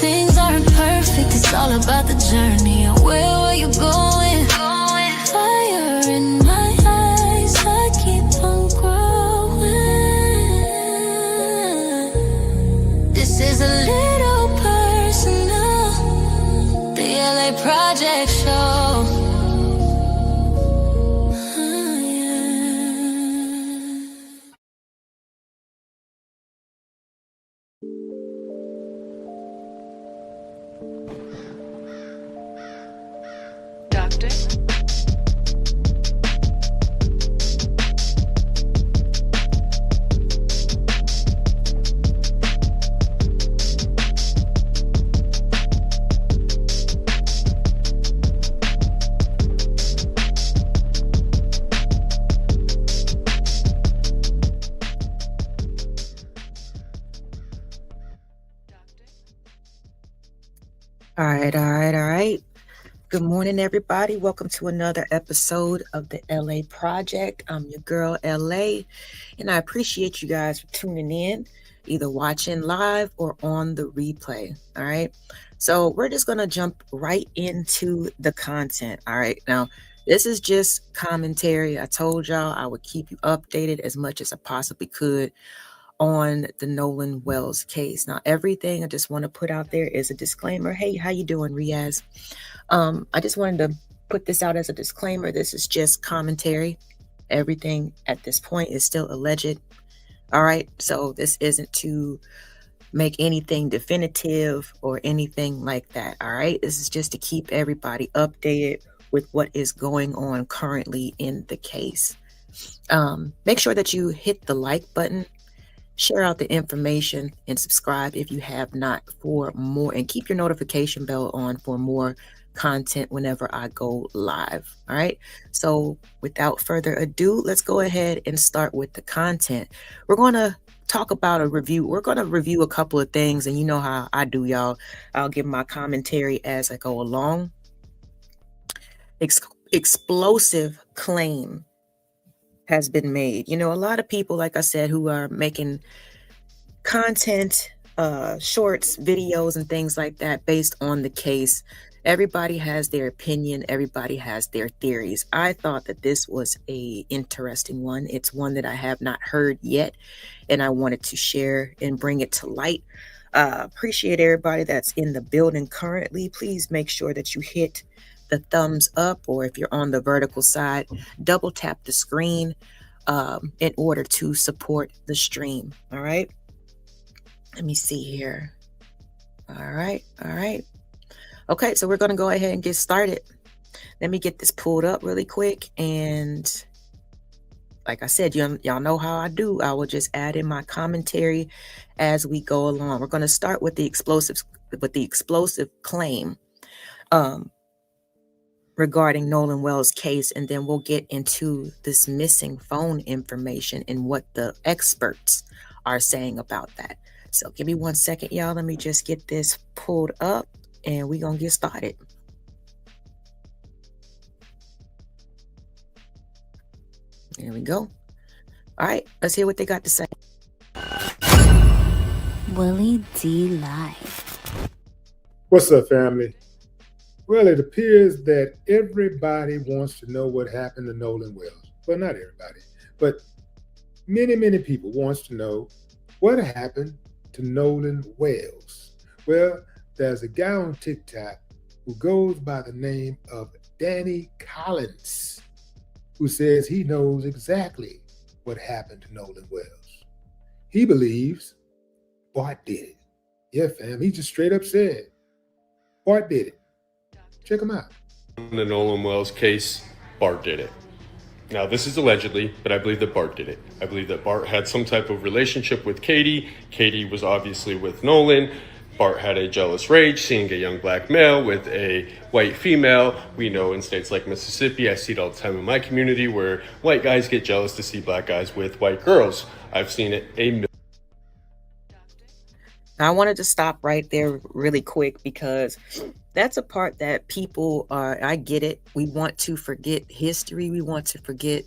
things aren't perfect, it's all about the journey. And where were you going? Fire in my eyes, I keep on growing. This is a little personal, the LA Project Show. Doctor? All right. Good morning, everybody. Welcome to another episode of the LA Project. I'm your girl, LA, and I appreciate you guys for tuning in, either watching live or on the replay. All right. So we're just going to jump right into the content. All right. Now, this is just commentary. I told y'all I would keep you updated as much as I possibly could on the Nolan Wells case. Now, everything I just want to put out there is a disclaimer. Hey, how you doing, Riaz? I just wanted to put this out as a disclaimer. This is just commentary. Everything at this point is still alleged. All right. So this isn't to make anything definitive or anything like that. All right. This is just to keep everybody updated with what is going on currently in the case. Make sure that you hit the like button, share out the information, and subscribe if you have not for more, and keep your notification bell on for more content whenever I go live. All right. So without further ado, let's go ahead and start with the content. We're going to talk about a review. We're going to review a couple of things, and you know how I do, y'all. I'll give my commentary as I go along. Explosive claim has been made. You know, a lot of people, like I said, who are making content, shorts, videos, and things like that based on the case. Everybody has their opinion. Everybody has their theories. I thought that this was a interesting one. It's one that I have not heard yet, and I wanted to share and bring it to light. Appreciate everybody that's in the building currently. Please make sure that you hit the thumbs up, or if you're on the vertical side, double tap the screen in order to support the stream. All right. Let me see here. All right. Okay, so we're going to go ahead and get started. Let me get this pulled up really quick. And like I said, y'all know how I do. I will just add in my commentary as we go along. We're going to start with the explosive claim regarding Nolan Wells' case, and then we'll get into this missing phone information and what the experts are saying about that. So give me 1 second, y'all. Let me just get this pulled up, and we're going to get started. There we go. All right, let's hear what they got to say. Willie D Live. What's up, family? Well, it appears that everybody wants to know what happened to Nolan Wells. Well, not everybody, but many people wants to know what happened to Nolan Wells. Well, there's a guy on TikTok who goes by the name of Danny Collins, who says he knows exactly what happened to Nolan Wells. He believes Bart did it. Yeah, fam, he just straight up said Bart did it. Check him out. In the Nolan Wells case, Bart did it. Now, this is allegedly, but I believe that Bart did it. I believe that Bart had some type of relationship with Katie. Katie was obviously with Nolan. Bart had a jealous rage seeing a young black male with a white female. We know in states like Mississippi, I see it all the time in my community, where white guys get jealous to see black guys with white girls. I've seen it a million. I wanted to stop right there really quick, because that's a part that people are, I get it. We want to forget history. We want to forget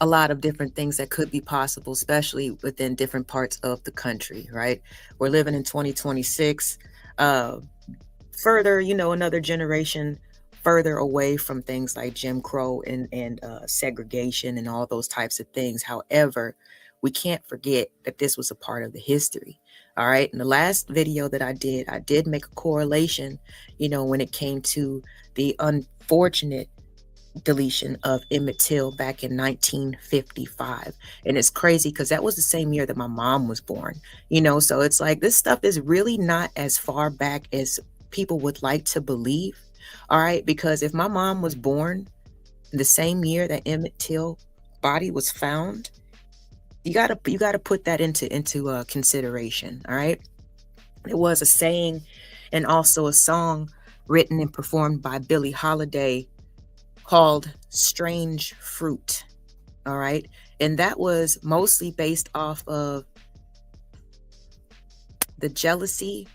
a lot of different things that could be possible, especially within different parts of the country, right? We're living in 2026. further, another generation further away from things like Jim Crow and segregation and all those types of things. However, we can't forget that this was a part of the history. All right. In the last video that I did make a correlation, when it came to the unfortunate deletion of Emmett Till back in 1955. And it's crazy because that was the same year that my mom was born, so it's like this stuff is really not as far back as people would like to believe. All right, because if my mom was born the same year that Emmett Till body was found, you gotta put that into consideration. All right, it was a saying and also a song written and performed by Billie Holiday called Strange Fruit. All right, and that was mostly based off of the jealousy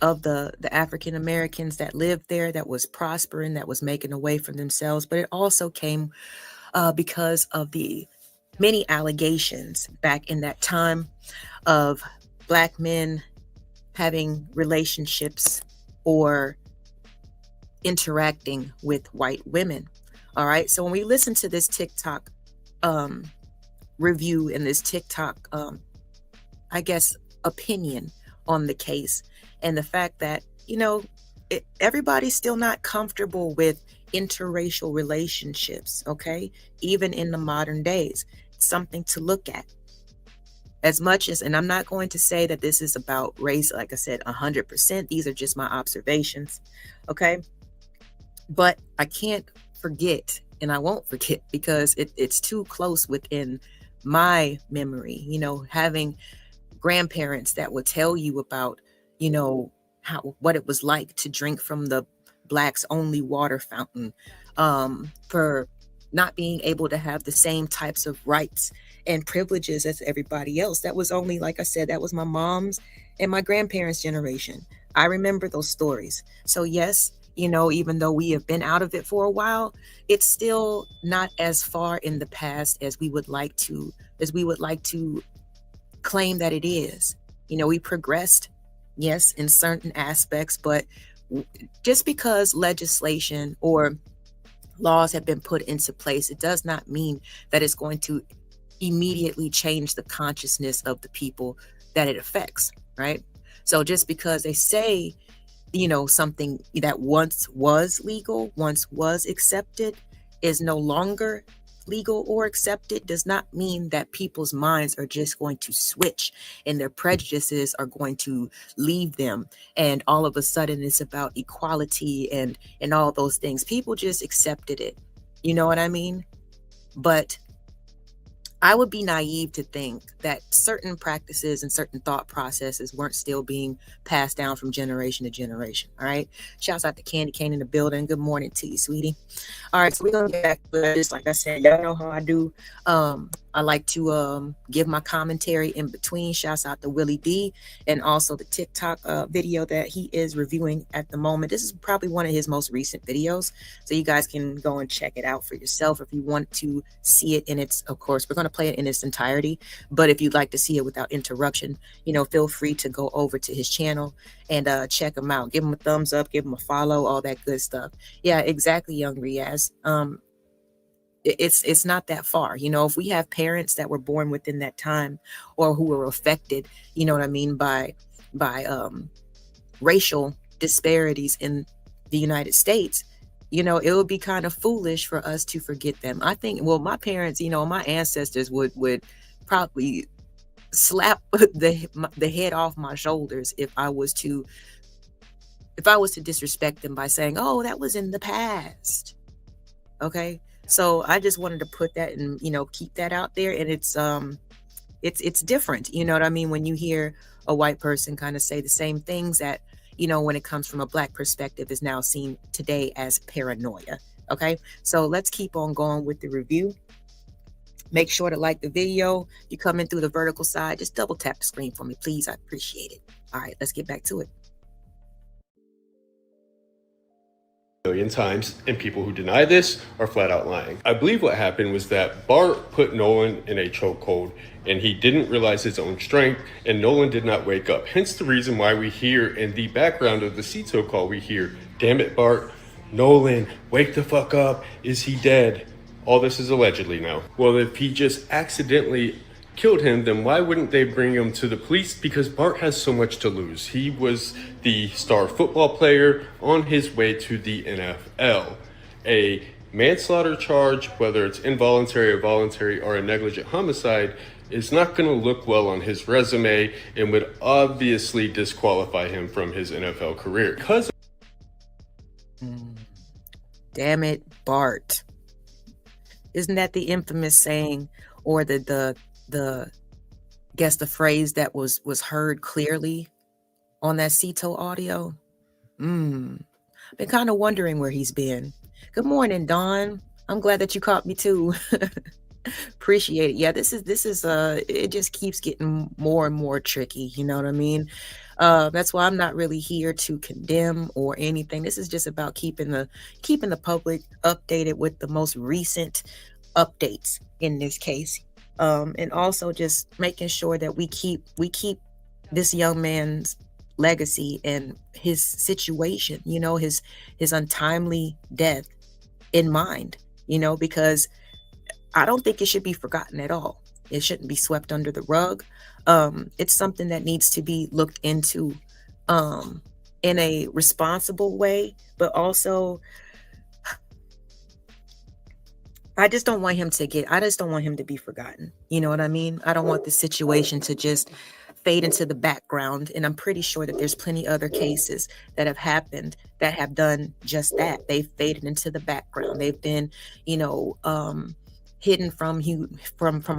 of the African Americans that lived there, that was prospering, that was making a way for themselves. But it also came because of the many allegations back in that time of Black men having relationships or interacting with white women. All right, so when we listen to this TikTok review and this TikTok I guess opinion on the case, and the fact that everybody's still not comfortable with interracial relationships, okay, even in the modern days. It's something to look at. As much as, and I'm not going to say that this is about race, like I said, 100%. These are just my observations, okay? But I can't forget, and I won't forget, because it's too close within my memory, having grandparents that would tell you about, what it was like to drink from the Blacks only water fountain, for not being able to have the same types of rights and privileges as everybody else. That was only, like I said, that was my mom's and my grandparents' generation. I remember those stories. So yes, even though we have been out of it for a while, it's still not as far in the past as we would like to claim that it is. We progressed, yes, in certain aspects, but just because legislation or laws have been put into place, it does not mean that it's going to immediately change the consciousness of the people that it affects, right? So just because they say, something that once was legal, once was accepted, is no longer legal or accepted, does not mean that people's minds are just going to switch and their prejudices are going to leave them, and all of a sudden it's about equality and all those things. People just accepted it, you know what I mean? But I would be naive to think that certain practices and certain thought processes weren't still being passed down from generation to generation. All right. Shouts out to Candy Cane in the building. Good morning to you, sweetie. All right. So we're going to get back to this. Like I said, y'all know how I do. I like to give my commentary in between. Shouts out to Willie D, and also the TikTok video that he is reviewing at the moment. This is probably one of his most recent videos, so you guys can go and check it out for yourself if you want to see it in its, of course, we're going to play it in its entirety, but if you'd like to see it without interruption, feel free to go over to his channel and check him out. Give him a thumbs up, give him a follow, all that good stuff. Yeah, exactly, young Riaz. It's not that far. If we have parents that were born within that time or who were affected, what I mean, by racial disparities in the United States, it would be kind of foolish for us to forget them. I think, well, my parents, my ancestors would probably slap the head off my shoulders if I was to disrespect them by saying, oh, that was in the past. Okay. So I just wanted to put that and, keep that out there. And it's different. You know what I mean? When you hear a white person kind of say the same things that, when it comes from a Black perspective, is now seen today as paranoia. Okay. So let's keep on going with the review. Make sure to like the video. You come in through the vertical side, just double tap the screen for me, please. I appreciate it. All right, let's get back to it. million times, and people who deny this are flat out lying. I believe what happened was that Bart put Nolan in a chokehold, and he didn't realize his own strength, and Nolan did not wake up. Hence the reason why we hear in the background of the CITO call, we hear, "Damn it, Bart, Nolan, wake the fuck up, is he dead?" All this is allegedly now. Well, if he just accidentally killed him, then why wouldn't they bring him to the police? Because Bart has so much to lose. He was the star football player on his way to the NFL. A manslaughter charge, whether it's involuntary or voluntary or a negligent homicide, is not going to look well on his resume and would obviously disqualify him from his NFL career. Because Damn it, Bart. Isn't that the infamous saying, or the guess the phrase that was heard clearly on that CITO audio? Been kind of wondering where he's been. Good morning, Dawn. I'm glad that you caught me too. Appreciate it. Yeah, this is it just keeps getting more and more tricky, you know what I mean? That's why I'm not really here to condemn or anything. This is just about keeping the public updated with the most recent updates in this case. And also just making sure that we keep this young man's legacy and his situation, you know, his untimely death in mind, you know, because I don't think it should be forgotten at all. It shouldn't be swept under the rug. It's something that needs to be looked into in a responsible way, but also I just don't want him to be forgotten. You know what I mean? I don't want the situation to just fade into the background. And I'm pretty sure that there's plenty other cases that have happened that have done just that. They've faded into the background. They've been, you know, hidden from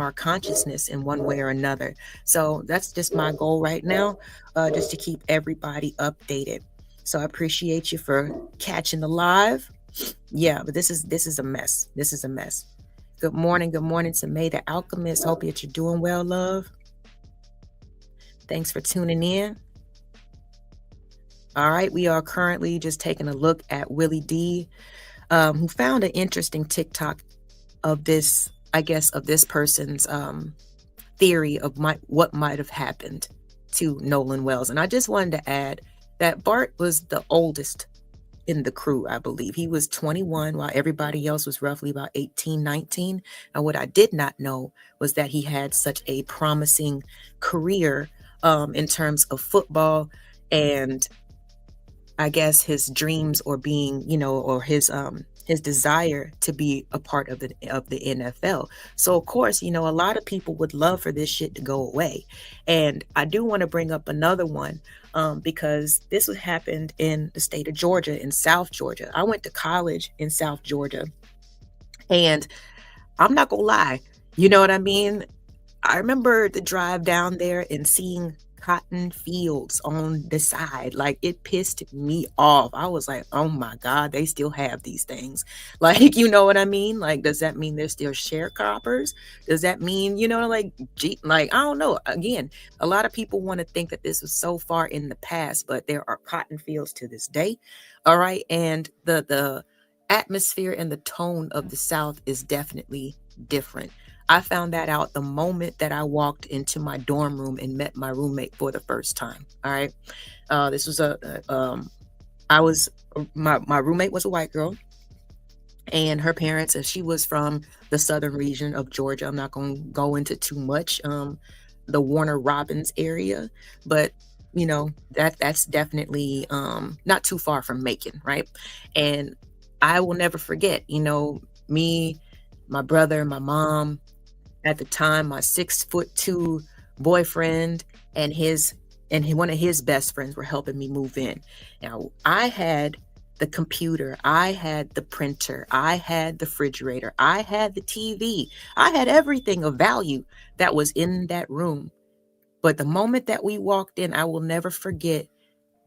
our consciousness in one way or another. So that's just my goal right now, just to keep everybody updated. So I appreciate you for catching the live. Yeah, but this is a mess. This is a mess. Good morning to May the Alchemist. Hope that you're doing well, love. Thanks for tuning in. All right, we are currently just taking a look at Willie D, who found an interesting TikTok of this person's theory of what might have happened to Nolan Wells. And I just wanted to add that Bart was the oldest in the crew, I believe. He was 21 while everybody else was roughly about 18, 19. And what I did not know was that he had such a promising career in terms of football, and I guess his dreams or being, you know, or his desire to be a part of the NFL. So of course, you know, a lot of people would love for this shit to go away. And I do want to bring up another one because this happened in the state of Georgia, in South Georgia. I went to college in South Georgia, and I'm not gonna lie, you know what I mean? I remember the drive down there and seeing cotton fields on the side. Like, it pissed me off. I was like, oh my God, they still have these things. Like, you know what I mean? Like, does that mean they're still sharecroppers? Does that mean, you know, like, I don't know. Again, a lot of people want to think that this was so far in the past, but there are cotton fields to this day. All right. And the atmosphere and the tone of the South is definitely different. I found that out the moment that I walked into my dorm room and met my roommate for the first time. All right. This was my roommate was a white girl, and her parents, she was from the southern region of Georgia. I'm not going to go into too much, the Warner Robins area, but you know, that's definitely not too far from Macon. Right. And I will never forget, you know, me, my brother, my mom, at the time, my 6'2" boyfriend and one of his best friends were helping me move in. Now, I had the computer, I had the printer, I had the refrigerator, I had the TV, I had everything of value that was in that room. But the moment that we walked in, I will never forget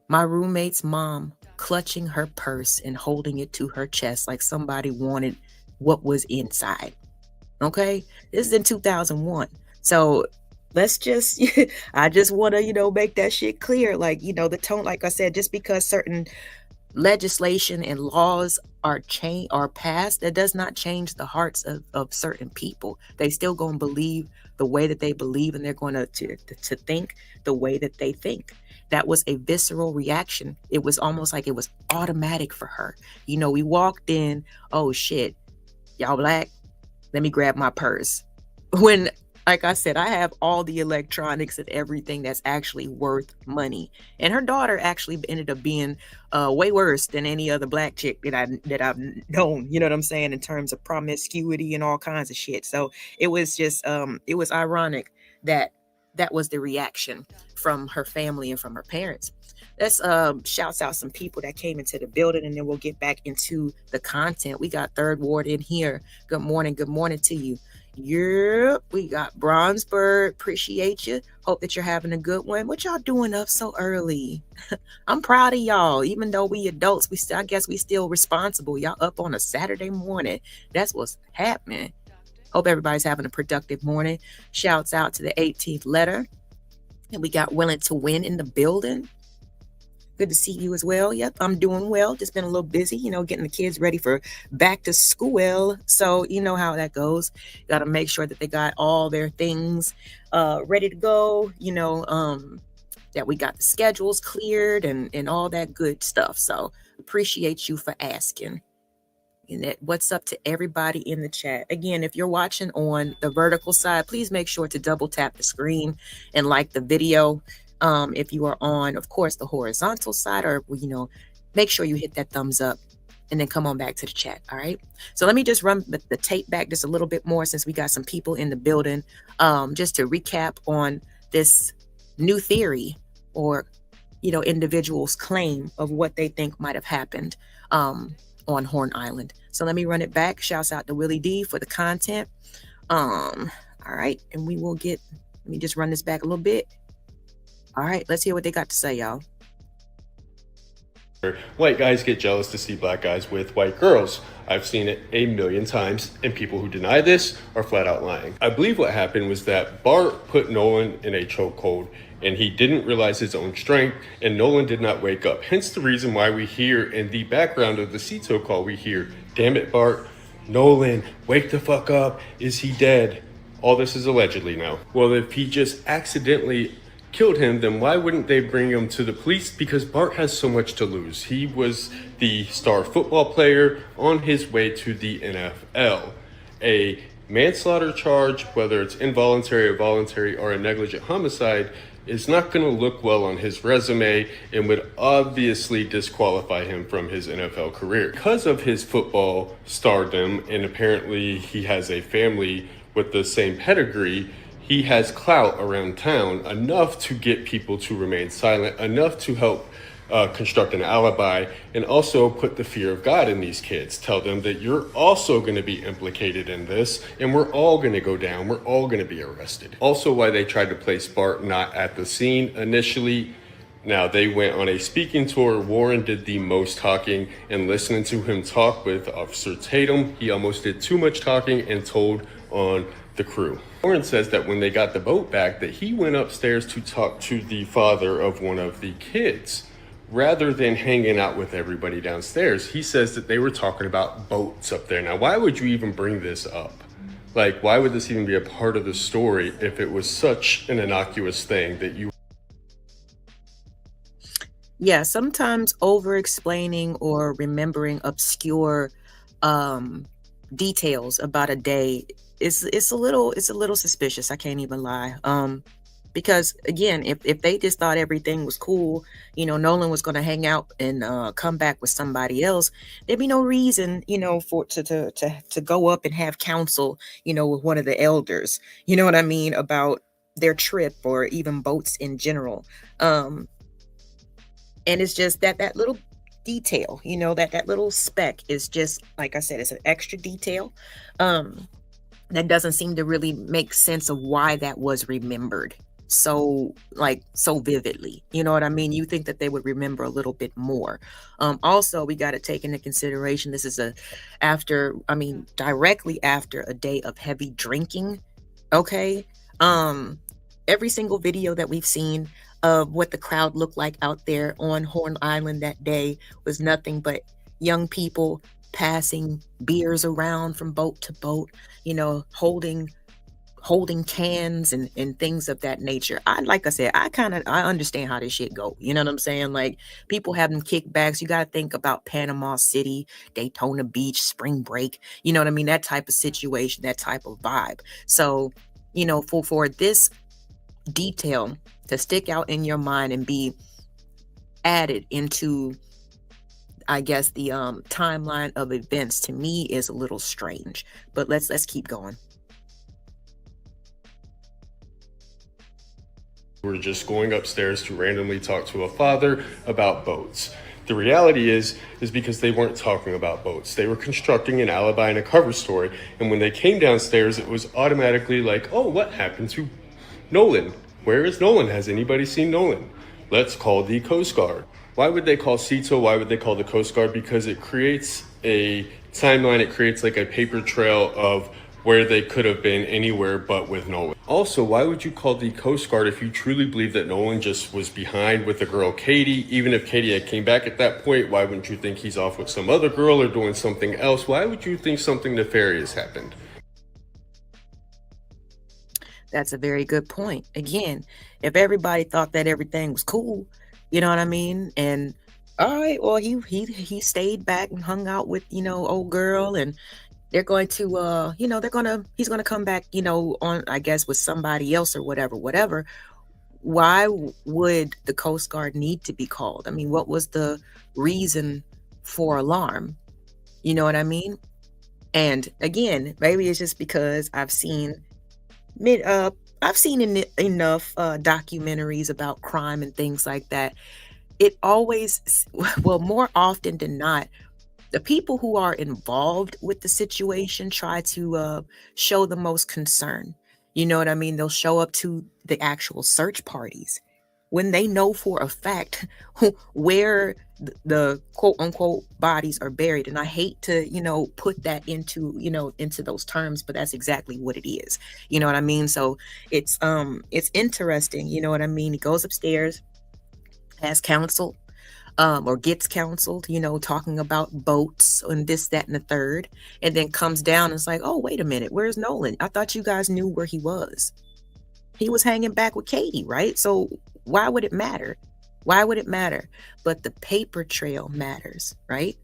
my roommate's mom clutching her purse and holding it to her chest like somebody wanted what was inside. Okay, this is in 2001. So let's just, I just want to, you know, make that shit clear. Like, you know, the tone, like I said, just because certain legislation and laws are passed, that does not change the hearts of certain people. They still gonna believe the way that they believe, and they're going to think the way that they think. That was a visceral reaction. It was almost like it was automatic for her. We walked in, oh shit, y'all black, let me grab my purse. When, like I said, I have all the electronics and everything that's actually worth money. And her daughter actually ended up being way worse than any other black chick that I've known. You know what I'm saying? In terms of promiscuity and all kinds of shit. So it was just it was ironic that was the reaction from her family and from her parents. Let's shouts out some people that came into the building, and then we'll get back into the content. We got Third Ward in here. Good morning to you. Yep, we got Bronzebird. Appreciate you. Hope that you're having a good one. What y'all doing up so early? I'm proud of y'all. Even though we adults, I guess we still responsible. Y'all up on a Saturday morning. That's what's happening. Hope everybody's having a productive morning. Shouts out to the 18th letter. And we got Willing to Win in the building. Good to see you as well. Yep, I'm doing well. Just been a little busy, getting the kids ready for back to school. So you know how that goes. Got to make sure that they got all their things ready to go. That we got the schedules cleared and all that good stuff. So appreciate you for asking. And what's up to everybody in the chat. Again, if you're watching on the vertical side, please make sure to double tap the screen and like the video. If you are on, of course, the horizontal side, or make sure you hit that thumbs up and then come on back to the chat. All right. So let me just run the tape back just a little bit more, since we got some people in the building, just to recap on this new theory, or individuals' claim of what they think might have happened on Horn Island. So let me run it back. Shouts out to Willie D for the content. All right, and let me just run this back a little bit. All right, let's hear what they got to say, y'all. White guys get jealous to see black guys with white girls. I've seen it a million times, and people who deny this are flat out lying. I believe what happened was that Bart put Nolan in a chokehold, and he didn't realize his own strength, and Nolan did not wake up. Hence the reason why we hear in the background of the CETO call, we hear, "Damn it, Bart, Nolan, wake the fuck up, is he dead?" All this is allegedly now. Well, if he just accidentally killed him, then why wouldn't they bring him to the police? Because Bart has so much to lose. He was the star football player on his way to the NFL. A manslaughter charge, whether it's involuntary or voluntary or a negligent homicide, is not going to look well on his resume and would obviously disqualify him from his NFL career. Because of his football stardom, and apparently he has a family with the same pedigree, he has clout around town, enough to get people to remain silent, enough to help construct an alibi, and also put the fear of God in these kids. Tell them that you're also going to be implicated in this, and we're all going to go down. We're all going to be arrested. Also, why they tried to place Bart not at the scene initially. Now, they went on a speaking tour. Warren did the most talking, and listening to him talk with Officer Tatum, he almost did too much talking and told on the crew. Warren says that when they got the boat back, that he went upstairs to talk to the father of one of the kids rather than hanging out with everybody downstairs. He says that they were talking about boats up there. Now, why would you even bring this up? Like, why would this even be a part of the story if it was such an innocuous thing that you... Yeah, sometimes over-explaining or remembering obscure details about a day it's a little suspicious. I can't even lie. Because again, if they just thought everything was cool, Nolan was going to hang out and come back with somebody else, there'd be no reason, for to go up and have counsel, with one of the elders. You know what I mean, about their trip or even boats in general. And it's just that little detail, that little speck is just, like I said, it's an extra detail. That doesn't seem to really make sense of why that was remembered so vividly. You know what I mean? You think that they would remember a little bit more. Also, we got to take into consideration, this is directly after a day of heavy drinking. Okay. every single video that we've seen of what the crowd looked like out there on Horn Island that day was nothing but young people passing beers around from boat to boat, holding cans and things of that nature. Like I said, I understand how this shit go. You know what I'm saying? Like, people having kickbacks. You got to think about Panama City, Daytona Beach, spring break. You know what I mean? That type of situation, that type of vibe. So, for this detail to stick out in your mind and be added into, I guess, the timeline of events, to me is a little strange. But let's keep going. We're just going upstairs to randomly talk to a father about boats. The reality is because they weren't talking about boats. They were constructing an alibi and a cover story. And when they came downstairs, it was automatically like, oh, what happened to Nolan? Where is Nolan? Has anybody seen Nolan? Let's call the Coast Guard. Why would they call CITO? Why would they call the Coast Guard? Because it creates a timeline. It creates like a paper trail of where they could have been anywhere but with Nolan. Also, why would you call the Coast Guard if you truly believe that Nolan just was behind with the girl Katie? Even if Katie had came back at that point, why wouldn't you think he's off with some other girl or doing something else? Why would you think something nefarious happened? That's a very good point. Again, if everybody thought that everything was cool, you know what I mean? And all right, well, he stayed back and hung out with, old girl, and they're going to he's gonna come back, on, I guess, with somebody else or whatever. Why would the Coast Guard need to be called? I mean, what was the reason for alarm? You know what I mean? And again, maybe it's just because I've seen enough documentaries about crime and things like that. It always, well, more often than not, the people who are involved with the situation try to show the most concern. You know what I mean? They'll show up to the actual search parties when they know for a fact where the quote unquote bodies are buried. And I hate to, put that into those terms, but that's exactly what it is. You know what I mean? So it's interesting. You know what I mean? He goes upstairs, has counsel, or gets counseled, talking about boats and this, that, and the third, and then comes down and it's like, oh, wait a minute, where's Nolan? I thought you guys knew where he was. He was hanging back with Katie, right? So why would it matter? Why would it matter? But the paper trail matters, right?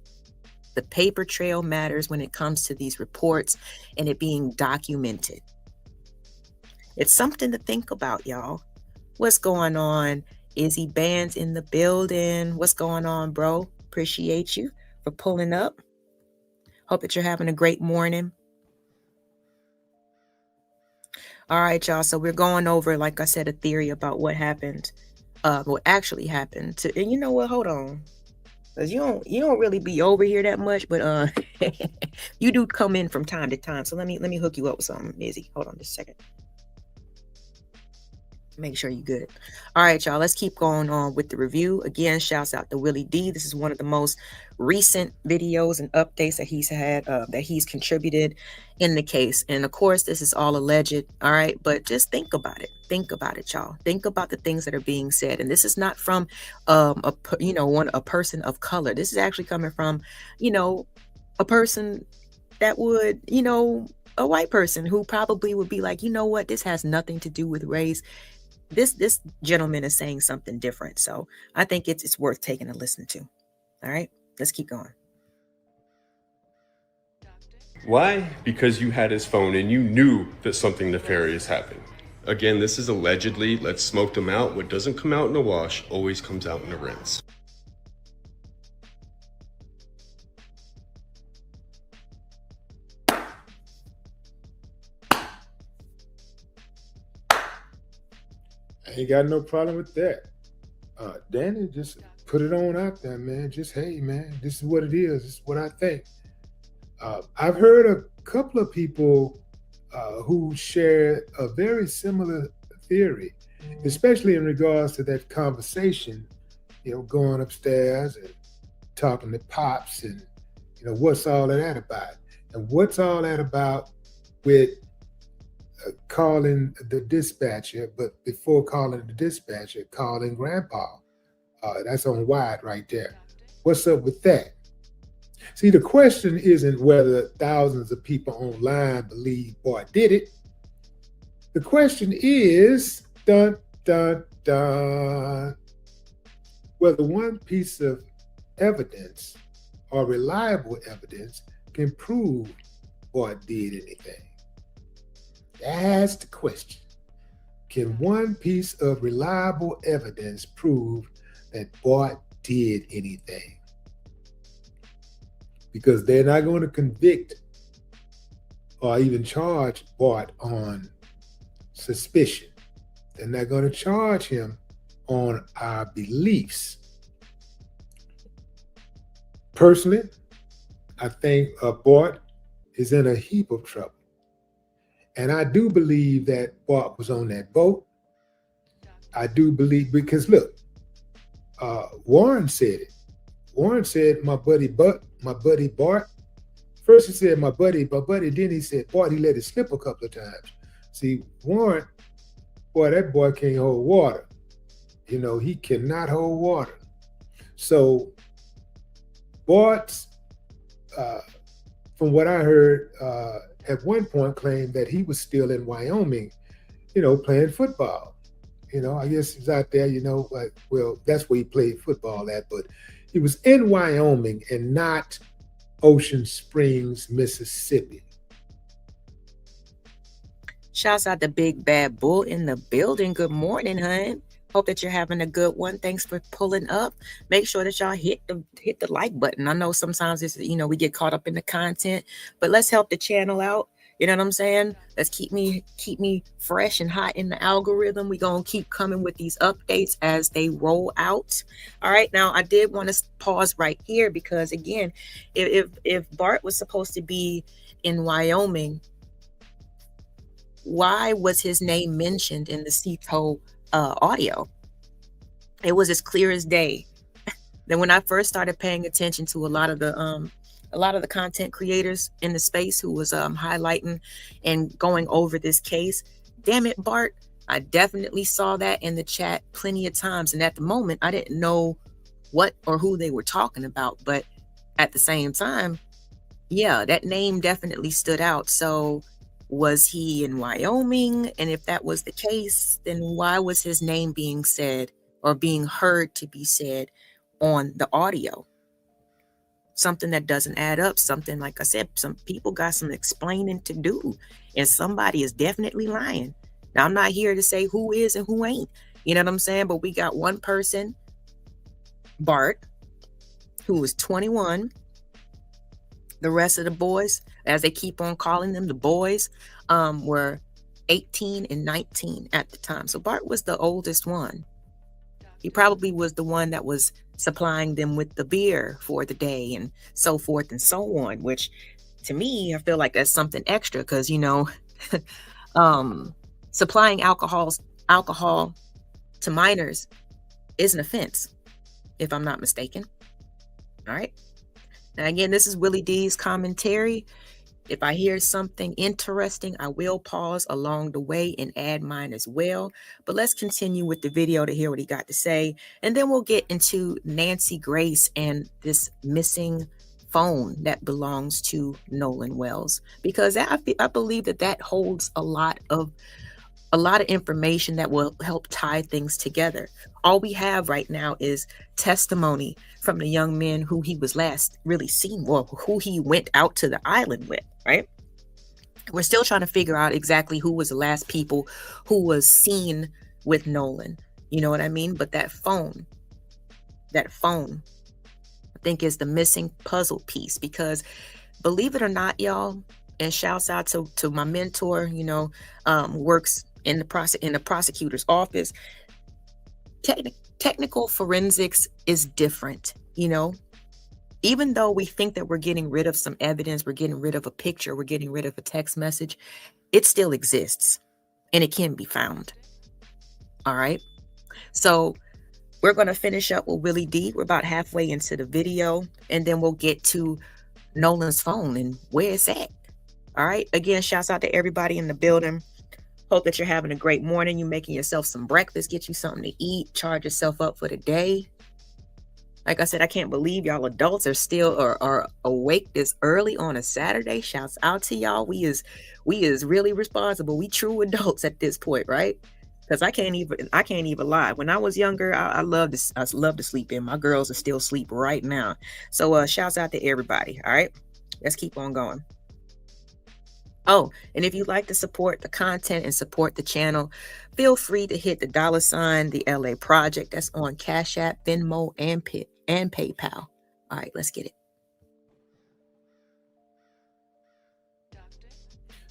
The paper trail matters when it comes to these reports and it being documented. It's something to think about, y'all. What's going on? Izzy Band's in the building. What's going on, bro? Appreciate you for pulling up. Hope that you're having a great morning. All right, y'all. So we're going over, like I said, a theory about what happened, what actually happened. And you know what? Hold on, because you don't really be over here that much, but you do come in from time to time. So let me hook you up with something, Izzy. Hold on just a second. Make sure you're good. All right, y'all, let's keep going on with the review. Again, shouts out to Willie D. This is one of the most recent videos and updates that he's had, that he's contributed in the case. And of course, this is all alleged. All right, but just think about it. Think about it, y'all. Think about the things that are being said. And this is not from a person of color. This is actually coming from, a person that would, a white person who probably would be like, you know what, this has nothing to do with race. This gentleman is saying something different. So I think it's worth taking a listen to. All right, let's keep going. Why? Because you had his phone and you knew that something nefarious happened. Again, this is allegedly. Let's smoke them out. What doesn't come out in a wash always comes out in a rinse. I ain't got no problem with that. Danny, just put it on out there, man. Just, hey, man, this is what it is. This is what I think. I've heard a couple of people who share a very similar theory, especially in regards to that conversation, going upstairs and talking to Pops and, what's all of that about? And what's all that about with calling the dispatcher, but before calling the dispatcher, calling grandpa. That's on Wyatt right there. What's up with that? See, the question isn't whether thousands of people online believe Bart did it. The question is, dun, dun, dun, whether one piece of evidence or reliable evidence can prove Bart did anything. That's the question. Can one piece of reliable evidence prove that Bart did anything? Because they're not going to convict or even charge Bart on suspicion. They're not going to charge him on our beliefs. Personally, I think Bart is in a heap of trouble. And I do believe that Bart was on that boat. I do believe, because look, Warren said it. Warren said, my buddy Bart. First he said my buddy, then he said Bart. He let it slip a couple of times. See, Warren, boy, that boy can't hold water. You know, he cannot hold water. So Bart's, from what I heard, at one point claimed that he was still in Wyoming, you know, playing football. You know, I guess he's out there, you know, like, well, that's where he played football at, but he was in Wyoming and not Ocean Springs, Mississippi. Shouts out to Big Bad Bull in the building. Good morning, hun. Hope that you're having a good one. Thanks for pulling up. Make sure that y'all hit the like button. I know sometimes it's, you know, we get caught up in the content, but let's help the channel out. You know what I'm saying? Let's keep me fresh and hot in the algorithm. We're going to keep coming with these updates as they roll out. All right. Now, I did want to pause right here because, again, if Bart was supposed to be in Wyoming, why was his name mentioned in the CTO audio? It was as clear as day. Then when I first started paying attention to a lot of the content creators in the space who was highlighting and going over this case, damn it, Bart, I definitely saw that in the chat plenty of times. And at the moment, I didn't know what or who they were talking about. But at the same time, yeah, that name definitely stood out. So was he in Wyoming? And if that was the case, then why was his name being said or being heard to be said on the audio? Something that doesn't add up. Something, like I said, some people got some explaining to do, and somebody is definitely lying. Now, I'm not here to say who is and who ain't, you know what I'm saying? But we got one person, Bart, who was 21. The rest of the boys, as they keep on calling them, the boys, were 18 and 19 at the time. So Bart was the oldest one. He probably was the one that was supplying them with the beer for the day and so forth and so on, which to me, I feel like that's something extra because, you know, supplying alcohol to minors is an offense, if I'm not mistaken. All right. Now, again, this is Willie D's commentary. If I hear something interesting, I will pause along the way and add mine as well. But let's continue with the video to hear what he got to say. And then we'll get into Nancy Grace and this missing phone that belongs to Nolan Wells. Because I believe that holds a lot of information that will help tie things together. All we have right now is testimony from the young man who he was last really seen, or who he went out to the island with, right? We're still trying to figure out exactly who was the last people who was seen with Nolan. You know what I mean? But that phone, I think is the missing puzzle piece, because believe it or not, y'all, and shouts out to my mentor, you know, works in the prosecutor's office. Technical forensics is different, you know. Even though we think that we're getting rid of some evidence, we're getting rid of a picture, we're getting rid of a text message, it still exists and it can be found. All right. So we're going to finish up with Willie D. We're about halfway into the video, and then we'll get to Nolan's phone and where it's at. All right. Again, shouts out to everybody in the building. Hope that you're having a great morning. You're making yourself some breakfast, get you something to eat, charge yourself up for the day. Like I said, I can't believe y'all adults are still are awake this early on a Saturday. Shouts out to y'all. We is really responsible. We true adults at this point, right? Because I can't even lie. When I was younger, I loved to sleep in. My girls are still asleep right now. So shouts out to everybody. All right, let's keep on going. Oh, and if you'd like to support the content and support the channel, feel free to hit the $, the LA Project. That's on Cash App, Venmo, and PayPal. All right, let's get it.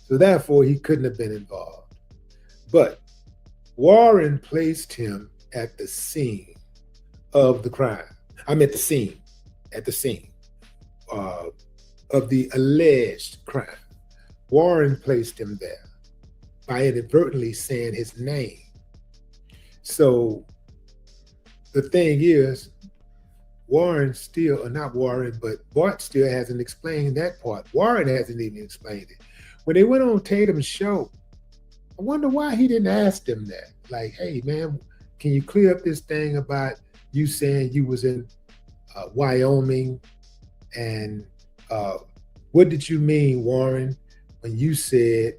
So therefore, he couldn't have been involved. But Warren placed him at the scene of the crime. I'm at the scene of the alleged crime. Warren placed him there by inadvertently saying his name. So the thing is, Bart still hasn't explained that part. Warren hasn't even explained it. When they went on Tatum's show, I wonder why he didn't ask them that. Like, hey, man, can you clear up this thing about you saying you was in Wyoming? And what did you mean, Warren, when you said,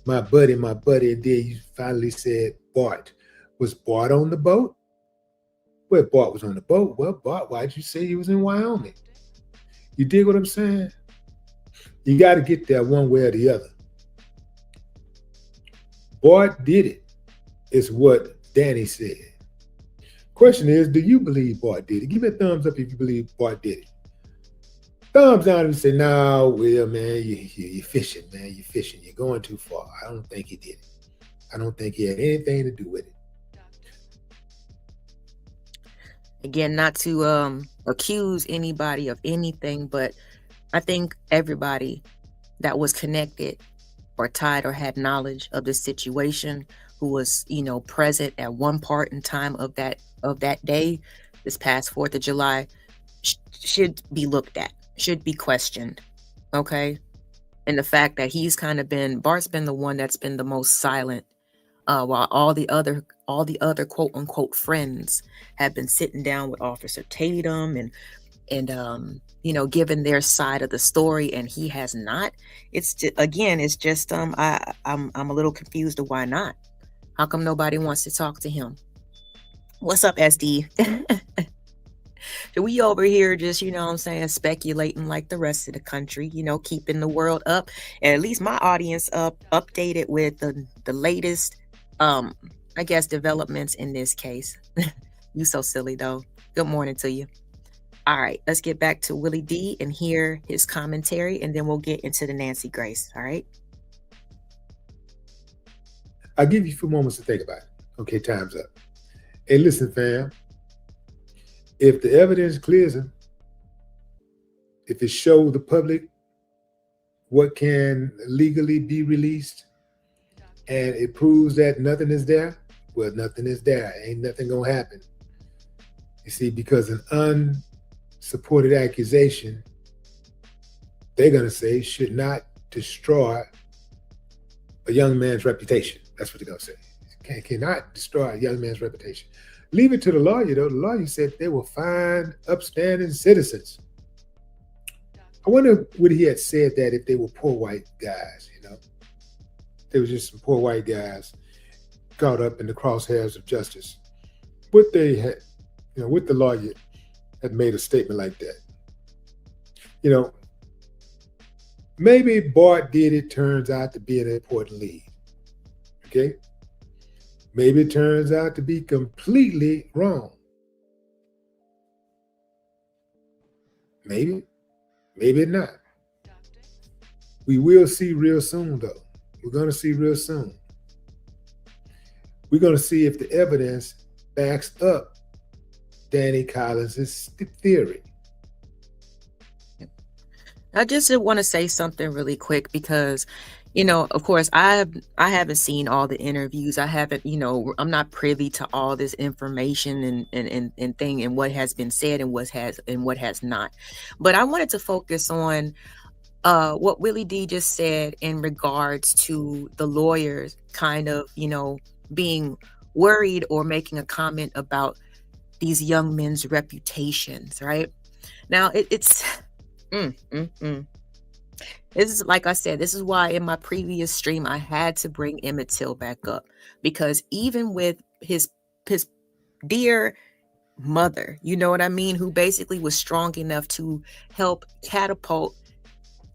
my buddy, and then you finally said Bart? Was Bart on the boat? Well, Bart was on the boat. Well, Bart, why'd you say he was in Wyoming? You dig what I'm saying? You got to get there one way or the other. Bart did it, is what Danny said. Question is, do you believe Bart did it? Give me a thumbs up if you believe Bart did it. Thumbs down if you say, no, Will, man, you're fishing, man. You're fishing. You're going too far. I don't think he did it. I don't think he had anything to do with it. Again, not to accuse anybody of anything, but I think everybody that was connected or tied or had knowledge of the situation, who was, present at one part in time of that day, this past 4th of July, should be looked at, should be questioned. Okay. And the fact that Bart's been the one that's been the most silent, while all the other quote unquote friends have been sitting down with Officer Tatum and given their side of the story, and he has not. I'm a little confused of why not. How come nobody wants to talk to him? What's up, SD? We over here just, speculating like the rest of the country, keeping the world up, and at least my audience updated with the latest, I guess, developments in this case. You so silly though. Good morning to you. All right, let's get back to Willie D and hear his commentary, and then we'll get into the Nancy Grace. All right. I'll give you a few moments to think about it. Okay, time's up. Hey, listen, fam. If the evidence clears him, if it shows the public what can legally be released, and it proves that nothing is there, well, nothing is there. Ain't nothing gonna happen. You see, because an unsupported accusation, they're gonna say, should not destroy a young man's reputation. That's what they're gonna say. Cannot destroy a young man's reputation. Leave it to the lawyer, though. The lawyer said they will find upstanding citizens. I wonder would he had said that if they were poor white guys, They were just some poor white guys caught up in the crosshairs of justice. What they had, what the lawyer had made a statement like that. Maybe Bart did it, turns out to be an important lead. Okay? Maybe it turns out to be completely wrong. Maybe not. We will see real soon, though. We're going to see real soon. We're going to see if the evidence backs up Danny Collins' theory. I just want to say something really quick because, of course, I haven't seen all the interviews. I haven't, I'm not privy to all this information and what has been said and what has not. But I wanted to focus on what Willie D just said in regards to the lawyers kind of, being worried or making a comment about these young men's reputations, right? Now it's mm, mm, mm. This is, like I said, this is why in my previous stream I had to bring Emmett Till back up, because even with his dear mother, you know what I mean, who basically was strong enough to help catapult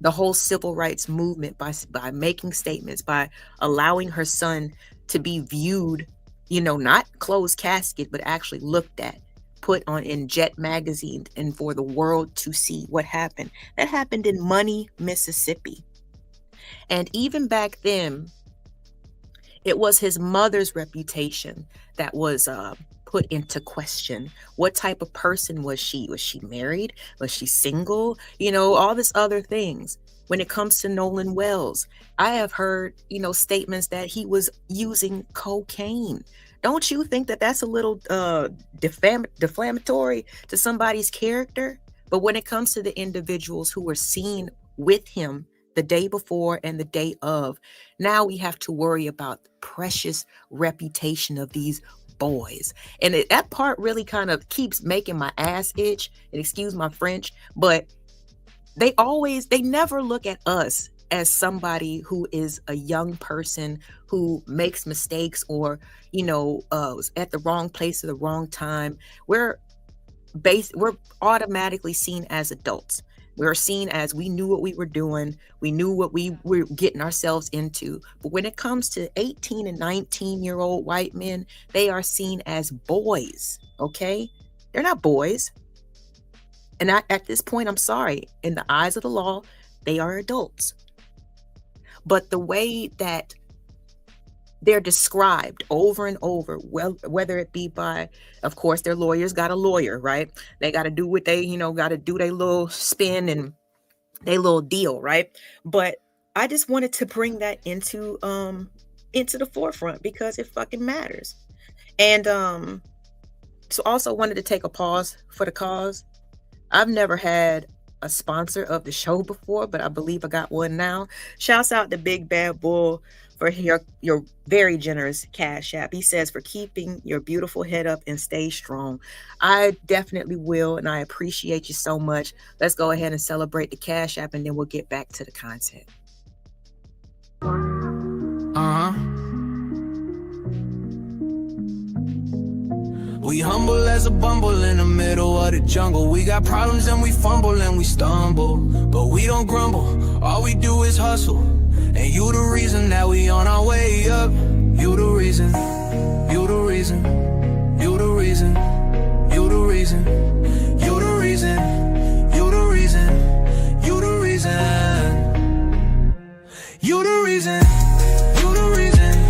the whole civil rights movement by making statements, by allowing her son to be viewed, not closed casket, but actually looked at, put on in Jet magazine, and for the world to see what happened. That happened in Money, Mississippi. And even back then, it was his mother's reputation that was put into question. What type of person was she? Was she married? Was she single? All this other things. When it comes to Nolan Wells, I have heard, statements that he was using cocaine. Don't you think that that's a little defamatory to somebody's character? But when it comes to the individuals who were seen with him the day before and the day of, now we have to worry about the precious reputation of these boys. And that part really kind of keeps making my ass itch, and excuse my French, but they never look at us as somebody who is a young person who makes mistakes or, was at the wrong place at the wrong time. We're automatically seen as adults. We're seen as we knew what we were doing. We knew what we were getting ourselves into. But when it comes to 18 and 19-year-old white men, they are seen as boys, okay? They're not boys. And at this point, I'm sorry, in the eyes of the law, they are adults. But the way that they're described over and over, well, whether it be by, of course, their lawyers got a lawyer, right? They got to do what they, got to do their little spin and their little deal, right? But I just wanted to bring that into the forefront because it fucking matters. And so also wanted to take a pause for the cause. I've never had a sponsor of the show before, but I believe I got one now. Shouts out to Big Bad Bull for your very generous Cash App. He says, for keeping your beautiful head up and stay strong. I definitely will, and I appreciate you so much. Let's go ahead and celebrate the Cash App, and then we'll get back to the content. We humble as a bumble in the middle of the jungle. We got problems and we fumble and we stumble, but we don't grumble. All we do is hustle, and you the reason that we on our way up. You the reason, you the reason, you the reason, you the reason, you the reason, you the reason, you the reason, you the reason.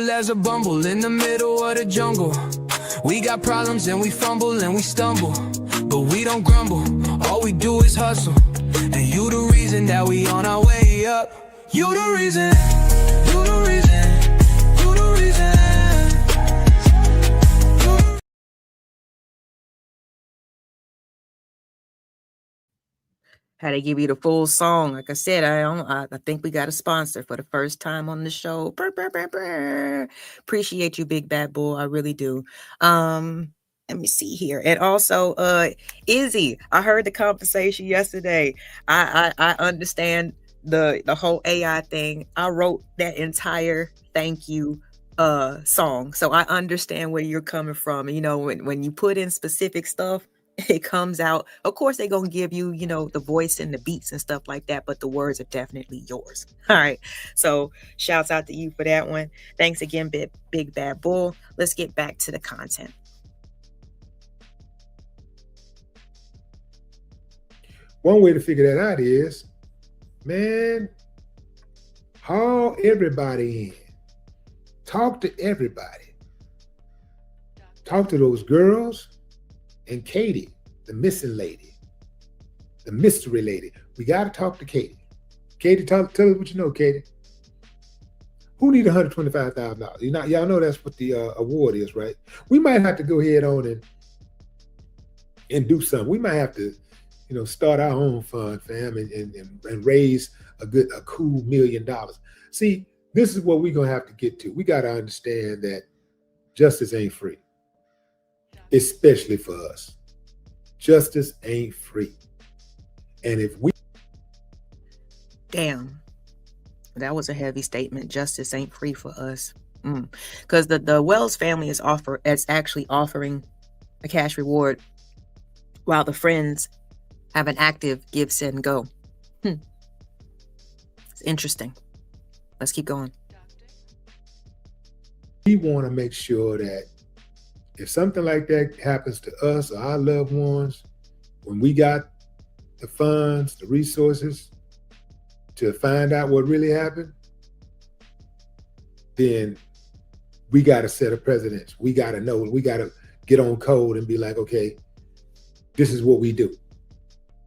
As a bumble in the middle of the jungle. We got problems and we fumble and we stumble, but we don't grumble. All we do is hustle, and you the reason that we on our way up. You the reason, you the reason, you the reason. How to give you the full song. Like I said, I think we got a sponsor for the first time on the show. Brr, brr, brr, brr. Appreciate you, Big Bad Bull. I really do. Let me see here. And also, Izzy, I heard the conversation yesterday. I understand the whole AI thing. I wrote that entire thank you song, so I understand where you're coming from. When you put in specific stuff, it comes out. Of course, they're gonna give you, the voice and the beats and stuff like that, but the words are definitely yours. All right. So shouts out to you for that one. Thanks again, Big Bad Bull. Let's get back to the content. One way to figure that out is, man, haul everybody in. Talk to everybody. Talk to those girls and Katie, the missing lady, the mystery lady. We got to talk to Katie. Katie, tell us what you know, Katie. Who need $125,000? Y'all know that's what the award is, right? We might have to go ahead on and do something. We might have to, start our own fund, fam, and raise a cool $1 million. See, this is what we're gonna have to get to. We gotta understand that justice ain't free, especially for us. Justice ain't free. And if we Damn, that was a heavy statement. Justice ain't free for us. Because the Wells family is actually offering a cash reward while the friends have an active give, send, go. It's interesting. Let's keep going. We want to make sure that if something like that happens to us or our loved ones, when we got the funds, the resources to find out what really happened, then we got to set a precedent. We got to know, we got to get on code and be like, okay, this is what we do.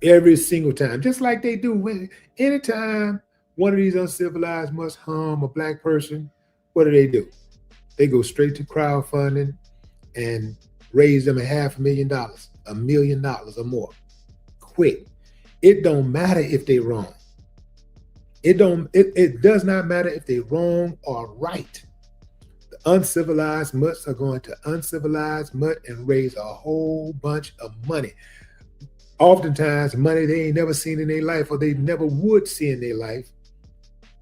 Every single time, just like they do. Anytime one of these uncivilized must harm a Black person, what do? They go straight to crowdfunding and raise them $500,000, $1 million or more. Quick. It don't matter if they wrong. It does not matter if they wrong or right. The uncivilized mutts are going to uncivilized mutt and raise a whole bunch of money. Oftentimes money they ain't never seen in their life, or they never would see in their life,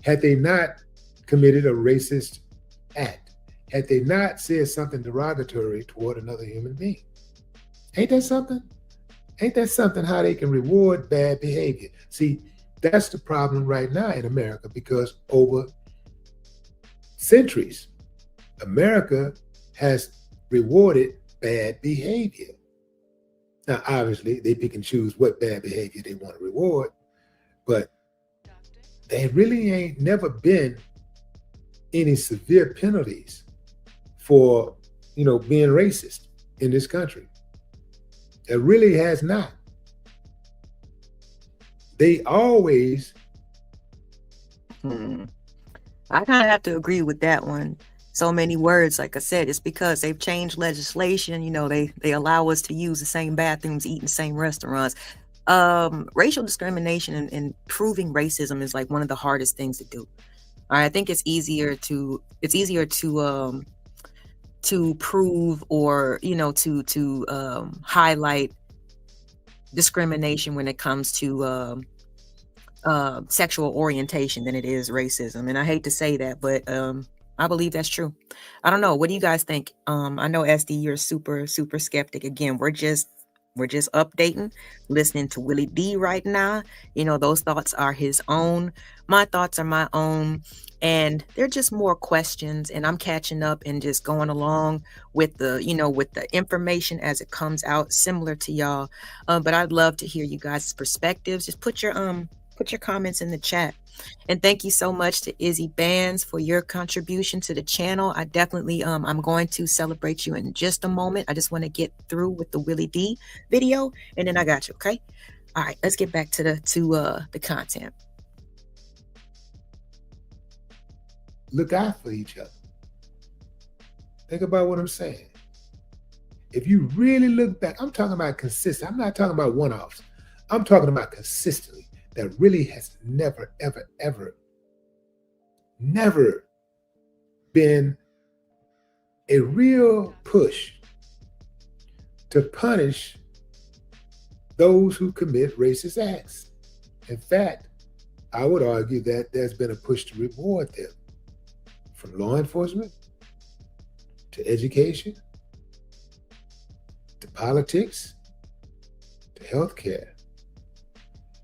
had they not committed a racist act, had they not said something derogatory toward another human being. Ain't that something? Ain't that something how they can reward bad behavior? See, that's the problem right now in America, because over centuries, America has rewarded bad behavior. Now, obviously, they pick and choose what bad behavior they want to reward, but there really ain't never been any severe penalties for, being racist in this country. It really has not. They always. I kind of have to agree with that one. So many words, like I said, it's because they've changed legislation. They allow us to use the same bathrooms, eat in the same restaurants. Racial discrimination and proving racism is like one of the hardest things to do. I think it's easier to prove or to highlight discrimination when it comes to sexual orientation than it is racism. And I hate to say that, but I believe that's true. I don't know. What do you guys think? I know SD, you're super skeptic. Again, we're just updating, listening to Willie D right now. Those thoughts are his own. My thoughts are my own. And they're just more questions, and I'm catching up and just going along with the information as it comes out, similar to y'all. But I'd love to hear you guys' perspectives. Just put your comments in the chat. And thank you so much to Izzy Bands for your contribution to the channel. I definitely I'm going to celebrate you in just a moment. I just want to get through with the Willie D video, and then I got you. Okay. All right, let's get back to the content. Look out for each other. Think about what I'm saying. If you really look back, I'm talking about consistent. I'm not talking about one-offs. I'm talking about consistently. That really has never, ever, ever, never been a real push to punish those who commit racist acts. In fact, I would argue that there's been a push to reward them, from law enforcement to education to politics to healthcare.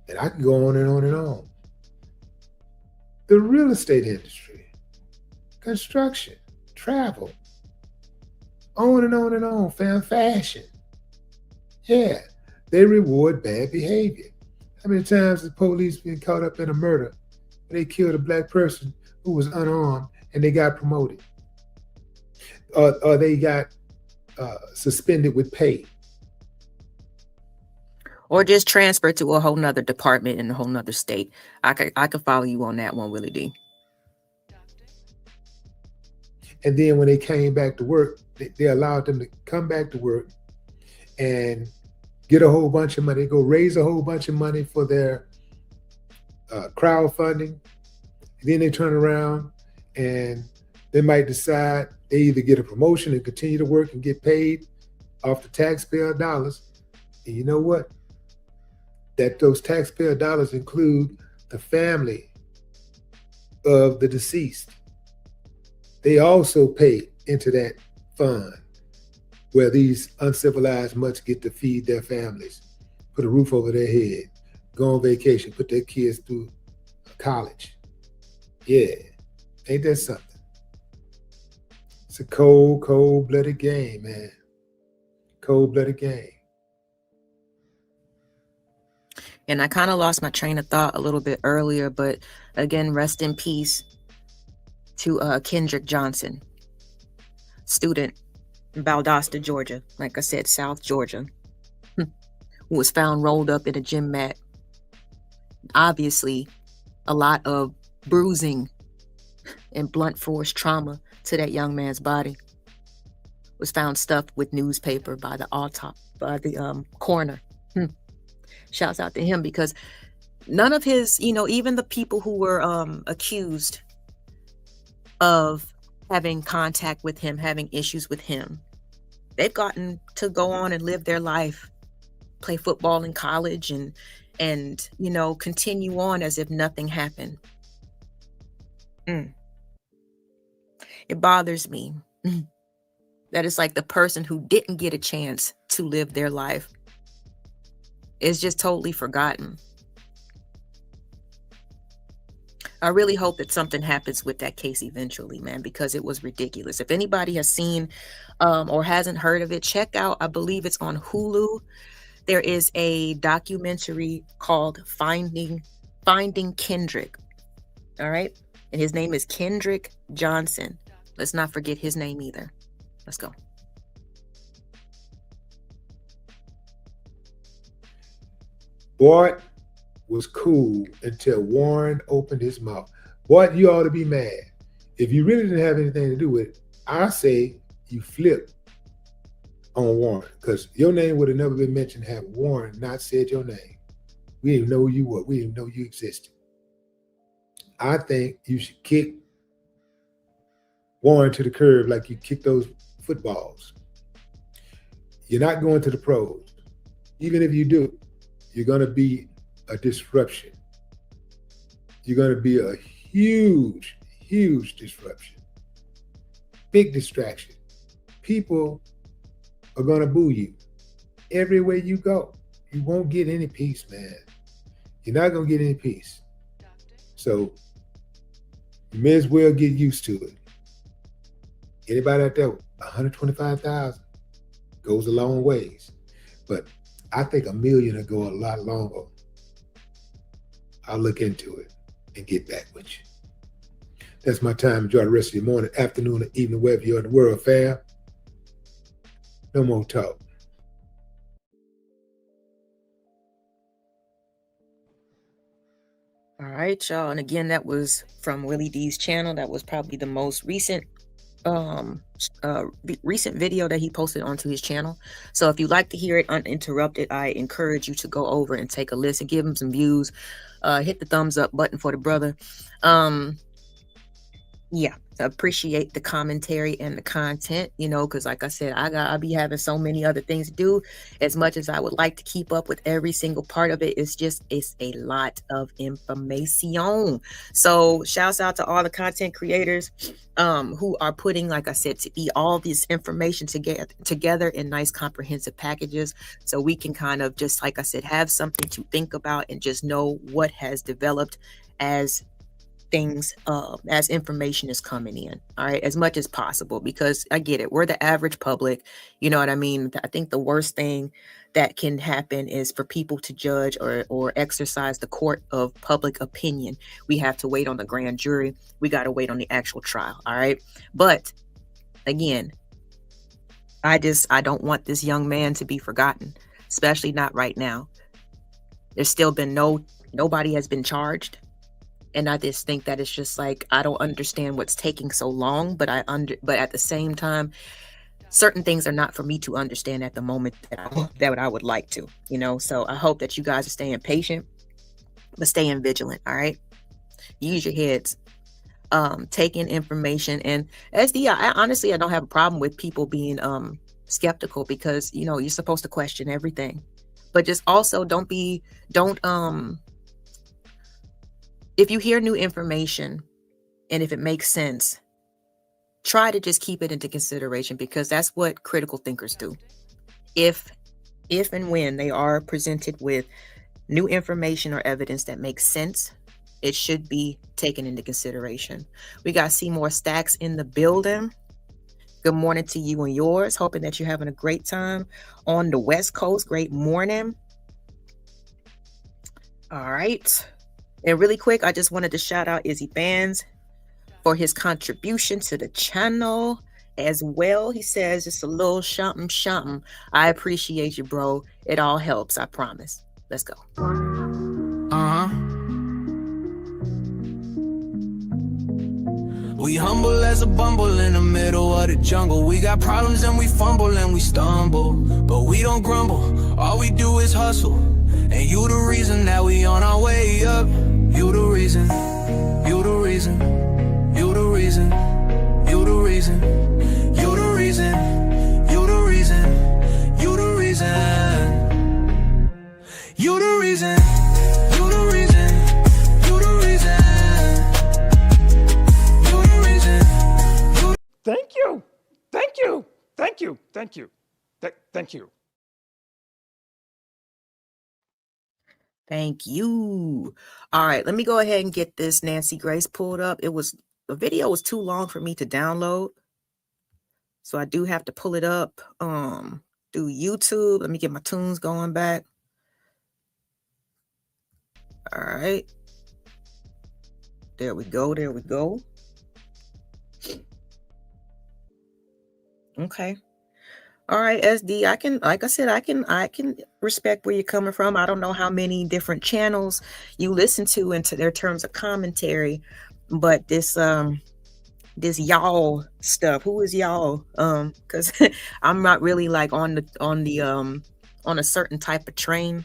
And I can go on and on and on. The real estate industry, construction, travel, on and on and on, fashion. Yeah, they reward bad behavior. How many times has the police been caught up in a murder? They killed a Black person who was unarmed and they got promoted. Or they got suspended with pay. Or just transfer to a whole nother department in a whole nother state. I could follow you on that one, Willie D. And then when they came back to work, they allowed them to come back to work and get a whole bunch of money, go raise a whole bunch of money for their crowdfunding. Then they turn around and they might decide they either get a promotion and continue to work and get paid off the taxpayer dollars. And you know what? That those taxpayer dollars include the family of the deceased. They also pay into that fund where these uncivilized mutts get to feed their families, put a roof over their head, go on vacation, put their kids through college. Yeah, ain't that something? It's a cold, cold-blooded game, man. Cold-blooded game. And I kind of lost my train of thought a little bit earlier, but again, rest in peace to Kendrick Johnson, student in Valdosta, Georgia. Like I said, South Georgia, who was found rolled up in a gym mat. Obviously, a lot of bruising and blunt force trauma to that young man's body. Was found stuffed with newspaper by the coroner. Shouts out to him, because none of his, even the people who were accused of having contact with him, having issues with him, they've gotten to go on and live their life, play football in college, and continue on as if nothing happened. It bothers me that it's like the person who didn't get a chance to live their life is just totally forgotten. I really hope that something happens with that case eventually, man, because it was ridiculous. If anybody has seen or hasn't heard of it, check out, I believe it's on Hulu. There is a documentary called Finding Kendrick. All right. And his name is Kendrick Johnson. Let's not forget his name either. Let's go. Boyd was cool until Warren opened his mouth. Boyd, you ought to be mad. If you really didn't have anything to do with it, I say you flip on Warren, because your name would have never been mentioned had Warren not said your name. We didn't know who you were. We didn't know you existed. I think you should kick Warren to the curb like you kick those footballs. You're not going to the pros. Even if you do, you're going to be a disruption. You're going to be a huge, huge disruption. Big distraction. People are going to boo you everywhere you go. You won't get any peace, man. You're not going to get any peace. So you may as well get used to it. Anybody out there, 125,000 goes a long ways. But I think 1 million will go a lot longer. I'll look into it and get back with you. That's my time. Enjoy the rest of your morning, afternoon, or evening, wherever you're in the world, fam. No more talk. All right, y'all. And again, that was from Willie D's channel. That was probably the most recent video that he posted onto his channel. So if you'd like to hear it uninterrupted, I encourage you to go over and take a listen, give him some views, hit the thumbs up button for the brother. Yeah, I appreciate the commentary and the content, because like I said, I'll be having so many other things to do. As much as I would like to keep up with every single part of it, it's a lot of information. So shouts out to all the content creators who are putting, like I said, all this information together in nice comprehensive packages, so we can kind of just, like I said, have something to think about and just know what has developed as things, as information is coming in, all right, as much as possible, because I get it, we're the average public, you know what I mean? I think the worst thing that can happen is for people to judge or exercise the court of public opinion. We have to wait on the grand jury. We got to wait on the actual trial, all right? But again, I don't want this young man to be forgotten, especially not right now. There's still been nobody has been charged. And I just think that it's just like, I don't understand what's taking so long, but but at the same time, certain things are not for me to understand at the moment that I would like to, So I hope that you guys are staying patient, but staying vigilant. All right. Use your heads. Take in information. And SD, honestly, I don't have a problem with people being skeptical, because you're supposed to question everything. But just also don't if you hear new information and if it makes sense, try to just keep it into consideration, because that's what critical thinkers do. If and when they are presented with new information or evidence that makes sense, it should be taken into consideration. We got Seymour Stacks in the building. Good morning to you and yours. Hoping that you're having a great time on the West Coast. Great morning. All right. And really quick, I just wanted to shout out Izzy Bands for his contribution to the channel as well. He says it's a little something. I appreciate you, bro. It all helps, I promise. Let's go. We humble as a bumble in the middle of the jungle. We got problems and we fumble and we stumble, but we don't grumble. All we do is hustle, and you the reason that we on our way up. You the reason, you the reason, you the reason, you the reason, you the reason, you the reason, you the reason, you the reason. Thank you. Thank you. Thank you. Thank you. Thank you. Thank you. All right, let me go ahead and get this Nancy Grace pulled up. The video was too long for me to download, so I do have to pull it up through YouTube. Let me get my tunes going back. All right. There we go. There we go. Okay. All right, SD. Like I said, I can respect where you're coming from. I don't know how many different channels you listen to into their terms of commentary, but this y'all stuff. Who is y'all? Because I'm not really like on a certain type of train.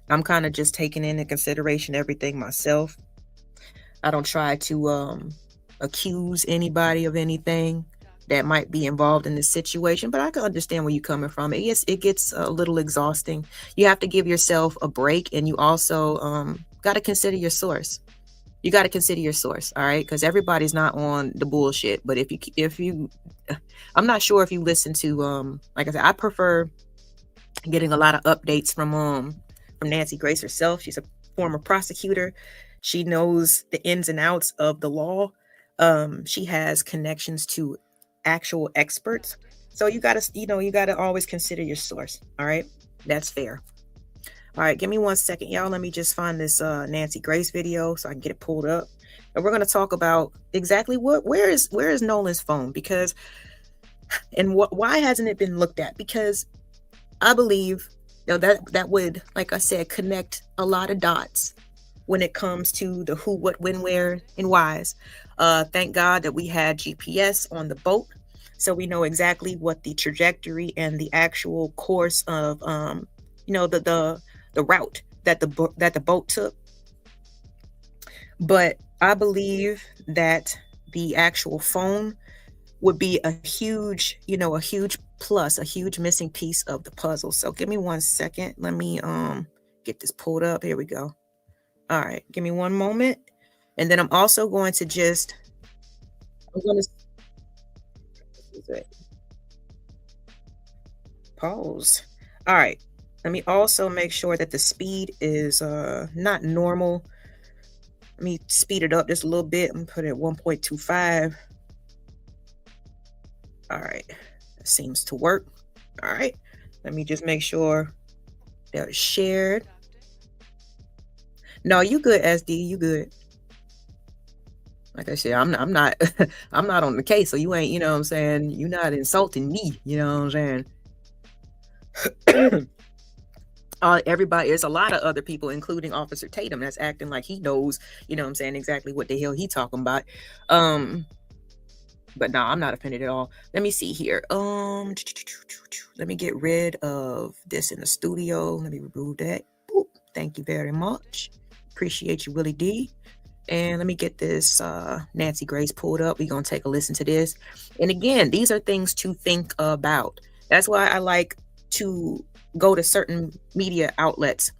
I'm kind of just taking into consideration everything myself. I don't try to accuse anybody of anything that might be involved in this situation, but I can understand where you're coming from. It gets a little exhausting. You have to give yourself a break, and you also got to consider your source. You got to consider your source, all right? Because everybody's not on the bullshit. But if you, I'm not sure if you listen to, like I said, I prefer getting a lot of updates from Nancy Grace herself. She's a former prosecutor. She knows the ins and outs of the law. She has connections to actual experts. So you gotta always consider your source. All right. That's fair. All right. Give me 1 second, y'all. Let me just find this Nancy Grace video so I can get it pulled up. And we're going to talk about exactly where is Nolan's phone, why hasn't it been looked at? Because I believe that would, like I said, connect a lot of dots when it comes to the who, what, when, where, and whys. Thank God that we had GPS on the boat, so we know exactly what the trajectory and the actual course of the route that the boat took. But I believe that the actual phone would be a huge plus, a huge missing piece of the puzzle. So give me 1 second. Let me get this pulled up. Here we go. All right, give me one moment. And then I'm also going to pause. All right. Let me also make sure that the speed is not normal. Let me speed it up just a little bit and put it at 1.25. All right. That seems to work. All right. Let me just make sure they're shared. No, you good, SD. You good. Like I said, I'm not I'm not on the case, so you ain't, what I'm saying, you're not insulting me, what I'm saying. Everybody, there's a lot of other people, including Officer Tatum, that's acting like he knows, you know what I'm saying, exactly what the hell he talking about. But no, I'm not offended at all. Let me see here. Let me get rid of this in the studio. Let me remove that. Boop. Thank you very much. Appreciate you, Willie D. And let me get this Nancy Grace pulled up. We're going to take a listen to this. And again, these are things to think about. That's why I like to go to certain media outlets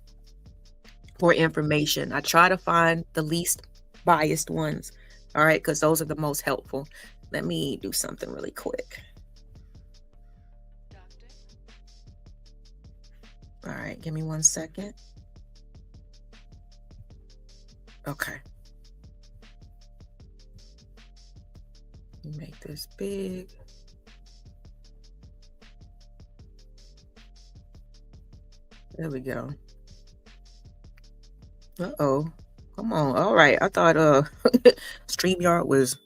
for information. I try to find the least biased ones. All right, because those are the most helpful. Let me do something really quick. All right, give me 1 second. Okay. Make this big. There we go. Uh-oh. Come on. All right. I thought StreamYard was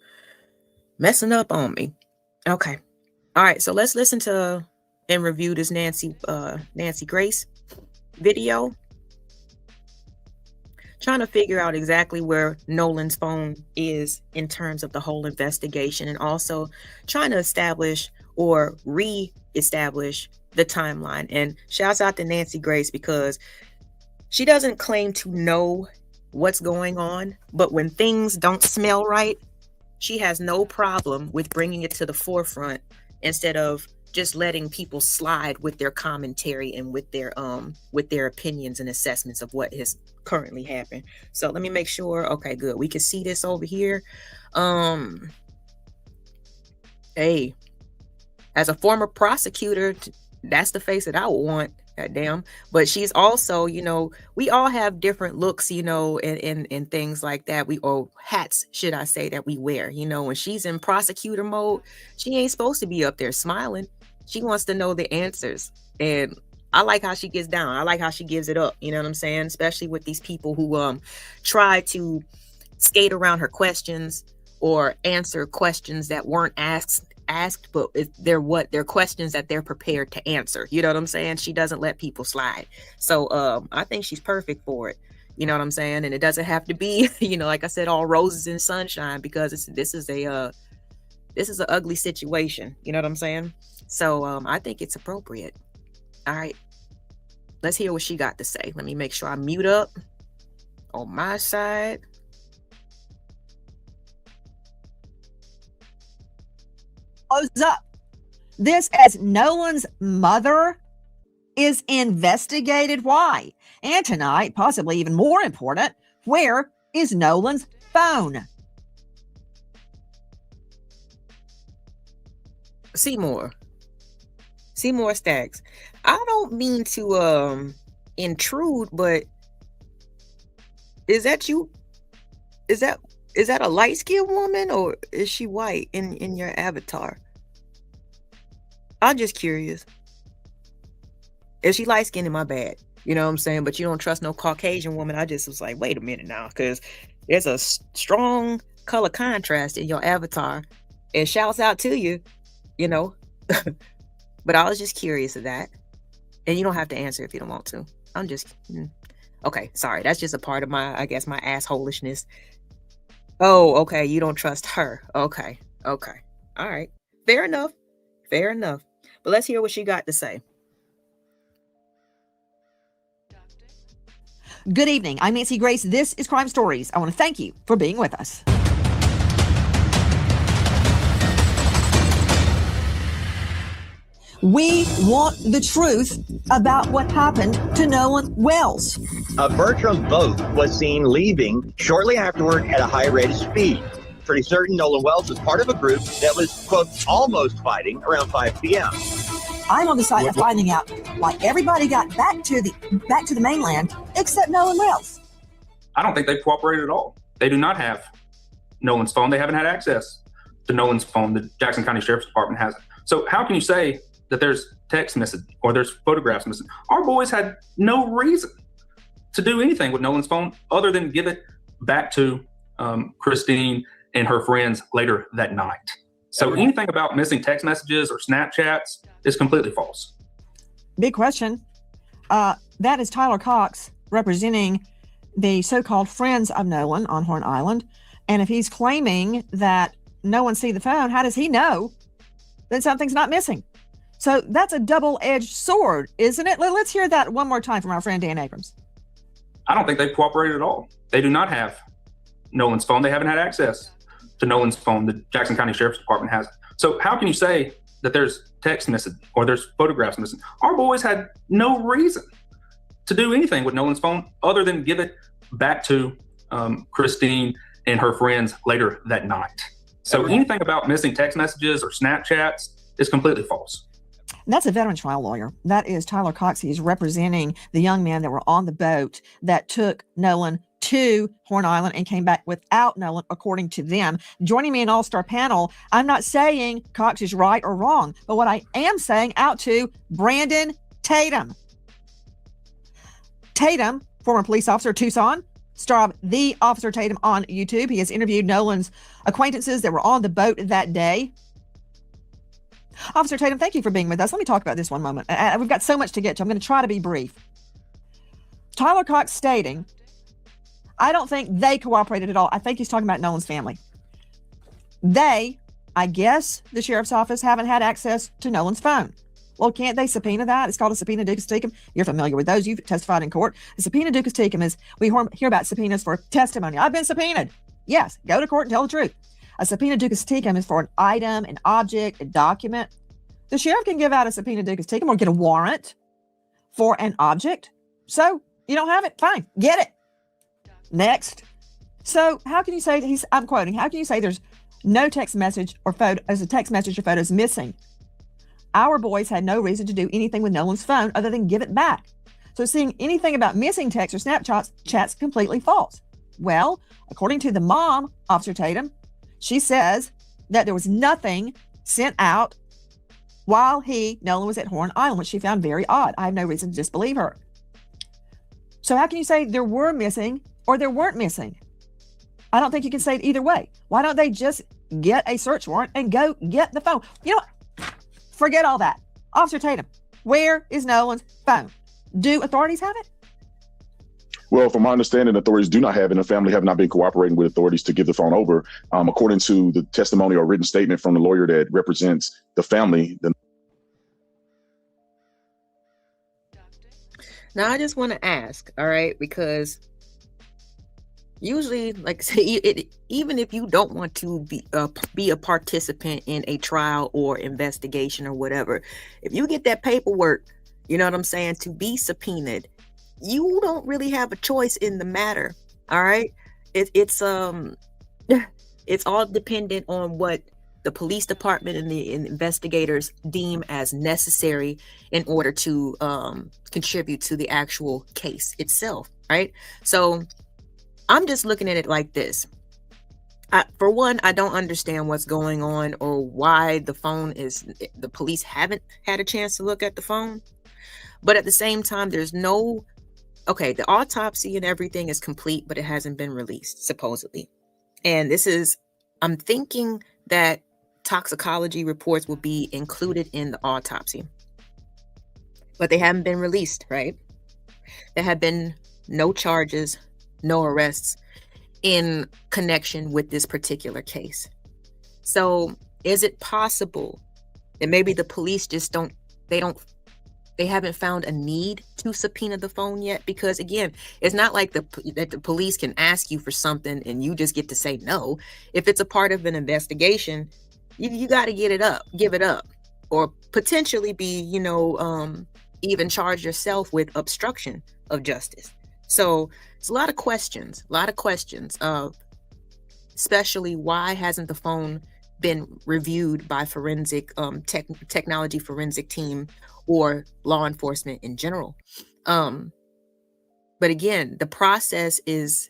messing up on me. Okay. All right. So let's listen to and review this Nancy Grace video. Trying to figure out exactly where Nolan's phone is in terms of the whole investigation, and also trying to establish or re-establish the timeline. And shouts out to Nancy Grace, because she doesn't claim to know what's going on, but when things don't smell right, she has no problem with bringing it to the forefront instead of just letting people slide with their commentary and with their opinions and assessments of what has currently happened. So let me make sure. Okay, good. We can see this over here. Hey, as a former prosecutor, that's the face that I would want. Goddamn. But she's also, you know, we all have different looks, you know, and things like that. Or hats, should I say, that we wear. You know, when she's in prosecutor mode, she ain't supposed to be up there smiling. She wants to know the answers. And I like how she gets down. I like how she gives it up. You know what I'm saying? Especially with these people who try to skate around her questions or answer questions that weren't asked, but they're questions that they're prepared to answer. You know what I'm saying? She doesn't let people slide. So I think she's perfect for it. You know what I'm saying? And it doesn't have to be, you know, like I said, all roses and sunshine, because this is an ugly situation. You know what I'm saying? So I think it's appropriate. All right. Let's hear what she got to say. Let me make sure I mute up on my side. Close up. This, as Nolan's mother is investigated. Why? And tonight, possibly even more important, where is Nolan's phone? Seymour Stacks. I don't mean to intrude, but is that you? Is that a light-skinned woman, or is she white in your avatar? I'm just curious. If she light-skinned, my bad. You know what I'm saying? But you don't trust no Caucasian woman. I just was like, wait a minute now, because there's a strong color contrast in your avatar. And shouts out to you, you know. But I was just curious of that. And you don't have to answer if you don't want to. I'm just okay. Sorry, that's just a part of my, I guess, my assholishness. Oh, okay. You don't trust her. Okay. All right. Fair enough. But let's hear what she got to say. Good evening. I'm Nancy Grace. This is Crime Stories. I want to thank you for being with us. We want the truth about what happened to Nolan Wells. Bertram boat was seen leaving shortly afterward at a high rate of speed. Pretty certain Nolan Wells was part of a group that was, quote, almost fighting around 5 p.m. I'm on the side of finding out why everybody got back to the mainland except Nolan Wells. I don't think they cooperated at all. They do not have Nolan's phone. They haven't had access to Nolan's phone. The Jackson County Sheriff's Department hasn't. So how can you say that there's text missing or there's photographs missing? Our boys had no reason to do anything with Nolan's phone other than give it back to Christine and her friends later that night. So anything about missing text messages or Snapchats is completely false. Big question. That is Tyler Cox representing the so-called friends of Nolan on Horn Island. And if he's claiming that no one see the phone, how does he know that something's not missing? So that's a double-edged sword, isn't it? Let's hear that one more time from our friend Dan Abrams. I don't think they've cooperated at all. They do not have Nolan's phone. They haven't had access to Nolan's phone. The Jackson County Sheriff's Department has it. So how can you say that there's text missing or there's photographs missing? Our boys had no reason to do anything with Nolan's phone other than give it back to Christine and her friends later that night. So anything about missing text messages or Snapchats is completely false. That's a veteran trial lawyer. That is Tyler Cox. He's representing the young men that were on the boat that took Nolan to Horn Island and came back without Nolan, according to them. Joining me in all-star panel, I'm not saying Cox is right or wrong, but what I am saying out to Brandon Tatum. Tatum, former police officer, Tucson, star of The Officer Tatum on YouTube. He has interviewed Nolan's acquaintances that were on the boat that day. Officer Tatum, thank you for being with us. Let me talk about this one moment. We've got so much to get to. I'm going to try to be brief. Tyler Cox stating, I don't think they cooperated at all. I think he's talking about Nolan's family. They, I guess the sheriff's office, haven't had access to Nolan's phone. Well, can't they subpoena that? It's called a subpoena ducis tecum. You're familiar with those. You've testified in court. A subpoena ducis tecum is, we hear about subpoenas for testimony. I've been subpoenaed. Yes, go to court and tell the truth. A subpoena ducis tecum is for an item, an object, a document. The sheriff can give out a subpoena ducis tecum or get a warrant for an object. So you don't have it? Fine, get it. Next. So how can you say I'm quoting, how can you say there's no text message or photo, as a text message or photos missing? Our boys had no reason to do anything with Nolan's phone other than give it back. So seeing anything about missing text or Snapchat's completely false. Well, according to the mom, Officer Tatum, she says that there was nothing sent out while Nolan was at Horn Island, which she found very odd. I have no reason to disbelieve her. So how can you say there were missing or there weren't missing? I don't think you can say it either way. Why don't they just get a search warrant and go get the phone? You know what? Forget all that. Officer Tatum, where is Nolan's phone? Do authorities have it? Well, from my understanding, authorities do not have it, and the family have not been cooperating with authorities to give the phone over. According to the testimony or written statement from the lawyer that represents the family. Now, I just want to ask, all right, because usually, like say, even if you don't want to be a participant in a trial or investigation or whatever, if you get that paperwork, you know what I'm saying, to be subpoenaed, you don't really have a choice in the matter. All right, it's all dependent on what the police department and the investigators deem as necessary in order to contribute to the actual case itself, right? So I'm just looking at it like this. For one, I don't understand what's going on or why the police haven't had a chance to look at the phone. But at the same time, the autopsy and everything is complete, but it hasn't been released, supposedly. And I'm thinking that toxicology reports will be included in the autopsy, but they haven't been released, right? There have been no charges, no arrests in connection with this particular case. So is it possible that maybe the police just they haven't found a need to subpoena the phone yet? Because again, it's not like that the police can ask you for something and you just get to say no. If it's a part of an investigation, you got to give it up, or potentially be, even charge yourself with obstruction of justice. So it's a lot of questions of, especially why hasn't the phone been reviewed by forensic technology forensic team or law enforcement in general. But again, the process is,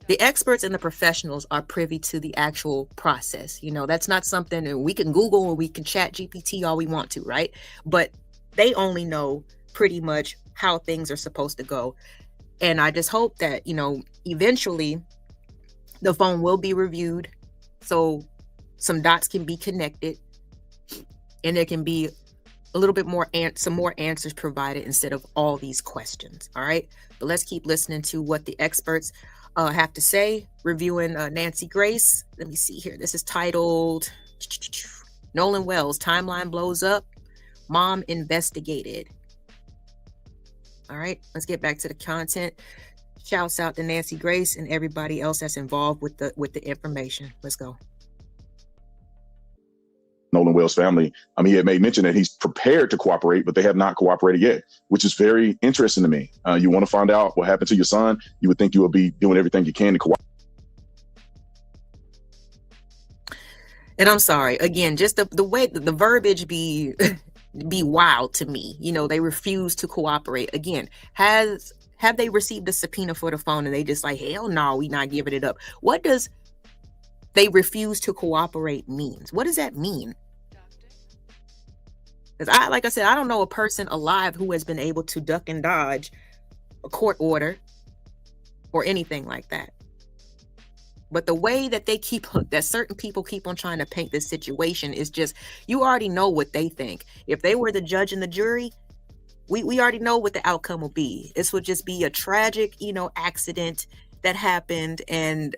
the experts and the professionals are privy to the actual process. That's not something that we can Google or we can chat GPT all we want to, right? But they only know pretty much how things are supposed to go. And I just hope that, eventually the phone will be reviewed so some dots can be connected and there can be a little bit more, some more answers provided instead of all these questions. All right. But let's keep listening to what the experts have to say, reviewing Nancy Grace. Let me see here. This is titled Nolan Wells, Timeline Blows Up, Mom Investigated. All right, let's get back to the content. Shouts out to Nancy Grace and everybody else that's involved with the information. Let's go. Nolan Wells' family, he had made mention that he's prepared to cooperate, but they have not cooperated yet, which is very interesting to me. You want to find out what happened to your son, you would think you would be doing everything you can to cooperate. And I'm sorry, again, just the way the verbiage be wild to me. They refuse to cooperate. Again, have they received a subpoena for the phone and they just like, hell no, we not giving it up? What does they refuse to cooperate means? What does that mean? Because like I said, I don't know a person alive who has been able to duck and dodge a court order or anything like that. But the way that that certain people keep on trying to paint this situation is just, you already know what they think. If they were the judge and the jury, we already know what the outcome will be. This would just be a tragic, accident that happened. And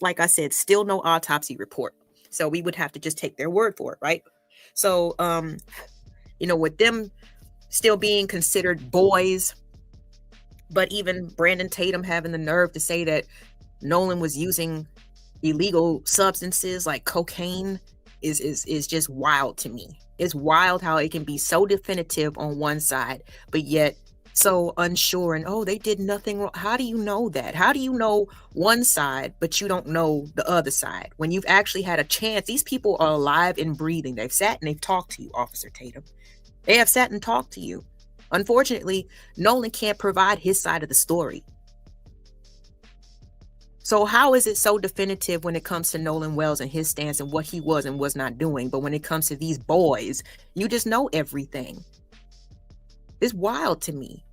like I said, still no autopsy report. So we would have to just take their word for it, right? So, with them still being considered boys, but even Brandon Tatum having the nerve to say that Nolan was using illegal substances like cocaine is just wild to me. It's wild how it can be so definitive on one side, but yet so unsure and, oh, they did nothing wrong. How do you know that? How do you know one side, but you don't know the other side? When you've actually had a chance, these people are alive and breathing. They've sat and they've talked to you, Officer Tatum. They have sat and talked to you. Unfortunately, Nolan can't provide his side of the story. So how is it so definitive when it comes to Nolan Wells and his stance and what he was and was not doing? But when it comes to these boys, you just know everything. It's wild to me.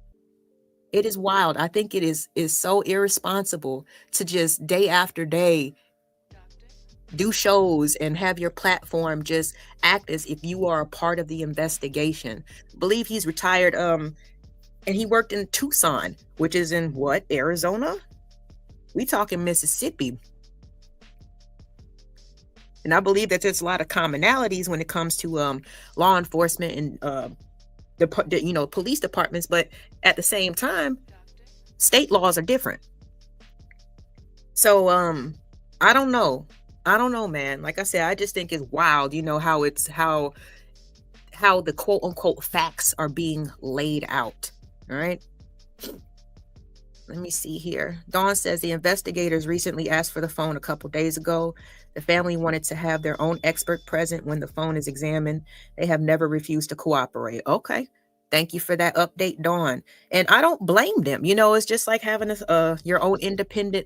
It is wild. I think it is so irresponsible to just day after day do shows and have your platform just act as if you are a part of the investigation. I believe he's retired and he worked in Tucson, which is in what, Arizona? We talking Mississippi. And I believe that there's a lot of commonalities when it comes to law enforcement and police departments, but at the same time, state laws are different. So I don't know, man. Like I said, I just think it's wild, how the quote unquote facts are being laid out. All right. Let me see here. Dawn says the investigators recently asked for the phone a couple days ago. The family wanted to have their own expert present when the phone is examined. They have never refused to cooperate. Okay. Thank you for that update, Dawn. And I don't blame them. It's just like having your own independent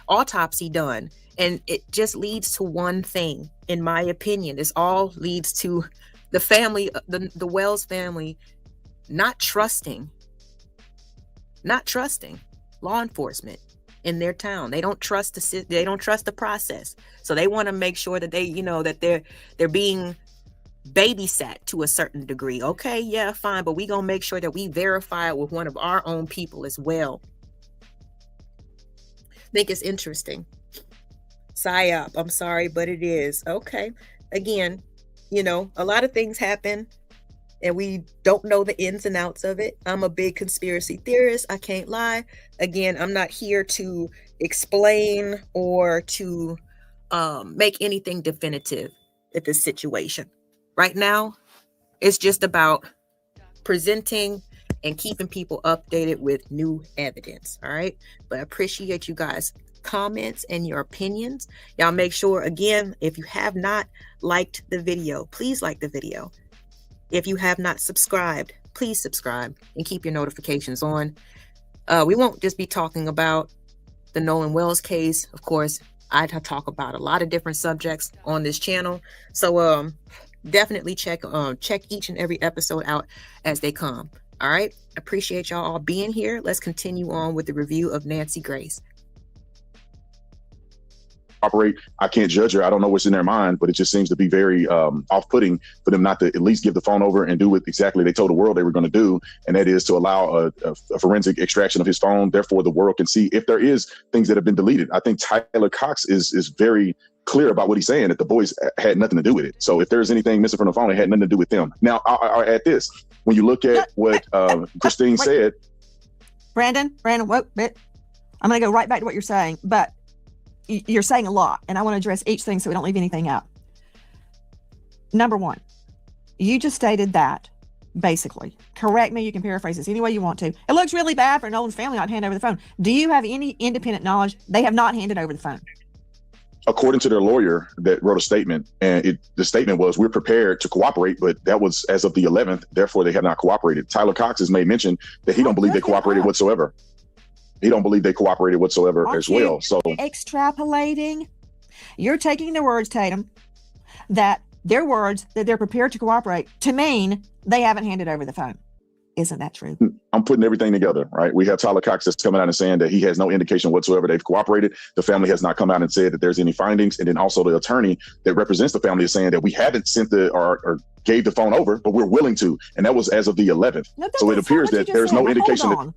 autopsy done. And it just leads to one thing, in my opinion. This all leads to the family, the Wells family, not trusting law enforcement in their town. They don't trust the process. So they want to make sure that they're being babysat to a certain degree. Okay, yeah, fine, but we gonna make sure that we verify it with one of our own people as well. I think it's interesting. PSYOP, I'm sorry, but it is. Okay. Again, a lot of things happen and we don't know the ins and outs of it. I'm a big conspiracy theorist. I can't lie. Again, I'm not here to explain or to make anything definitive at this situation. Right now, it's just about presenting and keeping people updated with new evidence. All right. But I appreciate you guys' comments and your opinions. Y'all make sure, again, if you have not liked the video, please like the video. If you have not subscribed, please subscribe and keep your notifications on. We won't just be talking about the Nolan Wells case. Of course, I talk about a lot of different subjects on this channel. So definitely check each and every episode out as they come. All right. Appreciate y'all all being here. Let's continue on with the review of Nancy Grace. cooperate. I can't judge her. I don't know what's in their mind, but it just seems to be very off-putting for them not to at least give the phone over and do what exactly they told the world they were going to do, and that is to allow a forensic extraction of his phone. Therefore, the world can see if there is things that have been deleted. I think Tyler Cox is very clear about what he's saying, that the boys had nothing to do with it. So if there's anything missing from the phone, it had nothing to do with them. Now, I'll add this. When you look at what Christine said. Brandon, wait, I'm going to go right back to what you're saying, but you're saying a lot, and I want to address each thing so we don't leave anything out. Number one, you just stated that, basically. Correct me, you can paraphrase this any way you want to. It looks really bad for Nolan's family not to hand over the phone. Do you have any independent knowledge they have not handed over the phone? According to their lawyer that wrote a statement, and the statement was, we're prepared to cooperate, but that was as of the 11th, therefore they have not cooperated. Tyler Cox has made mention that he don't believe they cooperated whatsoever. He don't believe they cooperated whatsoever as well. So extrapolating, you're taking the words, Tatum, that their words that they're prepared to cooperate to mean they haven't handed over the phone. Isn't that true? I'm putting everything together, right? We have Tyler Cox that's coming out and saying that he has no indication whatsoever they've cooperated. The family has not come out and said that there's any findings. And then also the attorney that represents the family is saying that we haven't sent or gave the phone over, but we're willing to. And that was as of the 11th. No, so it appears that there's no indication that.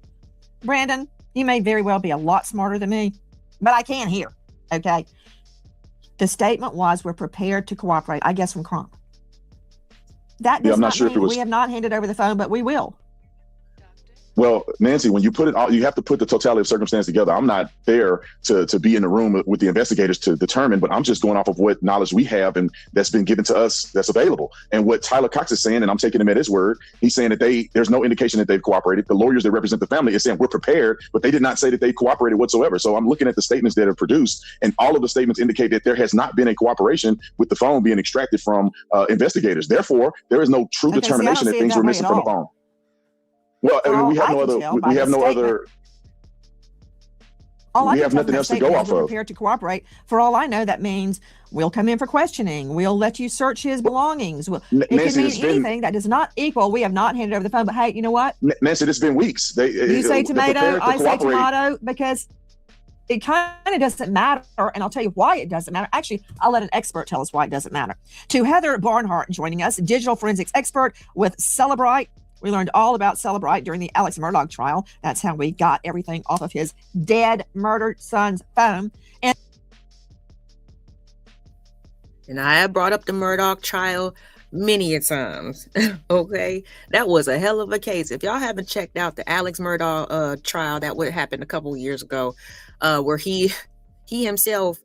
Brandon, you may very well be a lot smarter than me, but I can't hear. Okay. The statement was, we're prepared to cooperate. I guess from Crump. That does not mean we have not handed over the phone, but we will. Well, Nancy, when you put it all, you have to put the totality of circumstance together. I'm not there to be in the room with the investigators to determine, but I'm just going off of what knowledge we have and that's been given to us that's available. And what Tyler Cox is saying, and I'm taking him at his word, he's saying that there's no indication that they've cooperated. The lawyers that represent the family is saying we're prepared, but they did not say that they cooperated whatsoever. So I'm looking at the statements that are produced, and all of the statements indicate that there has not been a cooperation with the phone being extracted from investigators. Therefore, there is no true determination that things were missing from the phone. Well, I mean, we have no other. We have nothing else to go off of. Prepared to cooperate. For all I know, that means we'll come in for questioning. We'll let you search his belongings. It can mean anything. That does not equal we have not handed over the phone. But hey, you know what? Nancy, it's been weeks. You say tomato, I say tomato, because it kind of doesn't matter. And I'll tell you why it doesn't matter. Actually, I'll let an expert tell us why it doesn't matter. To Heather Barnhart joining us, digital forensics expert with Celebrite. We learned all about Celebrite during the Alex Murdaugh trial. That's how we got everything off of his dead, murdered son's phone. And I have brought up the Murdaugh trial many a times. Okay, that was a hell of a case. If y'all haven't checked out the Alex Murdaugh trial, that would happen a couple of years ago, where he himself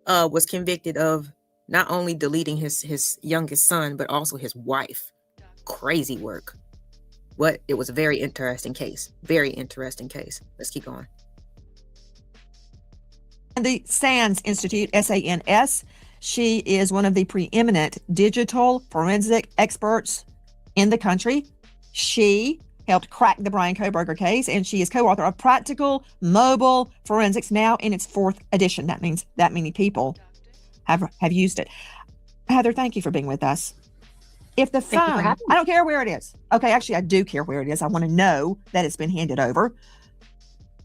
was convicted of not only deleting his youngest son, but also his wife. Crazy work. But it was a very interesting case. Very interesting case. Let's keep going. The SANS Institute, SANS, she is one of the preeminent digital forensic experts in the country. She helped crack the Brian Kohberger case, and she is co-author of Practical Mobile Forensics, now in its 4th edition. That means that many people have used it. Heather, thank you for being with us. If the phone, I don't care where it is. Okay, actually, I do care where it is. I want to know that it's been handed over.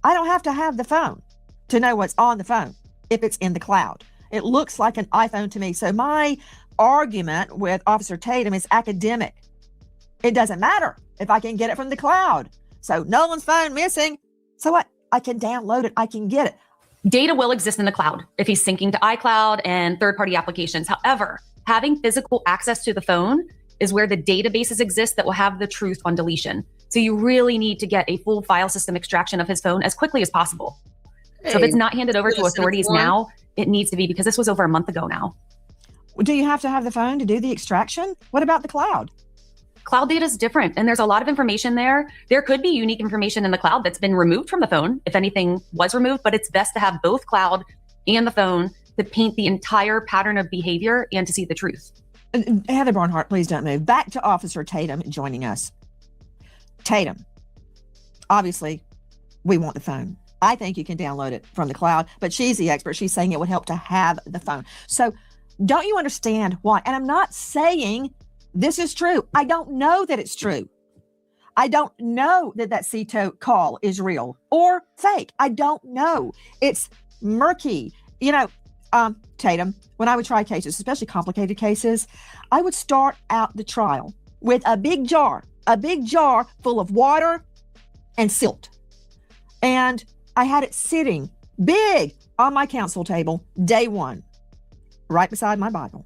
I don't have to have the phone to know what's on the phone if it's in the cloud. It looks like an iPhone to me. So my argument with Officer Tatum is academic. It doesn't matter if I can get it from the cloud. So Nolan's phone missing. So what? I can download it. I can get it. Data will exist in the cloud if he's syncing to iCloud and third-party applications. However, having physical access to the phone is where the databases exist that will have the truth on deletion. So you really need to get a full file system extraction of his phone as quickly as possible. So if it's not handed over to authorities now, it needs to be, because this was over a month ago now. Do you have to have the phone to do the extraction? What about the cloud? Cloud data is different, and there's a lot of information there. There could be unique information in the cloud that's been removed from the phone, if anything was removed, but it's best to have both cloud and the phone to paint the entire pattern of behavior and to see the truth. Heather Barnhart, please don't move. Back to Officer Tatum joining us. Tatum, obviously, we want the phone. I think you can download it from the cloud, but she's the expert. She's saying it would help to have the phone. So don't you understand why? And I'm not saying this is true. I don't know that it's true. I don't know that CETO call is real or fake. I don't know. It's murky. You know, Tatum, when I would try cases, especially complicated cases, I would start out the trial with a big jar full of water and silt. And I had it sitting big on my counsel table, day one, right beside my Bible.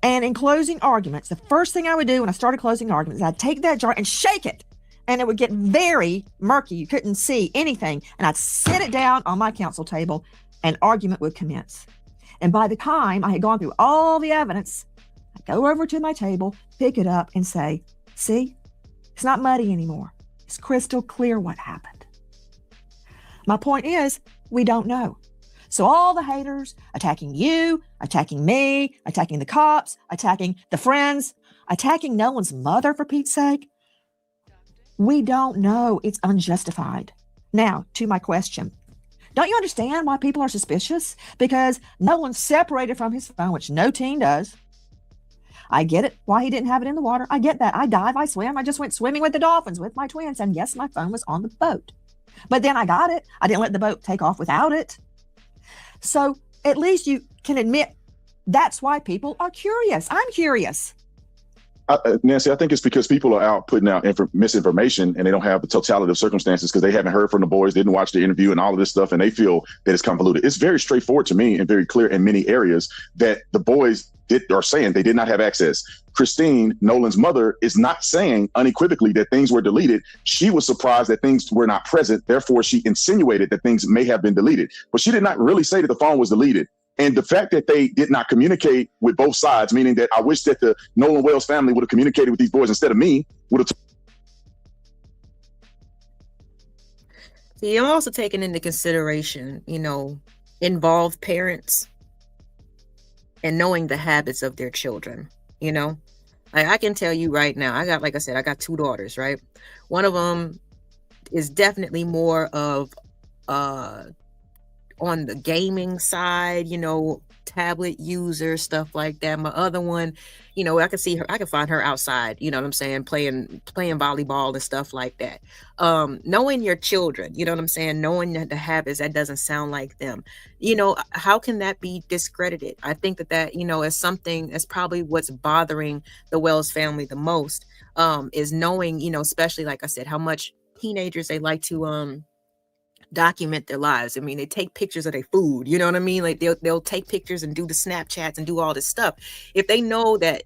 And in closing arguments, the first thing I would do when I started closing arguments, I'd take that jar and shake it. And it would get very murky. You couldn't see anything. And I'd sit it down on my counsel table and argument would commence. And by the time I had gone through all the evidence, I'd go over to my table, pick it up and say, see, it's not muddy anymore. It's crystal clear what happened. My point is, we don't know. So all the haters attacking you, attacking me, attacking the cops, attacking the friends, attacking Nolan's mother, for Pete's sake, we don't know. It's unjustified. Now, to my question. Don't you understand why people are suspicious? Because Nolan's separated from his phone, which no teen does. I get it, why he didn't have it in the water. I get that. I dive, I swim. I just went swimming with the dolphins with my twins. And yes, my phone was on the boat. But then I got it. I didn't let the boat take off without it. So at least you can admit that's why people are curious. I'm curious. Nancy, I think it's because people are out putting out misinformation and they don't have the totality of circumstances because they haven't heard from the boys, didn't watch the interview and all of this stuff, and they feel that it's convoluted. It's very straightforward to me and very clear in many areas that the boys are saying they did not have access. Christine, Nolan's mother, is not saying unequivocally that things were deleted. She was surprised that things were not present. Therefore, she insinuated that things may have been deleted. But she did not really say that the phone was deleted. And the fact that they did not communicate with both sides, meaning that I wish that the Nolan Wells family would have communicated with these boys instead of me, would have. See, I'm also taking into consideration, involved parents and knowing the habits of their children, I can tell you right now, I got two daughters, right? One of them is definitely more of, on the gaming side, tablet user, stuff like that. My other one, I can find her outside, playing volleyball and stuff like that. Knowing your children, knowing that the habits, that doesn't sound like them. How can that be discredited? I think that is something that's probably what's bothering the Wells family the most, is knowing, especially like I said, how much teenagers, they like to document their lives. I mean, they take pictures of their food, you know what I mean? Like they'll take pictures and do the Snapchats and do all this stuff. If they know that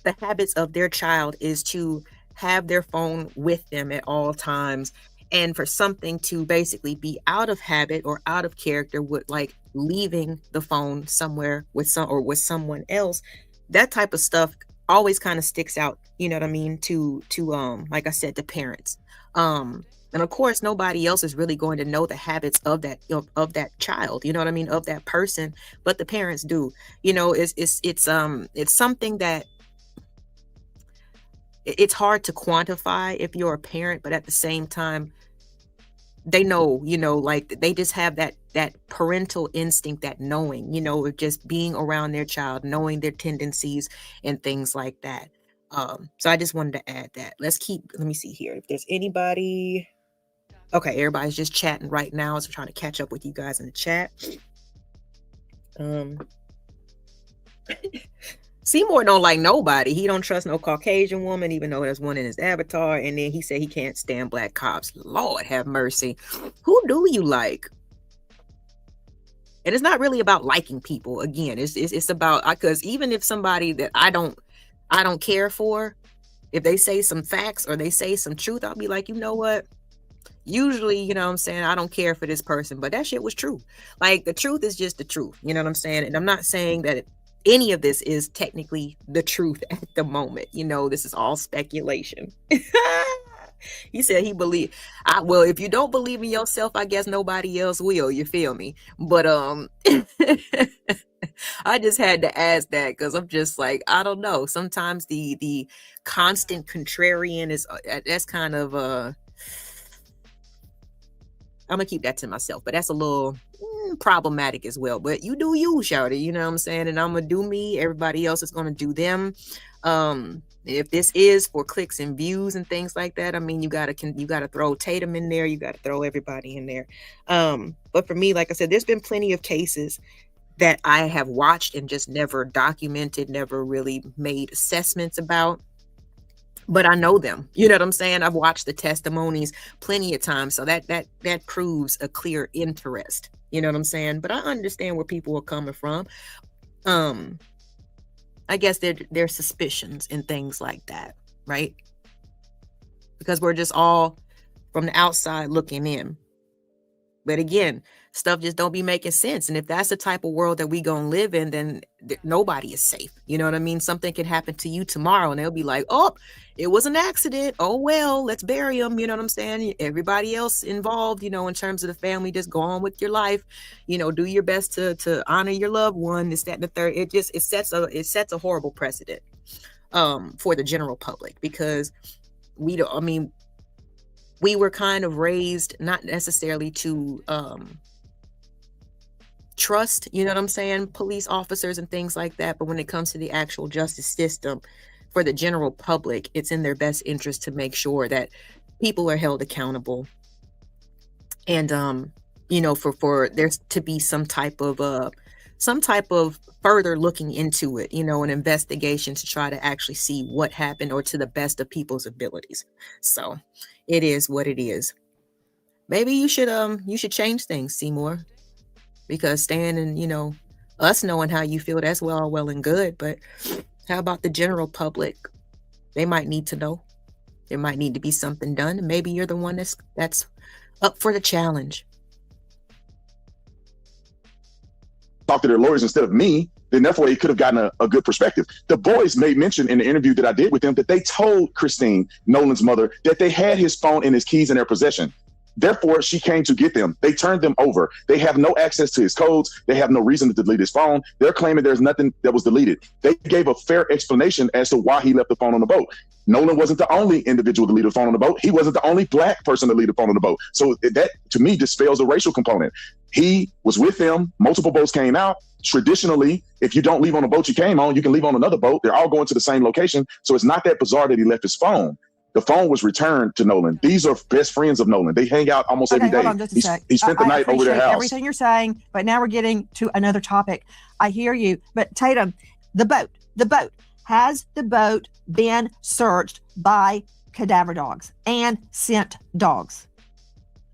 the habits of their child is to have their phone with them at all times, and for something to basically be out of habit or out of character with like leaving the phone somewhere with someone else, that type of stuff always kind of sticks out, you know what I mean, to like I said, to parents. And of course, nobody else is really going to know the habits of that child, you know what I mean, of that person, but the parents do. It's something that it's hard to quantify if you're a parent, but at the same time, they know, like they just have that parental instinct, that knowing, of just being around their child, knowing their tendencies and things like that. So I just wanted to add that. Let me see here if there's anybody. Okay, everybody's just chatting right now, so I'm trying to catch up with you guys in the chat. Seymour don't like nobody. He don't trust no Caucasian woman, even though there's one in his avatar. And then he said he can't stand black cops. Lord have mercy. Who do you like? And it's not really about liking people. Again, it's about, because even if somebody that I don't care for, if they say some facts or they say some truth, I'll be like, you know what? Usually, I don't care for this person, but that shit was true. Like, the truth is just the truth. You know what I'm saying? And I'm not saying that any of this is technically the truth at the moment. This is all speculation. He said he believed. Well, if you don't believe in yourself, I guess nobody else will. You feel me? But I just had to ask that because I'm just like, I don't know. Sometimes the constant contrarian is that's kind of I'm gonna keep that to myself, but that's a little problematic as well. But you do you, shawty, you know what I'm saying? And I'm gonna do me. Everybody else is gonna do them. If this is for clicks and views and things like that, I mean, you gotta throw Tatum in there. You gotta throw everybody in there. But for me, like I said, there's been plenty of cases that I have watched and just never documented, never really made assessments about. But I know them. You know what I'm saying? I've watched the testimonies plenty of times. So that proves a clear interest. You know what I'm saying? But I understand where people are coming from. I guess they're suspicions and things like that, right? Because we're just all from the outside looking in. But again, stuff just don't be making sense. And if that's the type of world that we gonna live in, then nobody is safe. You know what I mean? Something can happen to you tomorrow and they'll be like, oh, it was an accident. Oh, well, let's bury them. You know what I'm saying? Everybody else involved, you know, in terms of the family, just go on with your life, you know, do your best to honor your loved one. This, that, and the third. It sets a horrible precedent for the general public, because we were kind of raised not necessarily to trust, you know what I'm saying, police officers and things like that. But when it comes to the actual justice system for the general public, it's in their best interest to make sure that people are held accountable. And, you know, for there's to be some type of further looking into it, you know, an investigation to try to actually see what happened, or to the best of people's abilities. So it is what it is. Maybe you should change things, Seymour, because staying and, you know, us knowing how you feel, that's well and good. But how about the general public? They might need to know. There might need to be something done. And maybe you're the one that's up for the challenge. Talk to their lawyers instead of me, then therefore he could have gotten a good perspective. The boys made mention in the interview that I did with them that they told Christine, Nolan's mother, that they had his phone and his keys in their possession. Therefore, she came to get them. They turned them over. They have no access to his codes. They have no reason to delete his phone. They're claiming there's nothing that was deleted. They gave a fair explanation as to why he left the phone on the boat. Nolan wasn't the only individual to leave the phone on the boat. He wasn't the only Black person to leave the phone on the boat. So that, to me, dispels the racial component. He was with them. Multiple boats came out. Traditionally, if you don't leave on a boat you came on, you can leave on another boat. They're all going to the same location. So it's not that bizarre that he left his phone. The phone was returned to Nolan. These are best friends of Nolan. They hang out almost every day. Hold on just a sec. He spent the night over their house. Everything you're saying, but now we're getting to another topic. I hear you, but Tatum, the boat, has the boat been searched by cadaver dogs and scent dogs?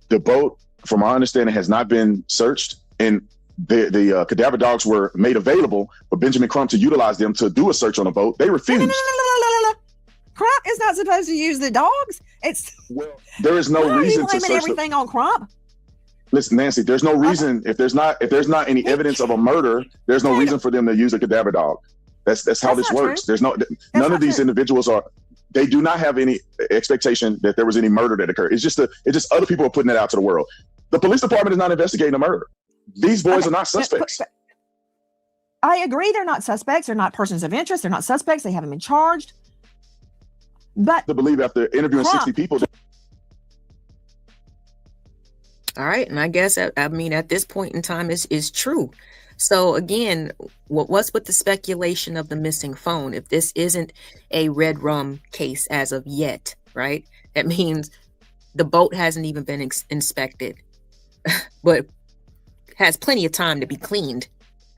The boat, from our understanding, has not been searched, and the cadaver dogs were made available for Benjamin Crump to utilize them to do a search on the boat. They refused. Crump is not supposed to use the dogs. There is no reason to search everything on Crump. Listen, Nancy, there's no reason if there's not any evidence of a murder, there's no reason for them to use a cadaver dog. That's how this works. True. There's none of these individuals they do not have any expectation that there was any murder that occurred. It's just other people are putting it out to the world. The police department is not investigating a murder. These boys are not suspects. I agree, they're not suspects. They're not persons of interest. They're not suspects. They haven't been charged. But to believe after interviewing 60 people. All right, and I guess I mean at this point in time is true. So again, what's with the speculation of the missing phone? If this isn't a red rum case as of yet, right? That means the boat hasn't even been inspected, but has plenty of time to be cleaned,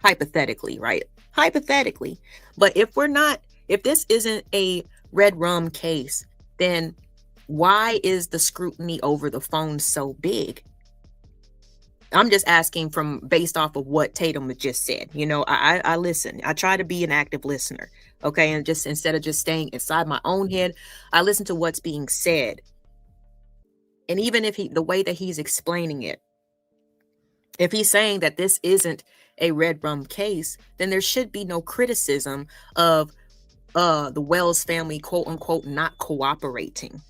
hypothetically, right? Hypothetically. But if this isn't a red rum case, then why is the scrutiny over the phone so big? I'm just asking based off of what Tatum just said. You know, I listen. I try to be an active listener, okay? And just instead of just staying inside my own head, I listen to what's being said. And even if the way that he's explaining it, if he's saying that this isn't a red rum case, then there should be no criticism of the Wells family, quote unquote, not cooperating.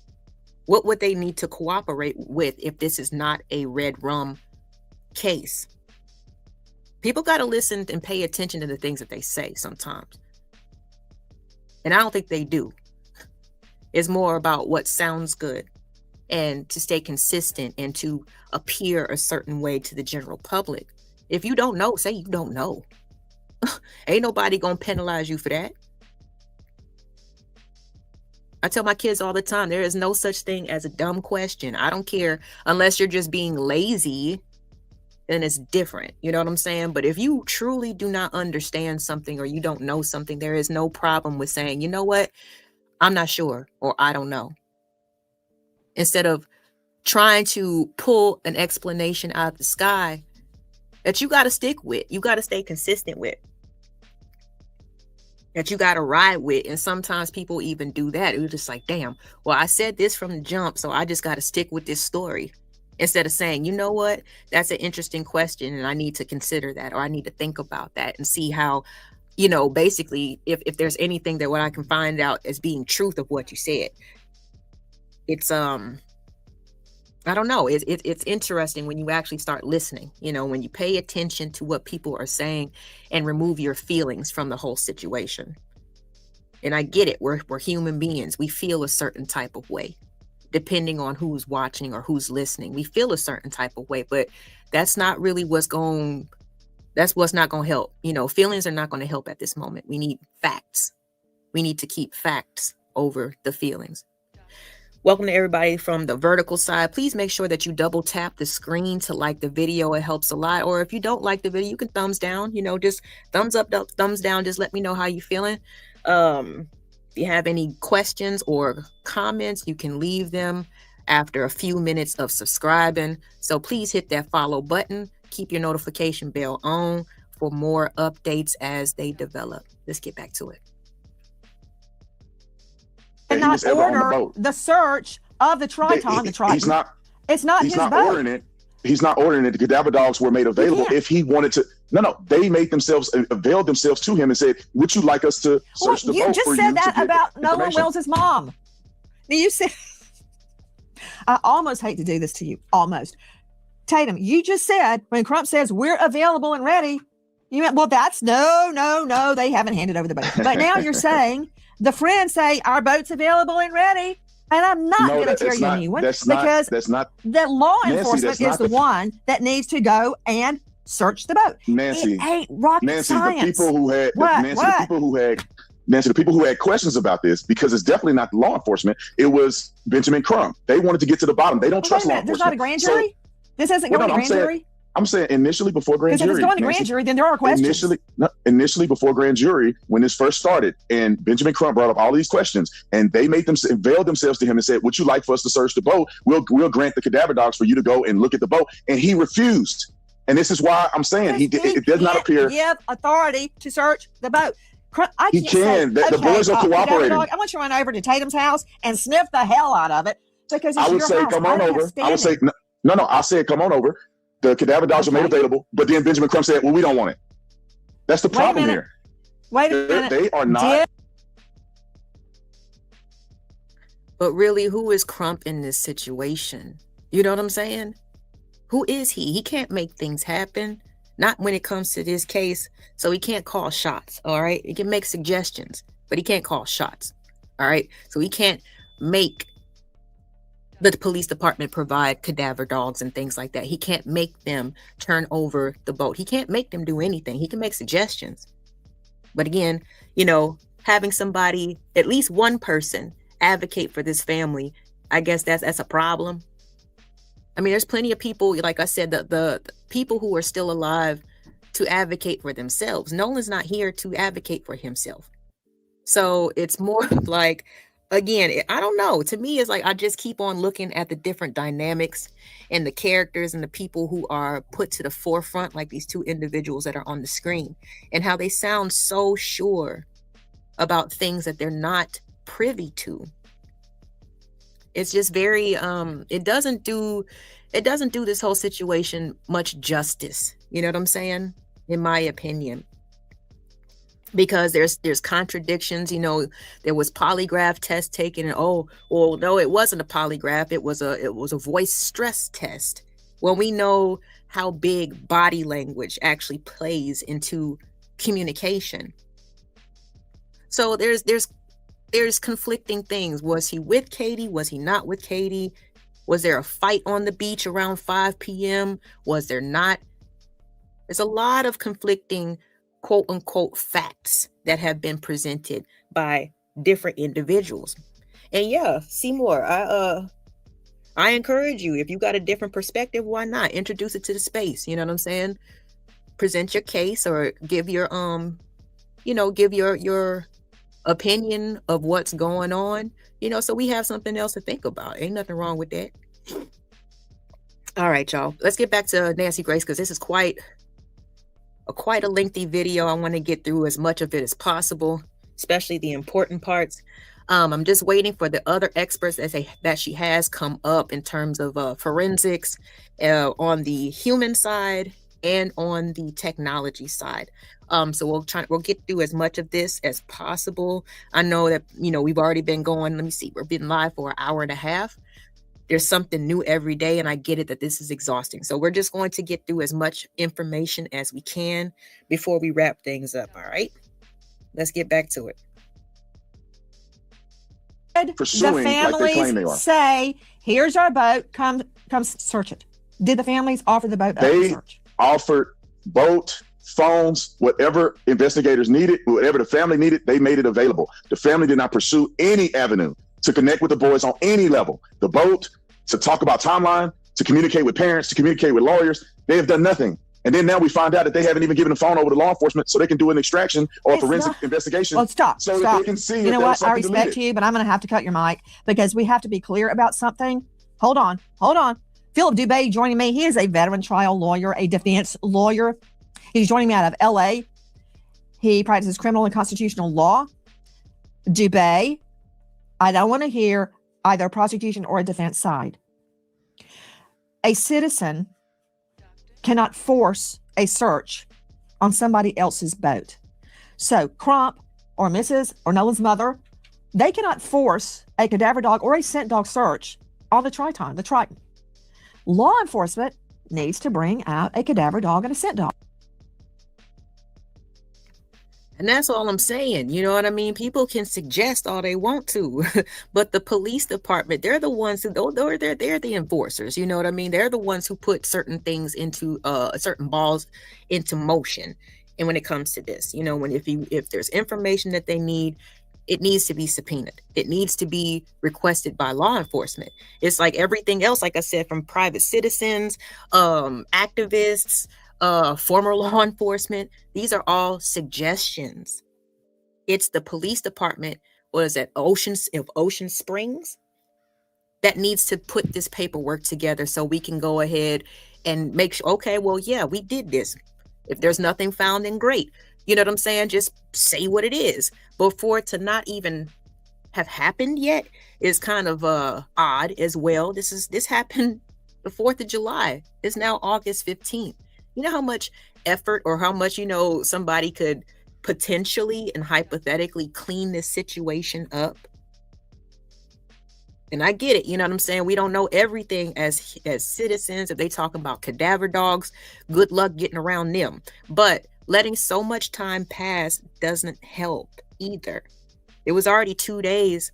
What would they need to cooperate with if this is not a red rum case? People got to listen and pay attention to the things that they say sometimes. And I don't think they do. It's more about what sounds good and to stay consistent and to appear a certain way to the general public. If you don't know, say you don't know. Ain't nobody gonna penalize you for that. I tell my kids all the time, there is no such thing as a dumb question. I don't care, unless you're just being lazy, then it's different. You know what I'm saying? But if you truly do not understand something or you don't know something, there is no problem with saying, you know what? I'm not sure, or I don't know. Instead of trying to pull an explanation out of the sky that you got to stick with, you got to stay consistent with, that you got to ride with. And sometimes people even do that. It was just like, damn, well, I said this from the jump, so I just got to stick with this story. Instead of saying, you know what, that's an interesting question and I need to consider that, or I need to think about that and see how, you know, basically if there's anything that what I can find out as being truth of what you said. It's I don't know. It's interesting when you actually start listening, you know, when you pay attention to what people are saying and remove your feelings from the whole situation. And I get it. We're human beings. We feel a certain type of way, depending on who's watching or who's listening. We feel a certain type of way, but that's not really what's not going to help. You know, feelings are not going to help at this moment. We need facts. We need to keep facts over the feelings. Welcome to everybody from the vertical side. Please make sure that you double tap the screen to like the video. It helps a lot. Or if you don't like the video, you can thumbs down, you know, just thumbs up, thumbs down. Just let me know how you feeling. If you have any questions or comments, you can leave them after a few minutes of subscribing. So please hit that follow button. Keep your notification bell on for more updates as they develop. Let's get back to it. And not order the search of the Triton. He's not his boat. Ordering it. He's not ordering it. The cadaver dogs were made available. If he wanted to, no, they made themselves, availed themselves to him and said, "Would you like us to search the boat?" You just said that about Nolan Wells' mom. You said, I almost hate to do this to you. Almost. Tatum, you just said when Crump says we're available and ready, you meant, well, that's no, they haven't handed over the boat. But now you're saying the friends say our boat's available and ready, and I'm not going to tear you a new one because the law enforcement is the one that needs to go and search the boat. Nancy, it ain't rocket science. The people who had questions about this, because it's definitely not the law enforcement, it was Benjamin Crump. They wanted to get to the bottom. They don't trust law enforcement. There's not a grand jury? This isn't going to grand jury? I'm saying initially before grand jury. Because if it's going to grand jury, then there are questions. Initially before grand jury, when this first started, and Benjamin Crump brought up all these questions, and they made them availed themselves to him and said, "Would you like for us to search the boat? We'll grant the cadaver dogs for you to go and look at the boat." And he refused. And this is why I'm saying it does not appear. Give authority to search the boat. He can. The boys are cooperating. I want you to run over to Tatum's house and sniff the hell out of it because it's I would say, come on over. I would say, no. I said, come on over. The cadaver dogs are made available, but then Benjamin Crump said, "Well, we don't want it." That's the problem here. Wait a minute. They are not. But really, who is Crump in this situation? You know what I'm saying? Who is he? He can't make things happen. Not when it comes to this case. So he can't call shots. All right. He can make suggestions, but he can't call shots. All right. So he can't make the police department provide cadaver dogs and things like that. He can't make them turn over the boat. He can't make them do anything. He can make suggestions. But again, you know, having somebody, at least one person, advocate for this family, I guess that's a problem. I mean, there's plenty of people, like I said, the people who are still alive to advocate for themselves. Nolan's not here to advocate for himself. So it's more like, again, I don't know. To me, it's like I just keep on looking at the different dynamics and the characters and the people who are put to the forefront, like these two individuals that are on the screen, and how they sound so sure about things that they're not privy to. It's just very it doesn't do this whole situation much justice. You know what I'm saying? In my opinion. Because there's contradictions. You know, there was polygraph test taken, and no, it wasn't a polygraph, it was a voice stress test. Well, we know how big body language actually plays into communication. So there's conflicting things. Was he with Katie? Was he not with Katie? Was there a fight on the beach around 5 p.m.? Was there not? There's a lot of conflicting quote unquote facts that have been presented by different individuals. And yeah, Seymour, I encourage you, if you got a different perspective, why not introduce it to the space? You know what I'm saying? Present your case or give your give your opinion of what's going on, so we have something else to think about. Ain't nothing wrong with that. All right, y'all. Let's get back to Nancy Grace, because this is quite a lengthy video. I want to get through as much of it as possible, especially the important parts. I'm just waiting for the other experts that she has come up in terms of forensics on the human side and on the technology side. So we'll get through as much of this as possible. I know that, we've already been going, let me see, we've been live for an hour and a half. There's something new every day, and I get it that this is exhausting. So we're just going to get through as much information as we can before we wrap things up. All right, let's get back to it. Pursuing the families like they claim they are. Say, here's our boat, come search it. Did the families offer the boat up They to search? offered boat, phones, whatever investigators needed, whatever the family needed, they made it available. The family did not pursue any avenue to connect with the boys on any level. The boat, to talk about timeline, to communicate with parents, to communicate with lawyers, they have done nothing. And then now we find out that they haven't even given the phone over to law enforcement so they can do an extraction or a forensic investigation. Well, stop. So that they can see. You know what? I respect you, but I'm going to have to cut your mic because we have to be clear about something. Hold on. Philip Dubé joining me. He is a veteran trial lawyer, a defense lawyer. He's joining me out of LA. He practices criminal and constitutional law. Dubé, I don't want to hear either a prosecution or a defense side. A citizen cannot force a search on somebody else's boat. So Crump or Mrs. or Nolan's mother, they cannot force a cadaver dog or a scent dog search on the Triton. Law enforcement needs to bring out a cadaver dog and a scent dog. And that's all I'm saying. You know what I mean? People can suggest all they want to, but the police department, they're the ones who, they're the enforcers. You know what I mean? They're the ones who put certain things into, certain balls into motion. And when it comes to this, if there's information that they need, it needs to be subpoenaed. It needs to be requested by law enforcement. It's like everything else, like I said, from private citizens, activists, former law enforcement. These are all suggestions. It's the police department, Ocean Springs, that needs to put this paperwork together so we can go ahead and make sure, okay, well, yeah, we did this. If there's nothing found, then great. You know what I'm saying? Just say what it is. But for it to not even have happened yet is kind of odd as well. This happened the 4th of July. It's now August 15th. You know how much effort or how much, somebody could potentially and hypothetically clean this situation up? And I get it. You know what I'm saying? We don't know everything as citizens. If they talk about cadaver dogs, good luck getting around them. But letting so much time pass doesn't help either. It was already 2 days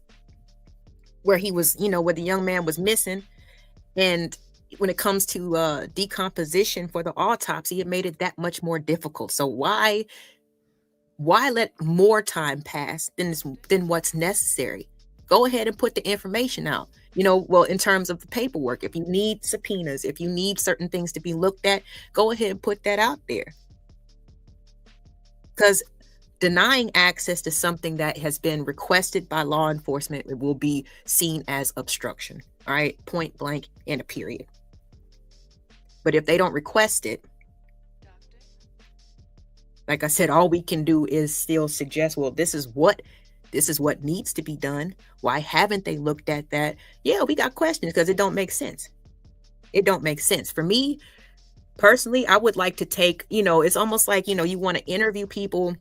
where he was, where the young man was missing. And when it comes to decomposition for the autopsy, it made it that much more difficult. So why let more time pass than what's necessary? Go ahead and put the information out. In terms of the paperwork, if you need subpoenas, if you need certain things to be looked at, go ahead and put that out there. Because denying access to something that has been requested by law enforcement, it will be seen as obstruction. All right, point blank and a period. But if they don't request it, like I said, all we can do is still suggest, well, this is what needs to be done. Why haven't they looked at that? Yeah, we got questions because it don't make sense. It don't make sense. For me, personally, I would like to take, it's almost like, you want to interview people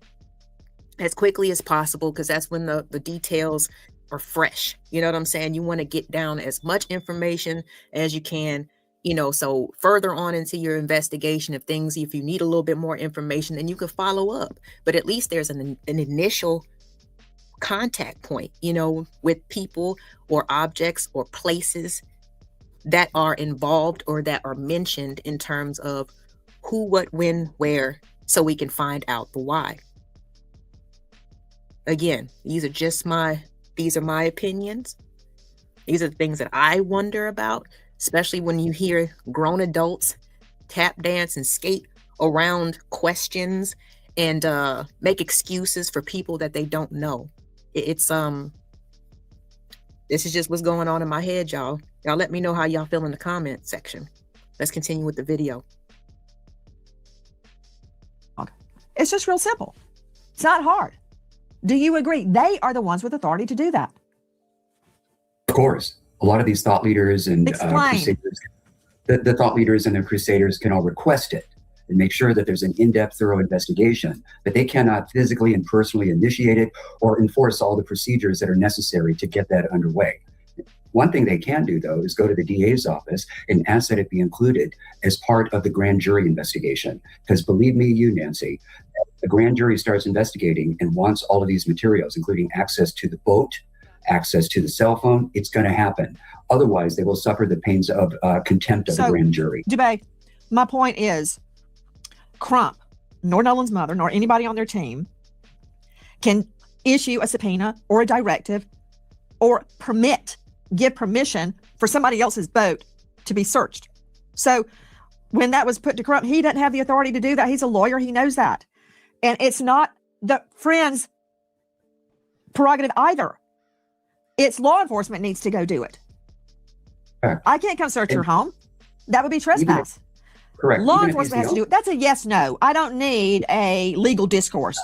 as quickly as possible because that's when the details are fresh. You know what I'm saying? You want to get down as much information as you can, so further on into your investigation if you need a little bit more information, then you can follow up. But at least there's an initial contact point, with people or objects or places that are involved or that are mentioned in terms of who, what, when, where, so we can find out the why. Again, these are just my These are my opinions. These are the things that I wonder about, especially when you hear grown adults tap dance and skate around questions and make excuses for people that they don't know. It's this is just what's going on in my head, y'all. Y'all let me know how y'all feel in the comment section. Let's continue with the video. It's just real simple. It's not hard. Do you agree? They are the ones with authority to do that. Of course, a lot of these thought leaders and crusaders, the thought leaders and the crusaders can all request it and make sure that there's an in-depth, thorough investigation, but they cannot physically and personally initiate it or enforce all the procedures that are necessary to get that underway. One thing they can do, though, is go to the DA's office and ask that it be included as part of the grand jury investigation. Because believe me, Nancy, the grand jury starts investigating and wants all of these materials, including access to the boat, access to the cell phone, it's going to happen. Otherwise, they will suffer the pains of contempt of the grand jury. Dubé, my point is, Crump, nor Nolan's mother, nor anybody on their team can issue a subpoena or a directive or give permission for somebody else's boat to be searched. So when that was put to Crump, he doesn't have the authority to do that. He's a lawyer. He knows that. And it's not the friend's prerogative either. It's law enforcement needs to go do it. Correct. I can't come search your home. That would be trespass. Correct. Law enforcement has to do it. That's a yes, no. I don't need a legal discourse.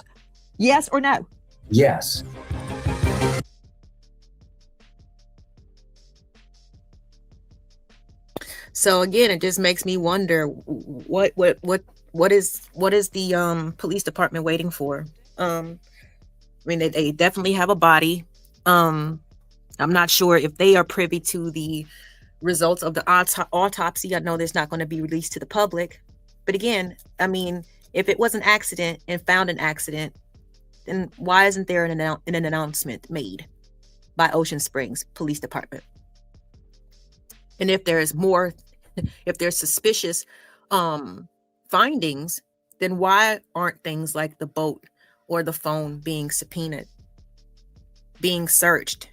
Yes or no? Yes. So again, it just makes me wonder what is the police department waiting for? I mean, they definitely have a body. I'm not sure if they are privy to the results of the autopsy. I know there's not going to be released to the public. But again, I mean, if it was an accident and found an accident, then why isn't there an announcement made by Ocean Springs Police Department? And if there's more, if there's suspicious findings, then why aren't things like the boat or the phone being subpoenaed, being searched?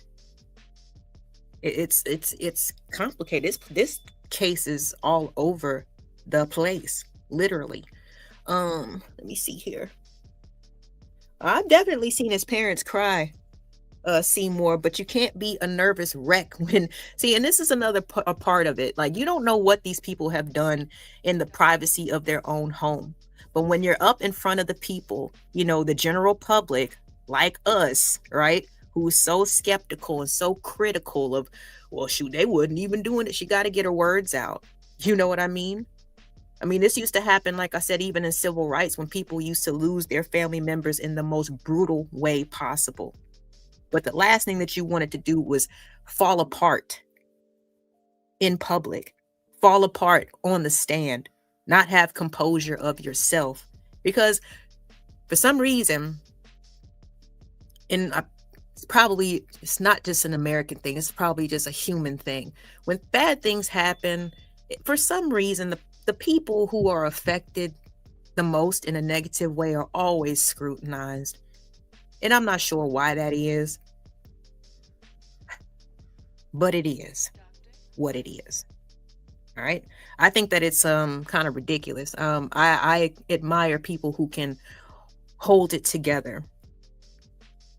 It's complicated. This case is all over the place, literally. Let me see here. I've definitely seen his parents cry, Seymour, but you can't be a nervous wreck when and this is another a part of it. Like, you don't know what these people have done in the privacy of their own home, but when you're up in front of the people, the general public, like us, right, who's so skeptical and so critical of, well, shoot, they wouldn't even doing it. She got to get her words out. You know what I mean? I mean, this used to happen, like I said, even in civil rights, when people used to lose their family members in the most brutal way possible. But the last thing that you wanted to do was fall apart in public, fall apart on the stand, not have composure of yourself. Because for some reason, it's not just an American thing, it's probably just a human thing. When bad things happen, for some reason, the people who are affected the most in a negative way are always scrutinized. And I'm not sure why that is, but it is what it is. All right. I think that it's kind of ridiculous. I admire people who can hold it together.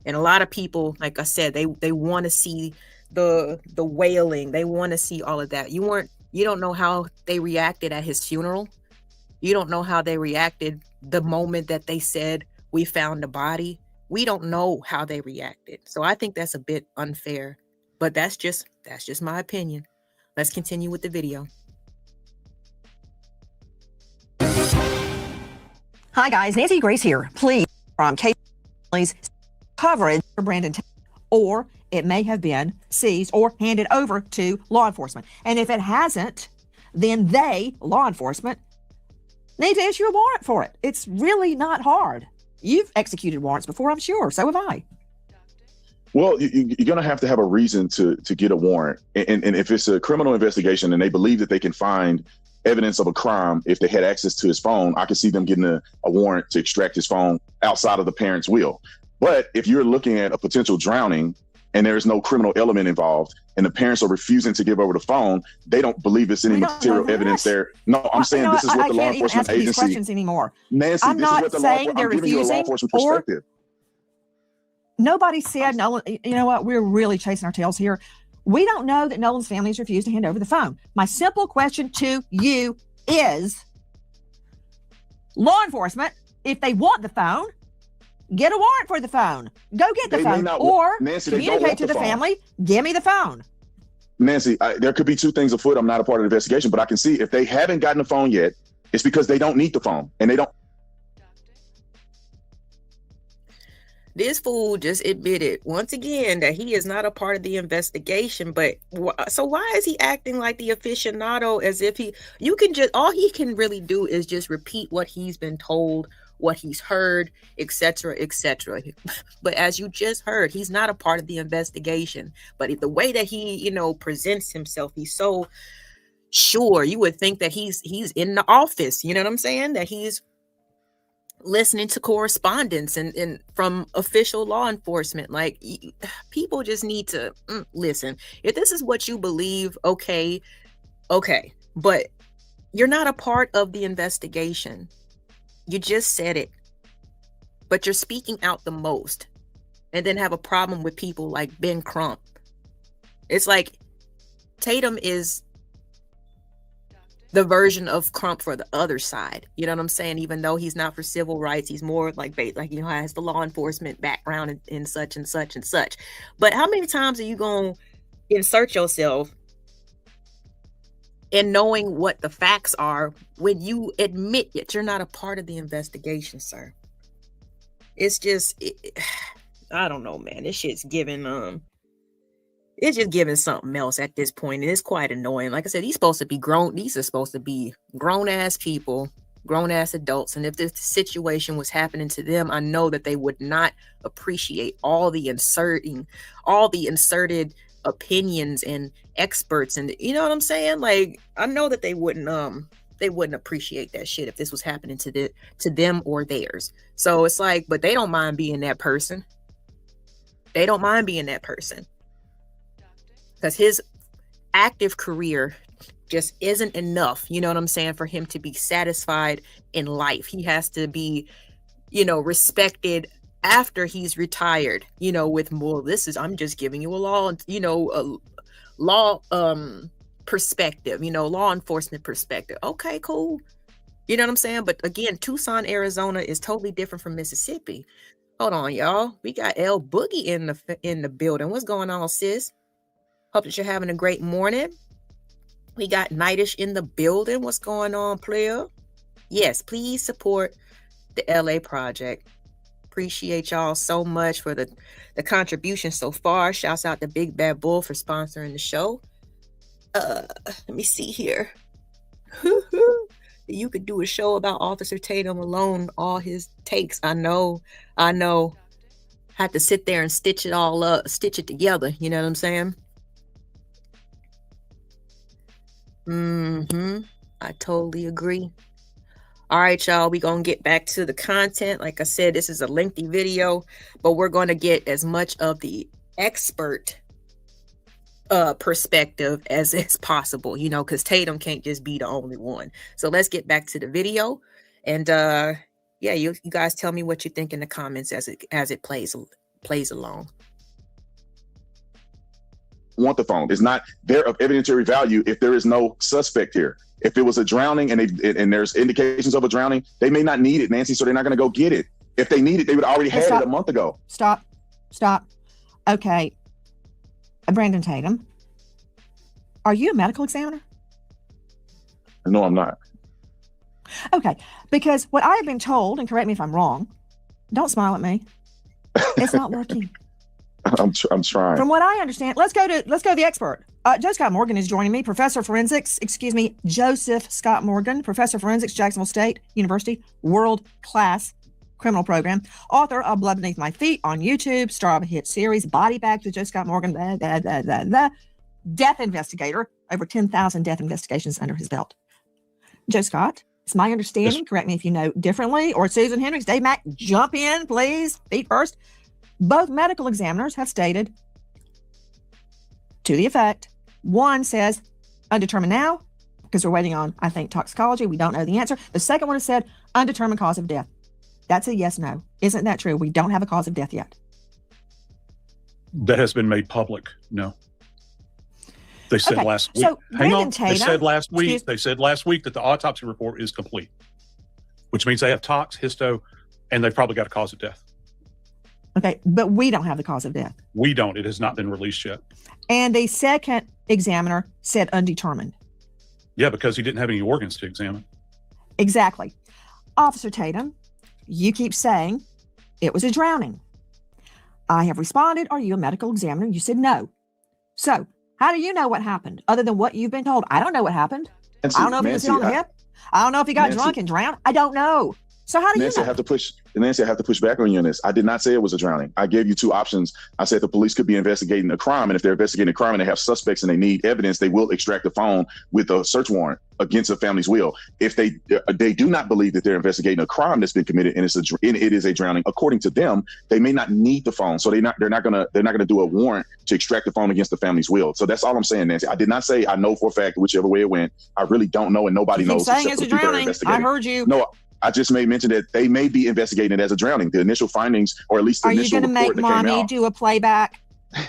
And a lot of people, like I said, they want to see the wailing. They want to see all of that. You don't know how they reacted at his funeral. You don't know how they reacted the moment that they said, we found a body. We don't know how they reacted. So I think that's a bit unfair, but that's just my opinion. Let's continue with the video. Hi guys, Nancy Grace here. Please, from Kaylee's coverage for Brandon, or it may have been seized or handed over to law enforcement. And if it hasn't, then law enforcement, need to issue a warrant for it. It's really not hard. You've executed warrants before, I'm sure. So have I. Well, you're going to have a reason to get a warrant. And if it's a criminal investigation and they believe that they can find evidence of a crime, if they had access to his phone, I could see them getting a warrant to extract his phone outside of the parent's will. But if you're looking at a potential drowning and there's no criminal element involved, and the parents are refusing to give over the phone, they don't believe it's any material evidence there. No, I'm saying this is what the law enforcement agency. These questions anymore. Nancy, I'm this is not what the saying law. they're I'm giving you a law refusing enforcement or perspective. nobody said Nolan. You know what? We're really chasing our tails here. We don't know that Nolan's family has refused to hand over the phone. My simple question to you is, law enforcement, if they want the phone, get a warrant for the phone. Go get the phone, or Nancy, communicate to the family. Give me the phone. Nancy, there could be two things afoot. I'm not a part of the investigation, but I can see if they haven't gotten the phone yet, it's because they don't need the phone, and they don't. This fool just admitted once again that he is not a part of the investigation. But so why is he acting like the aficionado, as if all he can really do is just repeat what he's been told, what he's heard, etc., etc. But as you just heard, he's not a part of the investigation. But the way that he, presents himself, he's so sure. You would think that he's in the office. You know what I'm saying? That he's listening to correspondence and from official law enforcement. Like, people just need to listen. If this is what you believe, okay, but you're not a part of the investigation. You just said it, but you're speaking out the most, and then have a problem with people like Ben Crump. It's like Tatum is the version of Crump for the other side. You know what I'm saying? Even though he's not for civil rights, he's more like has the law enforcement background and such and such and such. But how many times are you going to insert yourself in knowing what the facts are when you admit that you're not a part of the investigation, sir? It's just, I don't know, man. This shit's giving, it's just giving something else at this point, and it's quite annoying. Like I said, these are supposed to be grown-ass people, grown-ass adults, and if this situation was happening to them, I know that they would not appreciate all the inserted opinions and experts, and you know what I'm saying? Like, I know that they wouldn't appreciate that shit if this was happening to them or theirs. So it's like, but they don't mind being that person. They don't mind being that person. Because his active career just isn't enough, you know what I'm saying, for him to be satisfied in life. He has to be, respected after he's retired, with more. I'm just giving you a law perspective, law enforcement perspective. Okay, cool. You know what I'm saying? But again, Tucson, Arizona is totally different from Mississippi. Hold on, y'all. We got L Boogie in the building. What's going on, sis? Hope that you're having a great morning. We got Nightish in the building. What's going on, player? Yes, please support the LA Project. Appreciate y'all so much for the contribution so far. Shouts out to Big Bad Bull for sponsoring the show. Let me see here. You could do a show about Officer Tatum alone, all his takes. I know. Have to sit there and stitch it together. You know what I'm saying? I totally agree. All right, y'all, we're going to get back to the content. Like I said, this is a lengthy video, but we're going to get as much of the expert perspective as is possible, because Tatum can't just be the only one. So let's get back to the video. And you guys tell me what you think in the comments as it plays along. Want the phone. It's not there of evidentiary value if there is no suspect here. If it was a drowning and there's indications of a drowning, they may not need it, Nancy, so they're not going to go get it. If they need it, they would already have it a month ago. Stop. Okay. Brandon Tatum, are you a medical examiner? No, I'm not. Okay, because what I have been told, and correct me if I'm wrong, don't smile at me. It's not working. I'm trying. From what I understand, let's go to the expert. Joe Scott Morgan is joining me, Joseph Scott Morgan, Professor of Forensics, Jacksonville State University, world-class criminal program, author of Blood Beneath My Feet on YouTube, star of a hit series, Body Bags with Joe Scott Morgan, death investigator, over 10,000 death investigations under his belt. Joe Scott, it's my understanding, correct me if you know differently, or Susan Hendricks, Dave Mack, jump in, please, feet first. Both medical examiners have stated to the effect. One says undetermined now, because we're waiting on, I think, toxicology. We don't know the answer. The second one has said undetermined cause of death. That's a yes, no. Isn't that true? We don't have a cause of death yet. That has been made public. No. They said last week. So Hang on. Tatum, They said last week. They said last week that the autopsy report is complete, which means they have tox, histo, and they've probably got a cause of death. Okay, but we don't have the cause of death. We don't. It has not been released yet. And the second examiner said undetermined. Yeah, because he didn't have any organs to examine. Exactly. Officer Tatum, you keep saying it was a drowning. I have responded, are you a medical examiner? You said no. So how do you know what happened other than what you've been told? I don't know what happened. Nancy, I don't know if he was hit on the hip. I don't know if he got drunk and drowned. I don't know. So how do Nancy, you know? Nancy, I have to push back on you on this. I did not say it was a drowning. I gave you two options. I said the police could be investigating a crime, and if they're investigating a crime and they have suspects and they need evidence, they will extract the phone with a search warrant against a family's will. If they do not believe that they're investigating a crime that's been committed and it is a drowning, according to them, they may not need the phone, so they're not gonna do a warrant to extract the phone against the family's will. So that's all I'm saying, Nancy. I did not say I know for a fact whichever way it went. I really don't know, and nobody knows. Saying it's a drowning. I heard you. No. I just made mention that they may be investigating it as a drowning. The initial findings, or at least the initial report that came out. Are you going to make mommy do a playback?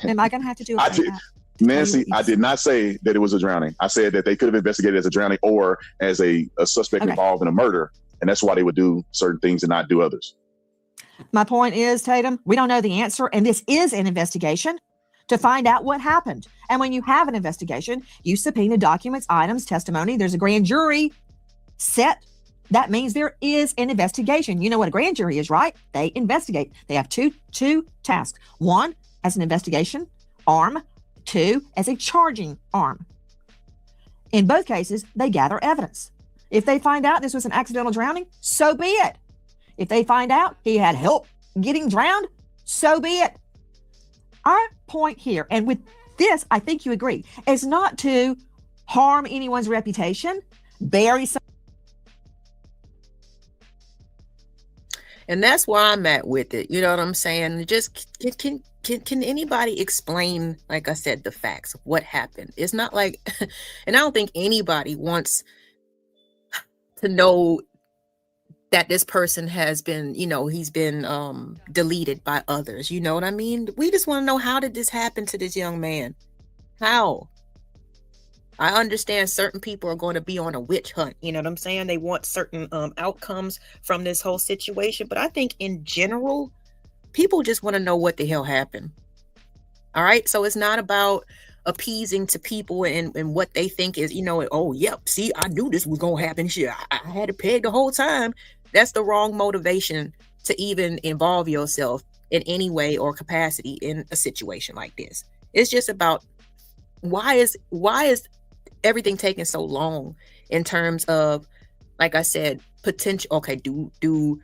Am I going to have to do a playback? Nancy, I did not say that it was a drowning. I said that they could have investigated as a drowning or as a suspect involved in a murder, and that's why they would do certain things and not do others. My point is, Tatum, we don't know the answer, and this is an investigation to find out what happened. And when you have an investigation, you subpoena documents, items, testimony. There's a grand jury set. That means there is an investigation. You know what a grand jury is, right? They investigate. They have two tasks. One, as an investigation arm. Two, as a charging arm. In both cases, they gather evidence. If they find out this was an accidental drowning, so be it. If they find out he had help getting drowned, so be it. Our point here, and with this, I think you agree, is not to harm anyone's reputation, bury some. And that's where I'm at with it. You know what I'm saying? Just can anybody explain, like I said, the facts of what happened? It's not like, and I don't think anybody wants to know that this person has been, he's been deleted by others. You know what I mean? We just want to know, how did this happen to this young man? How? I understand certain people are going to be on a witch hunt. You know what I'm saying? They want certain outcomes from this whole situation. But I think in general, people just want to know what the hell happened. All right. So it's not about appeasing to people and what they think is, oh, yep. See, I knew this was going to happen. Shit, I had it pegged the whole time. That's the wrong motivation to even involve yourself in any way or capacity in a situation like this. It's just about why is everything taking so long in terms of, like I said, potential. Okay, do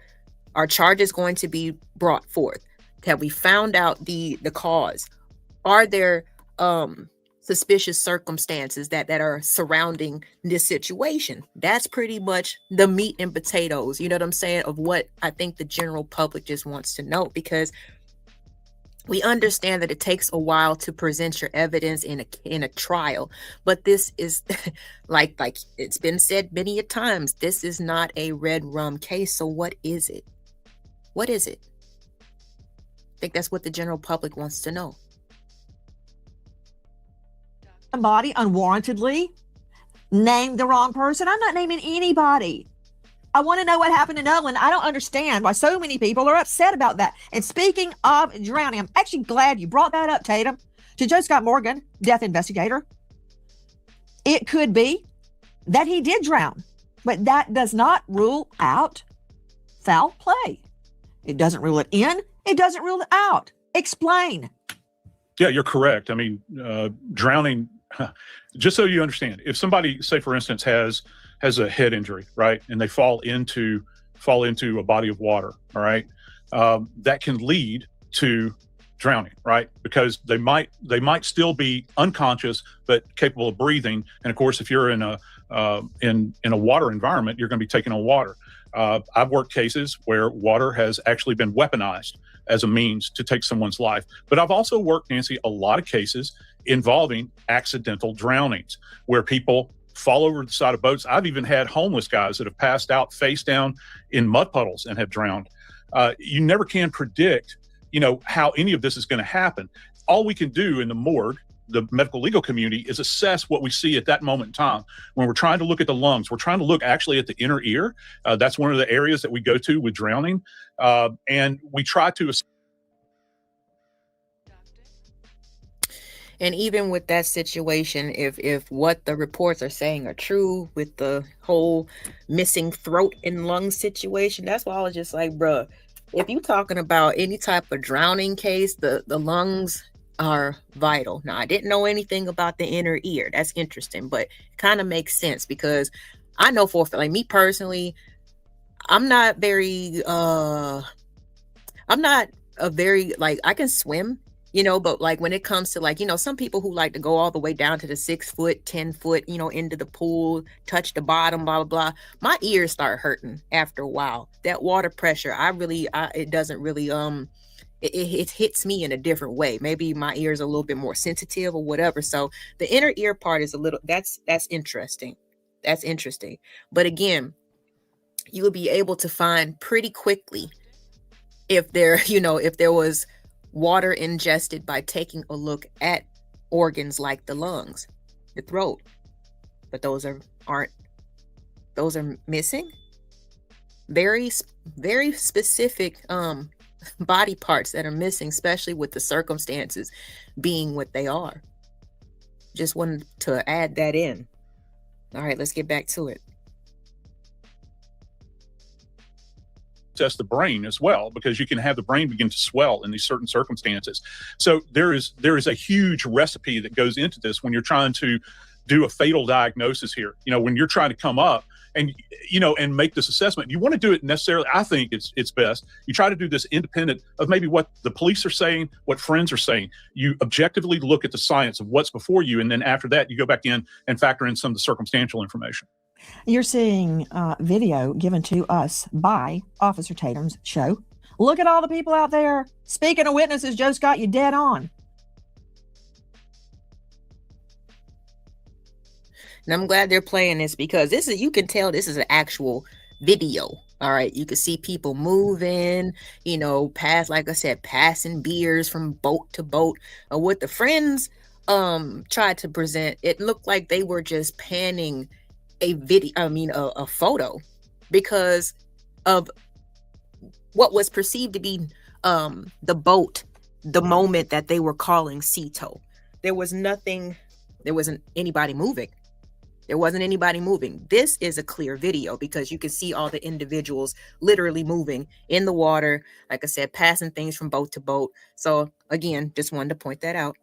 are charges going to be brought forth? Have we found out the cause? Are there suspicious circumstances that are surrounding this situation? That's pretty much the meat and potatoes, you know what I'm saying, of what I think the general public just wants to know, because we understand that it takes a while to present your evidence in a trial, but this is like it's been said many a times, this is not a red rum case. So what is it? What is it? I think that's what the general public wants to know. Somebody unwarrantedly named the wrong person. I'm not naming anybody. I want to know what happened to Nolan. I don't understand why so many people are upset about that. And speaking of drowning, I'm actually glad you brought that up, Tatum. To Joe Scott Morgan, death investigator, it could be that he did drown, but that does not rule out foul play. It doesn't rule it in. It doesn't rule it out. Explain. Yeah, you're correct. I mean, drowning, just so you understand, if somebody, say for instance, has a head injury, right, and they fall into a body of water, all right, that can lead to drowning, right? Because they might still be unconscious but capable of breathing. And of course, if you're in a water environment, you're going to be taking on water. I've worked cases where water has actually been weaponized as a means to take someone's life. But I've also worked, Nancy, a lot of cases involving accidental drownings, where people fall over the side of boats. I've even had homeless guys that have passed out face down in mud puddles and have drowned. You never can predict, how any of this is going to happen. All we can do in the morgue, the medical legal community, is assess what we see at that moment in time. When we're trying to look at the lungs, we're trying to look actually at the inner ear. That's one of the areas that we go to with drowning. And we try to. And even with that situation, if what the reports are saying are true with the whole missing throat and lung situation, that's why I was just like, bruh, if you're talking about any type of drowning case, the lungs are vital. Now, I didn't know anything about the inner ear. That's interesting, but it kind of makes sense, because I know like me personally, I'm not a very, like, I can swim, but like when it comes to like, some people who like to go all the way down to the 6 foot, 10 foot, into the pool, touch the bottom, blah, blah, blah. My ears start hurting after a while. That water pressure, it doesn't really, it hits me in a different way. Maybe my ears are a little bit more sensitive or whatever. So the inner ear part is that's interesting. That's interesting. But again, you will be able to find pretty quickly if there was water ingested by taking a look at organs like the lungs, the throat. But those are missing. Very, very specific body parts that are missing, especially with the circumstances being what they are. Just wanted to add that in. All right, let's get back to it. Test the brain as well, because you can have the brain begin to swell in these certain circumstances. So there is a huge recipe that goes into this when you're trying to do a fatal diagnosis here. When you're trying to come up and make this assessment, you want to do it necessarily. I think it's best you try to do this independent of maybe what the police are saying, what friends are saying. You objectively look at the science of what's before you, and then after that you go back in and factor in some of the circumstantial information. You're seeing video given to us by Officer Tatum's show. Look at all the people out there. Speaking of witnesses, Joe's got you dead on. And I'm glad they're playing this, because you can tell this is an actual video. All right. You can see people moving, like I said, passing beers from boat to boat. What the friends tried to present, it looked like they were just panning a photo, because of what was perceived to be the boat, the moment that they were calling Cito. There wasn't anybody moving. There wasn't anybody moving. This is a clear video, because you can see all the individuals literally moving in the water, like I said, passing things from boat to boat. So again, just wanted to point that out.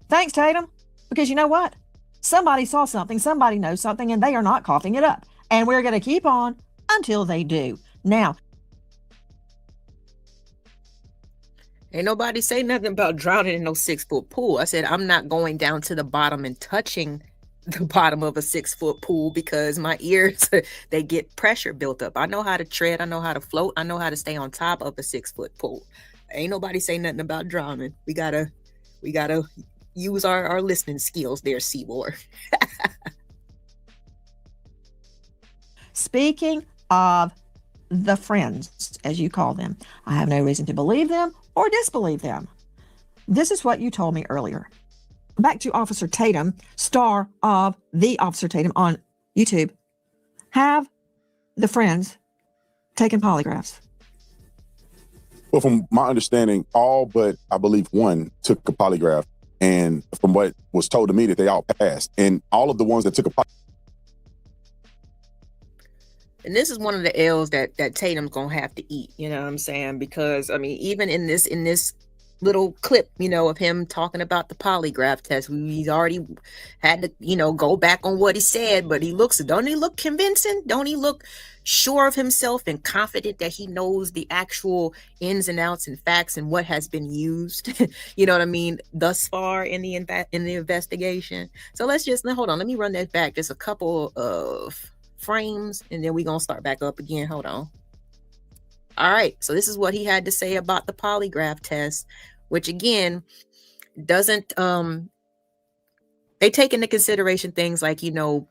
Thanks, Tatum. Because you know what? Somebody saw something, somebody knows something, and they are not coughing it up. And we're going to keep on until they do. Now, ain't nobody say nothing about drowning in no 6-foot pool. I said, I'm not going down to the bottom and touching the bottom of a 6-foot pool, because my ears, they get pressure built up. I know how to tread. I know how to float. I know how to stay on top of a 6-foot pool. Ain't nobody say nothing about drowning. We gotta use our listening skills there, Seymour. Speaking of the friends, as you call them, I have no reason to believe them or disbelieve them. This is what you told me earlier. Back to Officer Tatum, star of The Officer Tatum on YouTube. Have the friends taken polygraphs? Well, from my understanding, all but I believe one took a polygraph. And from what was told to me, that they all passed. And all of the ones that took a polygraph. And this is one of the L's that Tatum's going to have to eat. You know what I'm saying? Because, even in this little clip, of him talking about the polygraph test, he's already had to, go back on what he said. But don't he look convincing? Don't he look sure of himself and confident that he knows the actual ins and outs and facts and what has been used, thus far in the investigation? So hold on. Let me run that back just a couple of frames, and then we're going to start back up again. Hold on. All right. So this is what he had to say about the polygraph test, which again doesn't they take into consideration things like,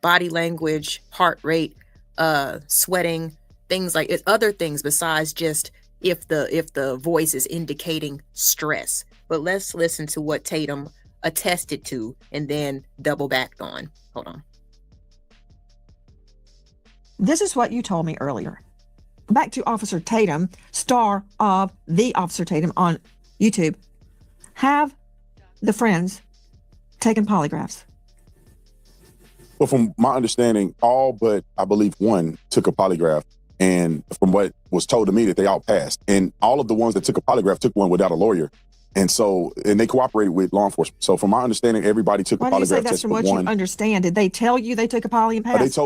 body language, heart rate, sweating, things like it, other things besides just if the voice is indicating stress. But let's listen to what Tatum attested to and then double backed on. Hold on. This is what you told me earlier. Back to Officer Tatum, star of The Officer Tatum on YouTube. Have the friends taken polygraphs? Well, from my understanding, all but I believe one took a polygraph. And from what was told to me, that they all passed. And all of the ones that took a polygraph took one without a lawyer. And they cooperated with law enforcement. So from my understanding, everybody took a polygraph test. Why do you say that's from what you understand? Did they tell you they took a poly and passed?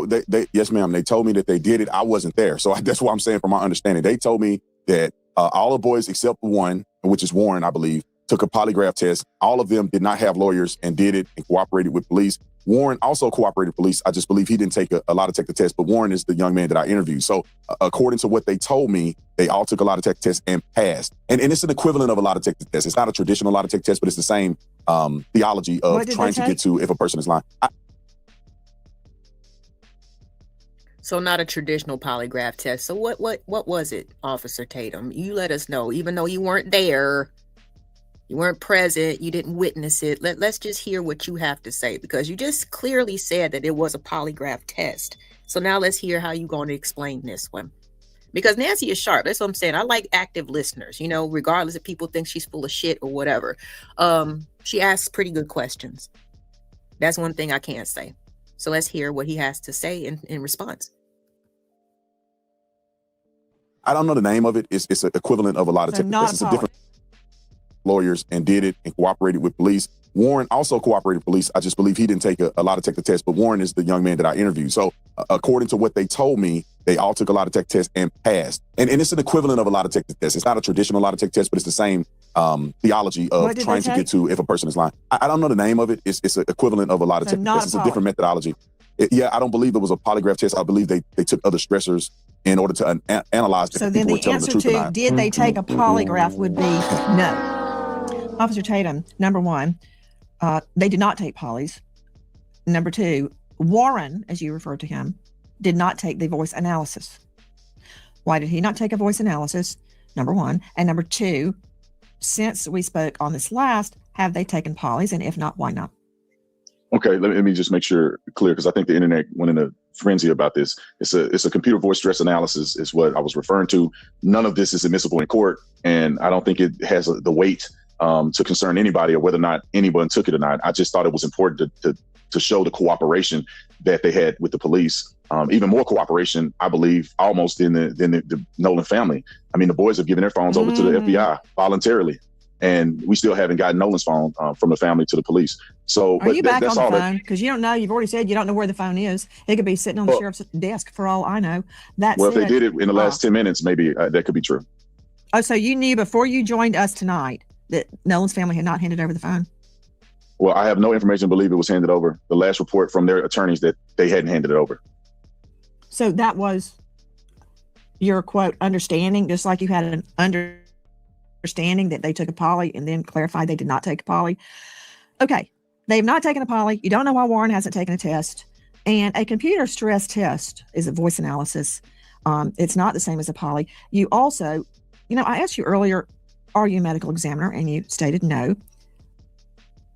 Yes, ma'am. They told me that they did it. I wasn't there. So that's what I'm saying from my understanding. They told me that all the boys except one, which is Warren, I believe, took a polygraph test. All of them did not have lawyers and did it and cooperated with police. Warren also cooperated with police. I just believe he didn't take a lie detector test, but Warren is the young man that I interviewed. So according to what they told me, they all took a lie detector test and passed. And it's an equivalent of a lie detector test. It's not a traditional lie detector test, but it's the same theology of trying to get to if a person is lying. So not a traditional polygraph test. So what was it, Officer Tatum? You let us know, even though you weren't there. You weren't present. You didn't witness it. Let's just hear what you have to say, because you just clearly said that it was a polygraph test. So now let's hear how you're going to explain this one. Because Nancy is sharp. That's what I'm saying. I like active listeners, regardless if people think she's full of shit or whatever. She asks pretty good questions. That's one thing I can't say. So let's hear what he has to say in response. I don't know the name of it. It's an equivalent of a lie detector test. It's a different lawyers and did it and cooperated with police. Warren also cooperated with police. I just believe he didn't take a lie detector test, but Warren is the young man that I interviewed. So according to what they told me, they all took a lie detector test and passed. And it's an equivalent of a lie detector test. It's not a traditional lie detector test, but it's the same theology of trying to get to if a person is lying. I don't know the name of it. It's an equivalent of a lie detector test. It's a different methodology. I don't believe it was a polygraph test. I believe they took other stressors in order to analyze. So then the answer to did they take a polygraph would be no. Officer Tatum, number one, they did not take polys. Number two, Warren, as you referred to him, did not take the voice analysis. Why did he not take a voice analysis? Number one. And number two, since we spoke on this last, have they taken polys? And if not, why not? Okay, let me just make sure clear, because I think the internet went in a frenzy about this. It's a computer voice stress analysis is what I was referring to. None of this is admissible in court, and I don't think it has the weight to concern anybody or whether or not anyone took it or not. I just thought it was important to show the cooperation that they had with the police. Even more cooperation, I believe, almost than the Nolan family. I mean, the boys have given their phones over to the FBI voluntarily, and we still haven't gotten Nolan's phone from the family to the police. So, are you back on the phone? Because you don't know. You've already said you don't know where the phone is. It could be sitting on the sheriff's desk for all I know. If they did it in the last 10 minutes, maybe that could be true. Oh, so you knew before you joined us tonight that Nolan's family had not handed over the phone? Well, I have no information to believe it was handed over. The last report from their attorneys that they hadn't handed it over. So that was your quote understanding, just like you had an understanding that they took a poly and then clarified they did not take a poly. Okay, they've not taken a poly. You don't know why Warren hasn't taken a test. And a computer stress test is a voice analysis. It's not the same as a poly. You also, I asked you earlier, are you a medical examiner? And you stated no.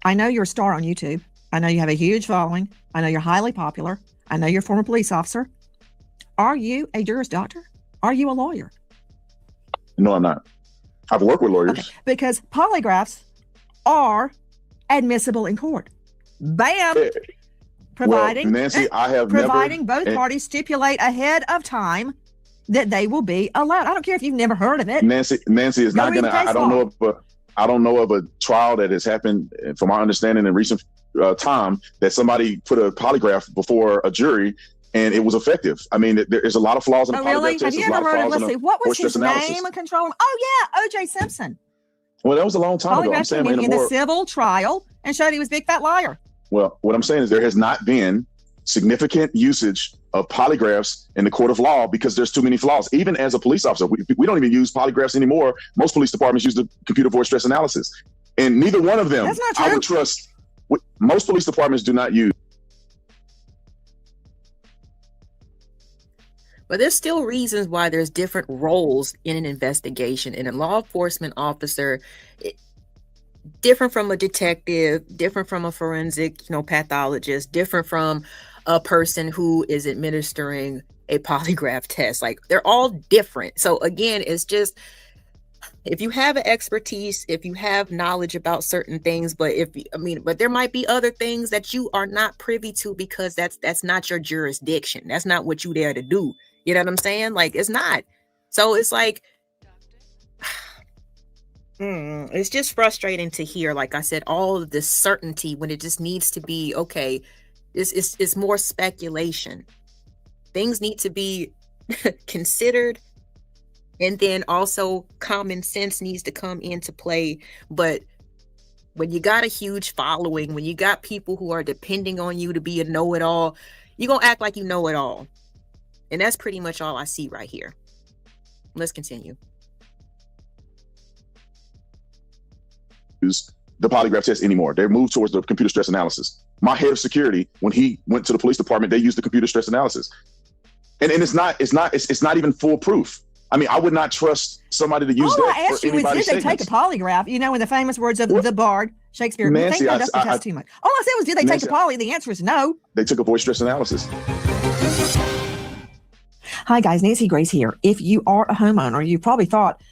I know you're a star on YouTube. I know you have a huge following. I know you're highly popular. I know you're a former police officer. Are you a Juris Doctor? Are you a lawyer? No, I'm not. I've worked with lawyers. Okay. Because polygraphs are admissible in court. Bam! Providing, Nancy, I have providing both parties stipulate ahead of time that they will be allowed. I don't care if you've never heard of it. Nancy is not going to, I don't know of a trial that has happened, from my understanding in recent time, that somebody put a polygraph before a jury and it was effective. I mean, there's a lot of flaws in the polygraph test. Have you ever heard of, let's see, what was his name of control? Oh yeah, O.J. Simpson. Well, that was a long time ago. I'm saying in the civil trial and showed he was a big fat liar. Well, what I'm saying is there has not been significant usage of polygraphs in the court of law because there's too many flaws. Even as a police officer, we don't even use polygraphs anymore. Most police departments use the computer voice stress analysis. And neither one of them I would trust. Most police departments do not use. But there's still reasons why there's different roles in an investigation. And a law enforcement officer, different from a detective, different from a forensic, pathologist, different from a person who is administering a polygraph test. Like, they're all different. So again, it's just, if you have an expertise, if you have knowledge about certain things, but but there might be other things that you are not privy to because that's not your jurisdiction. That's not what you're there to do. You know what I'm saying? Like, it's not. So it's like, it's just frustrating to hear, like I said, all of this certainty when it just needs to be, okay, it's more speculation. Things need to be considered. And then also common sense needs to come into play. But when you got a huge following, when you got people who are depending on you to be a know-it-all, you're going to act like you know it all. And that's pretty much all I see right here. Let's continue. Use the polygraph test anymore. They're moved towards the computer stress analysis. My head of security, when he went to the police department, they used the computer stress analysis. And it's not even foolproof. I mean, I would not trust somebody to use all that. I asked you is, did they take a polygraph? In the famous words of the Bard, Shakespeare. Nancy, that's the test too much. All I said was, did they take a poly? The answer is no. They took a voice stress analysis. Hi guys, Nancy Grace here. If you are a homeowner, you probably thought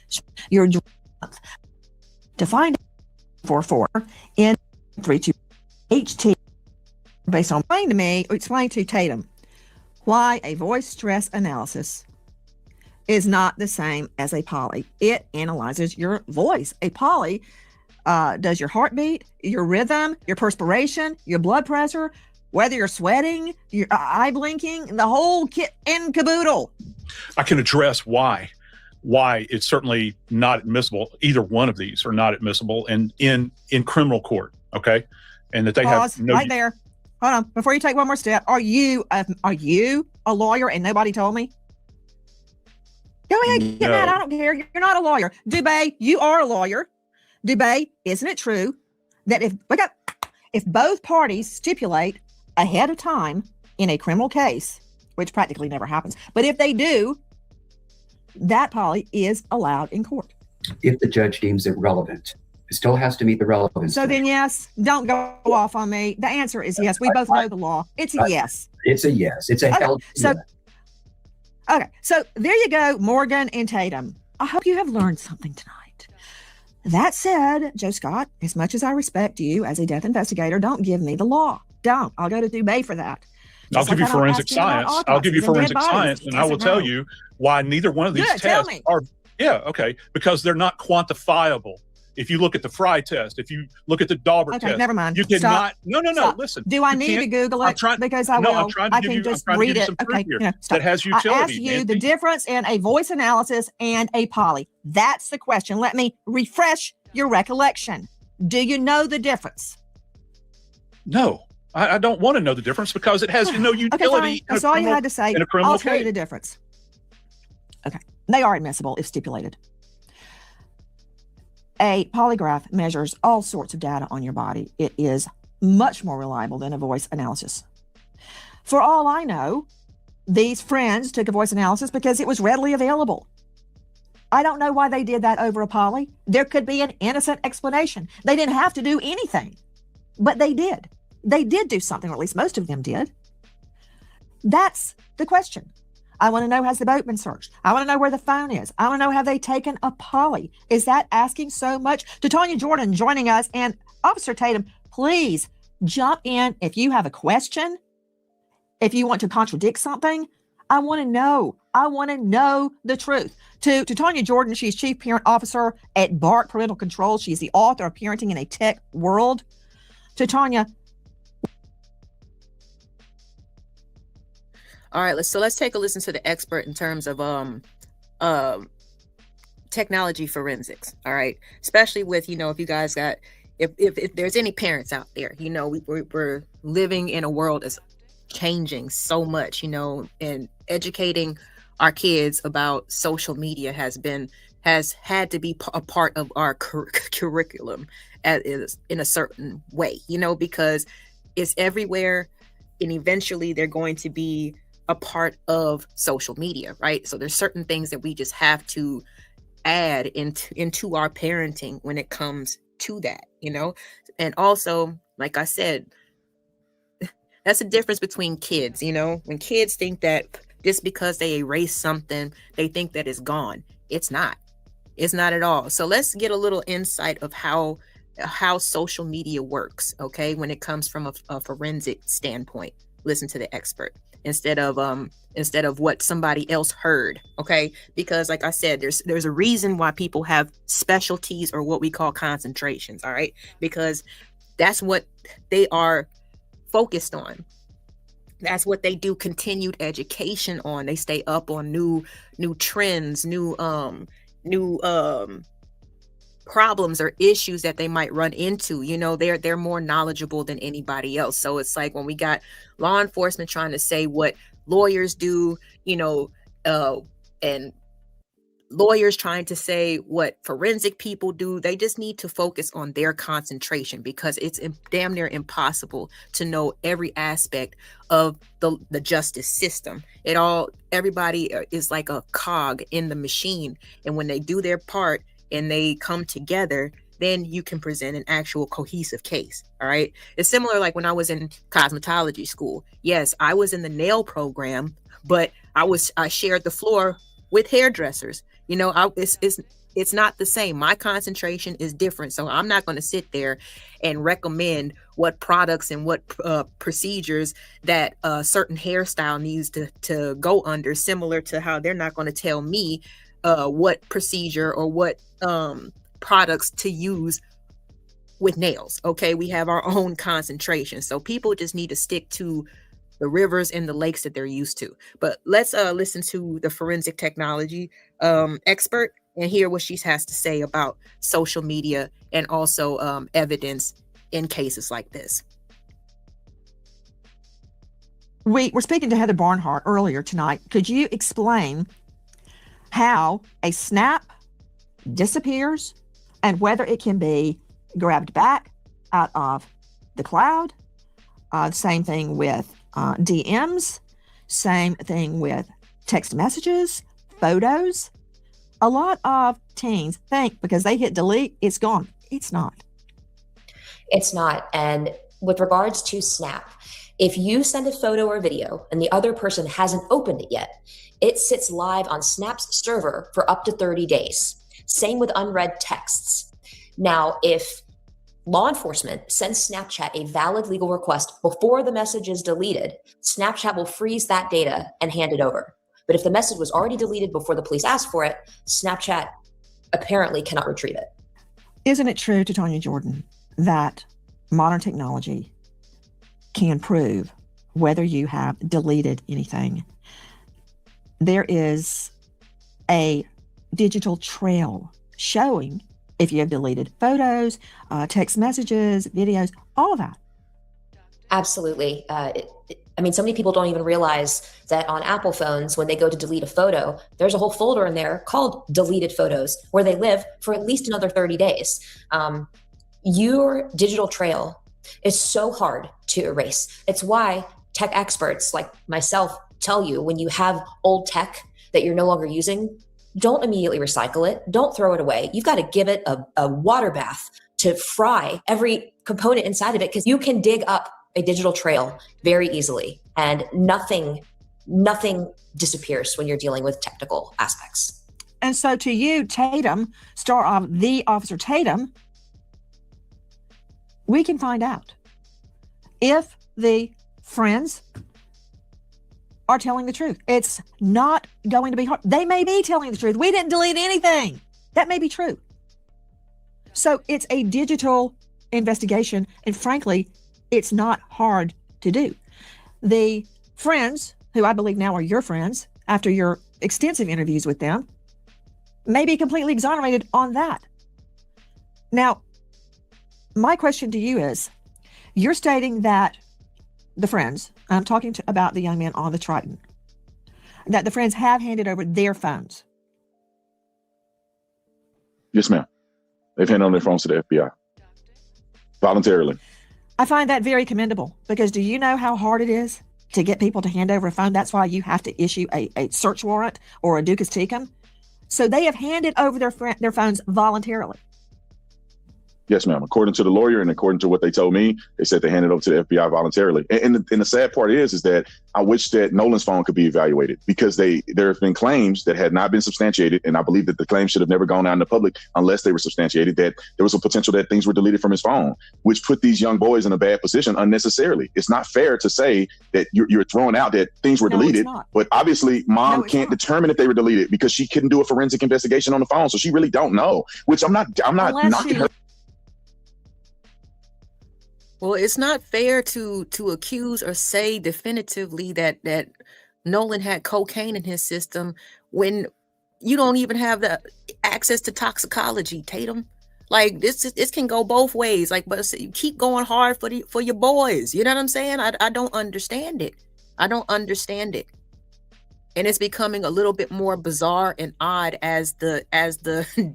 you're to find 44 in 32 HT based on explain to Tatum why a voice stress analysis is not the same as a poly. It analyzes your voice. A poly does your heartbeat, your rhythm, your perspiration, your blood pressure, whether you're sweating, your eye blinking, the whole kit and caboodle. I can address why it's certainly not admissible. Either one of these are not admissible in criminal court. Okay, and that they Pause have no right there. Hold on, before you take one more step. Are you a lawyer and nobody told me? Go ahead, get mad. I don't care. You're not a lawyer. Dubay, you are a lawyer. Dubay, isn't it true that if both parties stipulate ahead of time in a criminal case, which practically never happens, but if they do, that poly is allowed in court? If the judge deems it relevant, it still has to meet the relevance. So then, yes, don't go off on me. The answer is yes. We both know the law. It's a yes. It's a yes. It's a hell. Okay, so there you go, Morgan and Tatum. I hope you have learned something tonight. That said, Joe Scott, as much as I respect you as a death investigator, don't give me the law. Don't. I'll go to Dubay for that. I'll give you forensic science. I'll give you forensic science, and I will tell you why neither one of these tests are. Yeah, okay, because they're not quantifiable. If you look at the Fry test, if you look at the Dauber test, okay, never mind. You cannot. No. Stop. Listen. Do I need to Google it? Because I will. I'm trying to give you just read it. Okay, that has utility. I asked you the difference in a voice analysis and a poly. That's the question. Let me refresh your recollection. Do you know the difference? No, I don't want to know the difference because it has no utility. Okay, fine. That's all you had to say. I'll tell you the difference. Okay, they are admissible if stipulated. A polygraph measures all sorts of data on your body. It is much more reliable than a voice analysis. For all I know, these friends took a voice analysis because it was readily available. I don't know why they did that over a poly. There could be an innocent explanation. They didn't have to do anything, but they did. They did do something, or at least most of them did. That's the question. I want to know, has the boat been searched? I want to know where the phone is. I want to know, have they taken a poly? Is that asking so much? To Tanya Jordan joining us, and Officer Tatum, please jump in if you have a question. If you want to contradict something, I want to know. I want to know the truth. To Tanya Jordan, she's Chief Parent Officer at BART Parental Control. She's the author of Parenting in a Tech World. To Tanya. All right, let's take a listen to the expert in terms of technology forensics. All right, especially with, if you guys got, if there's any parents out there, we're living in a world that's changing so much, and educating our kids about social media has had to be a part of our curriculum as in a certain way, because it's everywhere, and eventually they're going to be a part of social media, right? So there's certain things that we just have to add into our parenting when it comes to that, and also, like I said, that's the difference between kids. When kids think that just because they erase something, they think that it's gone. It's not at all. So let's get a little insight of how social media works, okay, when it comes from a forensic standpoint. Listen to the expert instead of what somebody else heard, okay? Because like I said, there's a reason why people have specialties, or what we call concentrations, all right? Because that's what they are focused on. That's what they do continued education on. They stay up on new trends, new problems or issues that they might run into. They're more knowledgeable than anybody else. So it's like when we got law enforcement trying to say what lawyers do, and lawyers trying to say what forensic people do, they just need to focus on their concentration, because it's damn near impossible to know every aspect of the justice system. Everybody is like a cog in the machine, and when they do their part and they come together, then you can present an actual cohesive case. All right. It's similar like when I was in cosmetology school. Yes, I was in the nail program, but I shared the floor with hairdressers. It's not the same. My concentration is different. So I'm not going to sit there and recommend what products and what procedures that a certain hairstyle needs to go under, similar to how they're not going to tell me what procedure or what products to use with nails. Okay, we have our own concentration. So people just need to stick to the rivers and the lakes that they're used to. But let's listen to the forensic technology expert and hear what she has to say about social media and also evidence in cases like this. We were speaking to Heather Barnhart earlier tonight. Could you explain how a snap disappears and whether it can be grabbed back out of the cloud? Same thing with DMs, same thing with text messages, photos. A lot of teens think because they hit delete, it's gone. It's not. It's not. And with regards to Snap, if you send a photo or video and the other person hasn't opened it yet, it sits live on Snap's server for up to 30 days. Same with unread texts. Now, if law enforcement sends Snapchat a valid legal request before the message is deleted, Snapchat will freeze that data and hand it over. But if the message was already deleted before the police asked for it, Snapchat apparently cannot retrieve it. Isn't it true, Tanya Jordan, that modern technology can prove whether you have deleted anything? There is a digital trail showing if you have deleted photos, text messages, videos, all of that. Absolutely. So many people don't even realize that on Apple phones, when they go to delete a photo, there's a whole folder in there called deleted photos where they live for at least another 30 days. Your digital trail is so hard to erase. It's why tech experts like myself tell you when you have old tech that you're no longer using, don't immediately recycle it. Don't throw it away. You've got to give it a water bath to fry every component inside of it, because you can dig up a digital trail very easily, and nothing disappears when you're dealing with technical aspects. And so to you, Tatum, star of The Officer Tatum, we can find out if the friends are telling the truth. It's not going to be hard. They may be telling the truth. We didn't delete anything. That may be true. So it's a digital investigation, and frankly, it's not hard to do. The friends, who I believe now are your friends, after your extensive interviews with them, may be completely exonerated on that. Now, my question to you is, you're stating that the friends, I'm talking about the young men on the Triton, that the friends have handed over their phones. Yes, ma'am. They've handed on their phones to the FBI voluntarily. I find that very commendable, because do you know how hard it is to get people to hand over a phone? That's why you have to issue a search warrant or a ducis tecum. So they have handed over their phones voluntarily. Yes, ma'am. According to the lawyer and according to what they told me, they said they handed it over to the FBI voluntarily. And the sad part is that I wish that Nolan's phone could be evaluated, because there have been claims that had not been substantiated. And I believe that the claims should have never gone out in the public unless they were substantiated, that there was a potential that things were deleted from his phone, which put these young boys in a bad position unnecessarily. It's not fair to say that you're throwing out that things were deleted, but obviously mom can't determine if they were deleted because she couldn't do a forensic investigation on the phone. So she really don't know, which I'm not knocking her. Well, it's not fair to accuse or say definitively that Nolan had cocaine in his system when you don't even have the access to toxicology, Tatum. Like this can go both ways. Like, but you keep going hard for your boys. You know what I'm saying? I don't understand it. I don't understand it. And it's becoming a little bit more bizarre and odd as the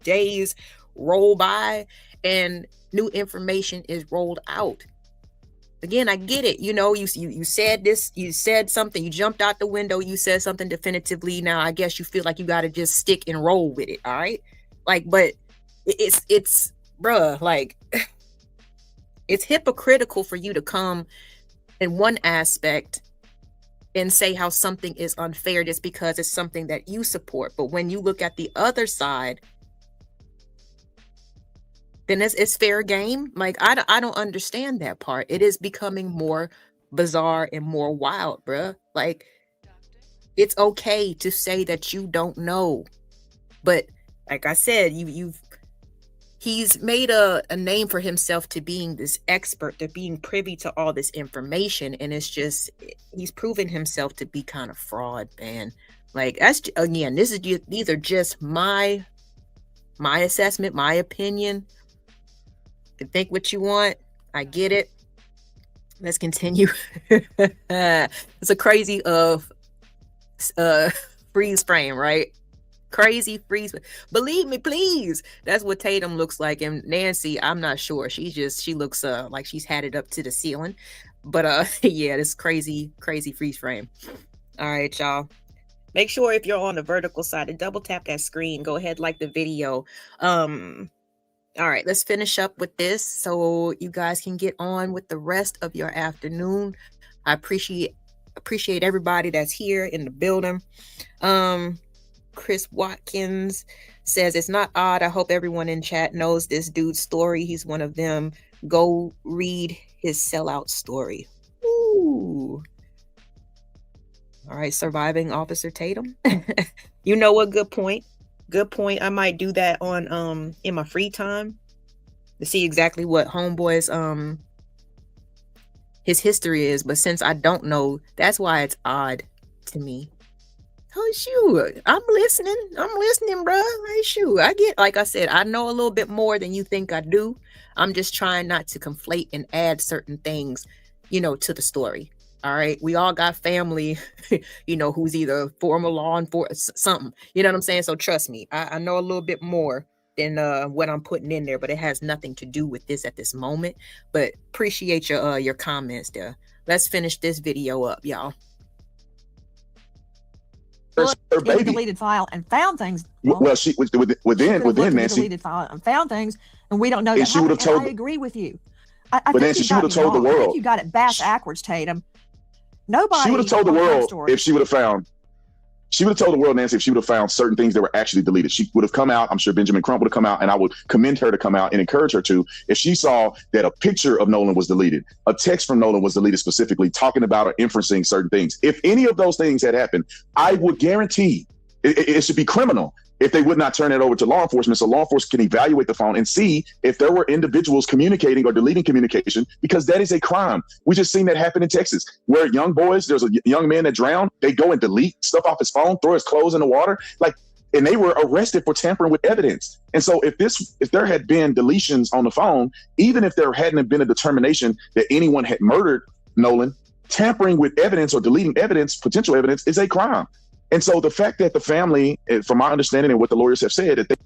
days roll by and new information is rolled out. Again, I get it. You know, you said this, you said something, you jumped out the window, you said something definitively. Now, I guess you feel like you got to just stick and roll with it. All right. Like, but it's bruh, like it's hypocritical for you to come in one aspect and say how something is unfair just because it's something that you support. But when you look at the other side, then it's fair game. Like, I don't understand that part. It is becoming more bizarre and more wild, bruh. Like, it's okay to say that you don't know. But like I said, he's made a name for himself to being this expert, to being privy to all this information. And it's just, he's proven himself to be kind of fraud, man. Like, that's, again, these are just my assessment, my opinion. You can think what you want. I get it. Let's continue. It's a crazy freeze frame, right? Crazy freeze. Believe me, please. That's what Tatum looks like. And Nancy, I'm not sure. She looks like she's had it up to the ceiling. But yeah, this crazy freeze frame. All right, y'all. Make sure if you're on the vertical side to double tap that screen. Go ahead, like the video. All right, let's finish up with this so you guys can get on with the rest of your afternoon. I appreciate everybody that's here in the building. Chris Watkins says, it's not odd. I hope everyone in chat knows this dude's story. He's one of them. Go read his sellout story. Ooh. All right, surviving Officer Tatum. You know what? Good point. Good point. I might do that on in my free time to see exactly what homeboy's his history is. But since I don't know, that's why it's odd to me. Oh shoot, I'm listening, bro. Hey, shoot, I get, like I said, I know a little bit more than you think I do. I'm just trying not to conflate and add certain things, to the story. All right, we all got family, who's either former law enforcement, something. You know what I'm saying? So trust me, I know a little bit more than what I'm putting in there, but it has nothing to do with this at this moment. But appreciate your comments there. Let's finish this video up, y'all. Her baby deleted file and found things. Well, she was within Nancy. Deleted file and found things, and we don't know. And that she would have told. I agree with you. I think Nancy, she would have told the world. I think you got it backwards, Tatum. Nobody. She would have told the world if she would have found. She would have told the world, Nancy, if she would have found certain things that were actually deleted. She would have come out. I'm sure Benjamin Crump would have come out, and I would commend her to come out and encourage her to. If she saw that a picture of Nolan was deleted, a text from Nolan was deleted specifically talking about or inferencing certain things. If any of those things had happened, I would guarantee it should be criminal if they would not turn it over to law enforcement so law enforcement can evaluate the phone and see if there were individuals communicating or deleting communication, because that is a crime. We just seen that happen in Texas where young boys, there's a young man that drowned. They go and delete stuff off his phone, throw his clothes in the water, and they were arrested for tampering with evidence. And so if there had been deletions on the phone, even if there hadn't been a determination that anyone had murdered Nolan, tampering with evidence or deleting evidence, potential evidence, is a crime. And so the fact that the family, from my understanding and what the lawyers have said, that they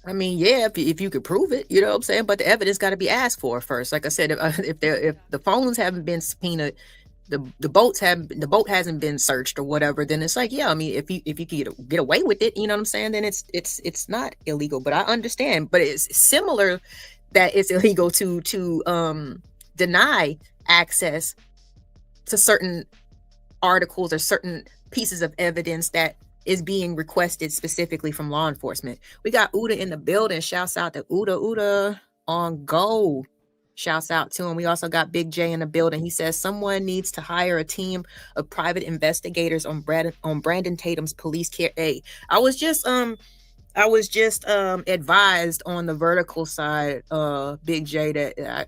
I mean, yeah, if you could prove it, you know what I'm saying? But the evidence got to be asked for first. Like I said, if the phones haven't been subpoenaed, the boat hasn't been searched or whatever, then it's like, yeah, I mean, if you can get away with it, you know what I'm saying? Then it's not illegal. But I understand. But it's similar that it's illegal to deny access to certain articles or certain pieces of evidence that is being requested specifically from law enforcement. We got Uda in the building. Shouts out to Uda on go. Shouts out to him. We also got Big J in the building. He says someone needs to hire a team of private investigators on Brandon Tatum's police care. Hey, I was just advised on the vertical side, Big J, that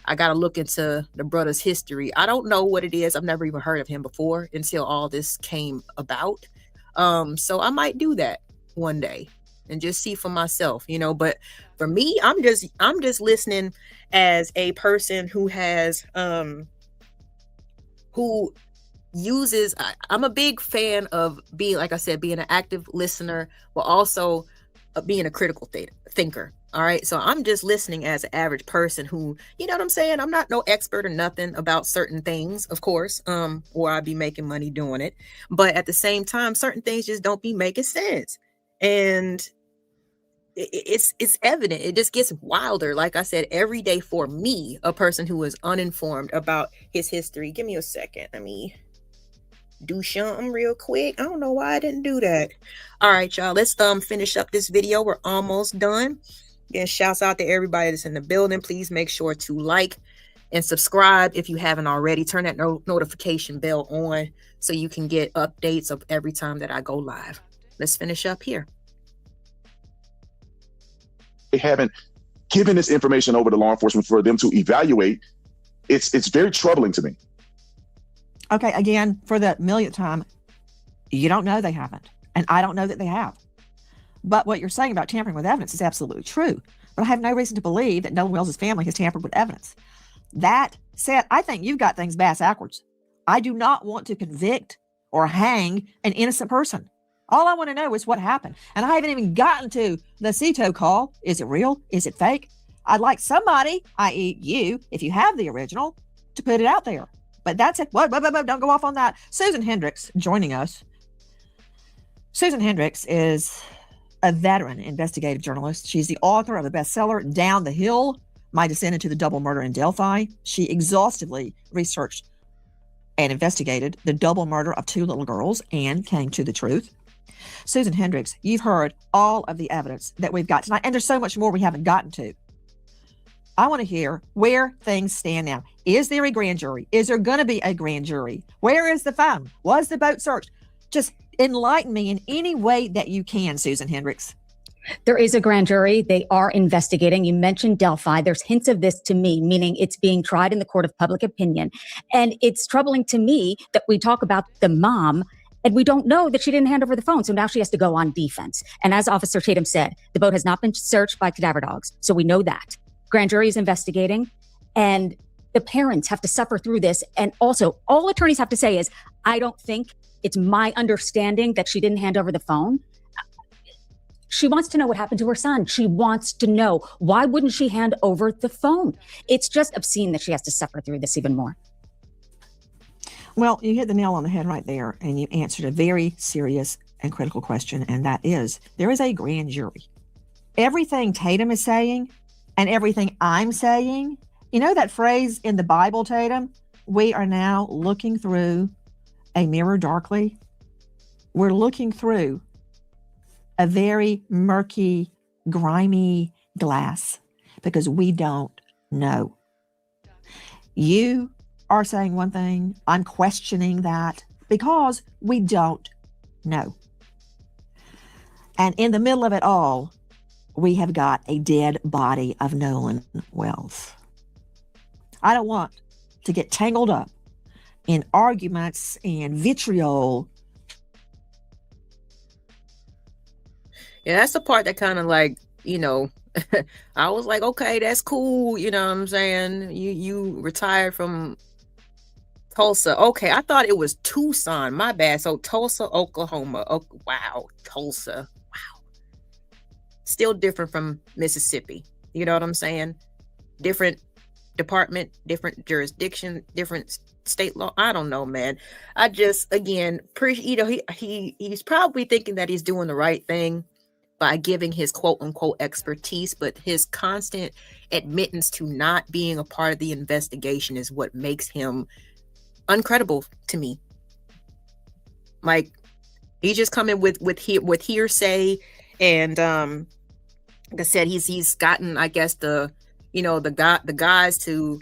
I got to look into the brother's history. I don't know what it is. I've never even heard of him before until all this came about. So I might do that one day and just see for myself, you know. But for me, I'm just listening as a person who has who uses. I'm a big fan of being, like I said, being an active listener, but also being a critical thinker. All right. So I'm just listening as an average person who, you know what I'm saying? I'm not no expert or nothing about certain things, of course, or I'd be making money doing it. But at the same time, certain things just don't be making sense. And it's evident. It just gets wilder. Like I said, every day for me, a person who is uninformed about his history. Give me a second. Let me do something real quick. I don't know why I didn't do that. All right, y'all. Let's finish up this video. We're almost done. Again, shouts out to everybody that's in the building. Please make sure to like and subscribe if you haven't already. Turn that notification bell on so you can get updates of every time that I go live. Let's finish up here. they haven't given this information over to law enforcement for them to evaluate, it's very troubling to me. Okay, again, for the millionth time, you don't know they haven't. And I don't know that they have. But what you're saying about tampering with evidence is absolutely true. But I have no reason to believe that Nolan Wells' family has tampered with evidence. That said, I think you've got things bass backwards. I do not want to convict or hang an innocent person. All I want to know is what happened. And I haven't even gotten to the Cito call. Is it real? Is it fake? I'd like somebody, i.e. you, if you have the original, to put it out there. But that's it. What? Don't go off on that. Susan Hendricks joining us. Susan Hendricks is a veteran investigative journalist. She's the author of the bestseller, Down the Hill, My Descent into the Double Murder in Delphi. She exhaustively researched and investigated the double murder of 2 little girls and came to the truth. Susan Hendricks, you've heard all of the evidence that we've got tonight, and there's so much more we haven't gotten to. I want to hear where things stand now. Is there a grand jury? Is there going to be a grand jury? Where is the phone? Was the boat searched? Just enlighten me in any way that you can, Susan Hendricks. There is a grand jury. They are investigating. You mentioned Delphi. There's hints of this to me, meaning it's being tried in the court of public opinion. And it's troubling to me that we talk about the mom and we don't know that she didn't hand over the phone. So now she has to go on defense. And as Officer Tatum said, the boat has not been searched by cadaver dogs. So we know that. Grand jury is investigating and the parents have to suffer through this. And also all attorneys have to say is, I don't think it's my understanding that she didn't hand over the phone. She wants to know what happened to her son. She wants to know, why wouldn't she hand over the phone? It's just obscene that she has to suffer through this even more. Well, you hit the nail on the head right there, and you answered a very serious and critical question, and that is, there is a grand jury. Everything Tatum is saying and everything I'm saying, you know that phrase in the Bible, Tatum? We are now looking through a mirror darkly. We're looking through a very murky, grimy glass because we don't know. You are saying one thing. I'm questioning that because we don't know. And in the middle of it all, we have got a dead body of Nolan Wells. I don't want to get tangled up in arguments and vitriol. Yeah, that's the part that kind of like, you know, I was like, okay, that's cool. You know what I'm saying? You retired from Tulsa. Okay, I thought it was Tucson. My bad. So Tulsa, Oklahoma. Oh, wow, Tulsa. Wow. Still different from Mississippi. You know what I'm saying? Different department, different jurisdiction, different state law. I don't know, man. I just, again, he's probably thinking that he's doing the right thing by giving his quote unquote expertise, but his constant admittance to not being a part of the investigation is what makes him uncredible to me. Like, he's just coming with hearsay, and like I said, he's gotten, I guess, the guys to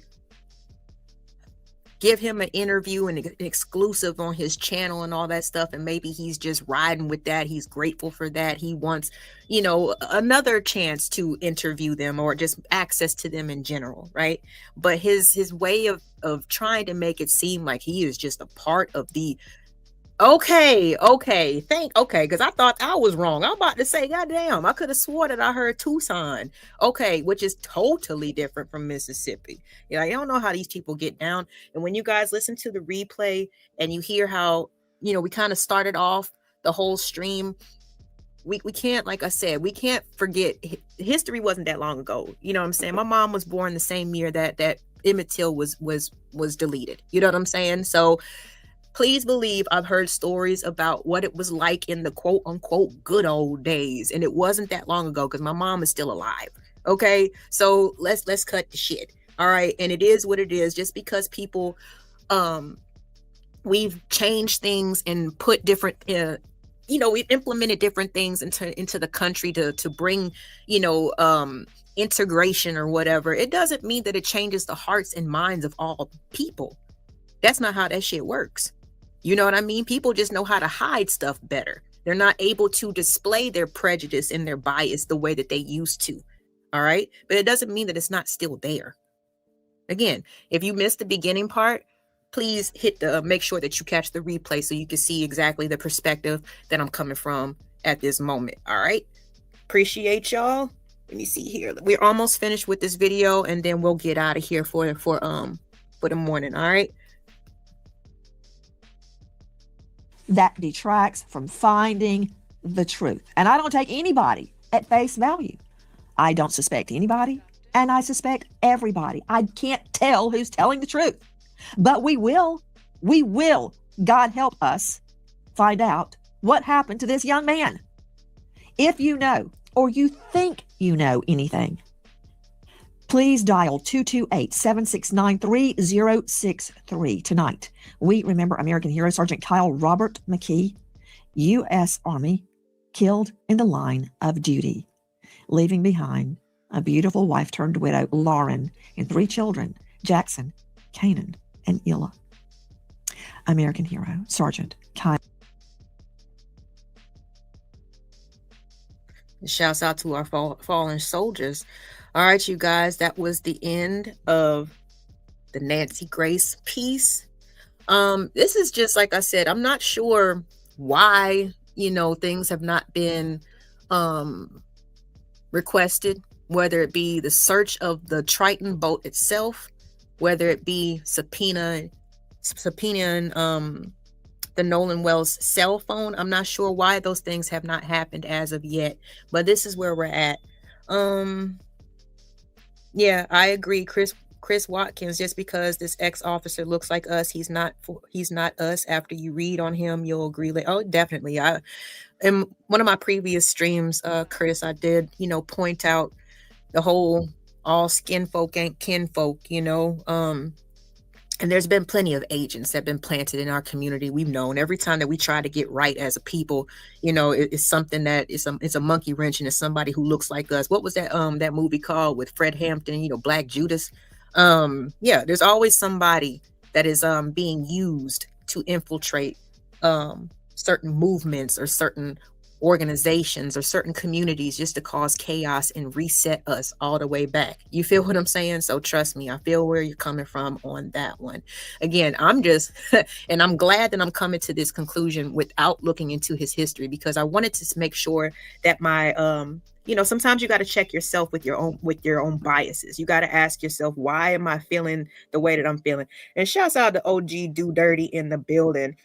give him an interview and an exclusive on his channel and all that stuff, and maybe he's just riding with that. He's grateful for that. He wants, another chance to interview them or just access to them in general, right? But his way of trying to make it seem like he is just a part of the okay, because I thought I was wrong. I'm about to say, goddamn, I could have swore that I heard Tucson. Okay, which is totally different from Mississippi. I don't know how these people get down. And when you guys listen to the replay and you hear how, we kind of started off the whole stream, we can't, like I said, we can't forget history wasn't that long ago. You know what I'm saying? My mom was born the same year that Emmett Till was deleted. You know what I'm saying? So please believe I've heard stories about what it was like in the quote unquote good old days. And it wasn't that long ago because my mom is still alive. Okay. So let's cut the shit. All right. And it is what it is. Just because people, we've changed things and put different, we've implemented different things into the country to bring, integration or whatever. It doesn't mean that it changes the hearts and minds of all people. That's not how that shit works. You know what I mean? People just know how to hide stuff better. They're not able to display their prejudice and their bias the way that they used to. All right. But it doesn't mean that it's not still there. Again, if you missed the beginning part, please make sure that you catch the replay so you can see exactly the perspective that I'm coming from at this moment. All right. Appreciate y'all. Let me see here. We're almost finished with this video and then we'll get out of here for the morning. All right. That detracts from finding the truth. And I don't take anybody at face value. I don't suspect anybody, and I suspect everybody. I can't tell who's telling the truth. But we will, God help us, find out what happened to this young man. If you know, or you think you know anything, please dial 228-769-3063 tonight. We remember American hero Sergeant Kyle Robert McKee, U.S. Army, killed in the line of duty, leaving behind a beautiful wife turned widow, Lauren, and 3 children, Jackson, Canaan, and Illa. American hero Sergeant Kyle. Shouts out to our fallen soldiers. All right, you guys, that was the end of the Nancy Grace piece. This is just, like I said, I'm not sure why, things have not been requested, whether it be the search of the Triton boat itself, whether it be subpoenaing the Nolan Wells cell phone. I'm not sure why those things have not happened as of yet, but this is where we're at. Yeah, I agree. Chris Watkins, just because this ex-officer looks like us, he's not us. After you read on him, you'll agree. Like, oh, definitely. In one of my previous streams, Chris, I did, point out the whole all skin folk ain't kinfolk, and there's been plenty of agents that have been planted in our community. We've known every time that we try to get right as a people, it's something that it's a monkey wrench, and it's somebody who looks like us. What was that movie called with Fred Hampton, Black Judas? Yeah, there's always somebody that is being used to infiltrate certain movements or certain organizations or certain communities just to cause chaos and reset us all the way back. You feel what I'm saying? So trust me, I feel where you're coming from on that one. Again, I'm just, and I'm glad that I'm coming to this conclusion without looking into his history, because I wanted to make sure that my sometimes you got to check yourself with your own biases. You got to ask yourself, why am I feeling the way that I'm feeling? And shouts out to OG Do Dirty in the building.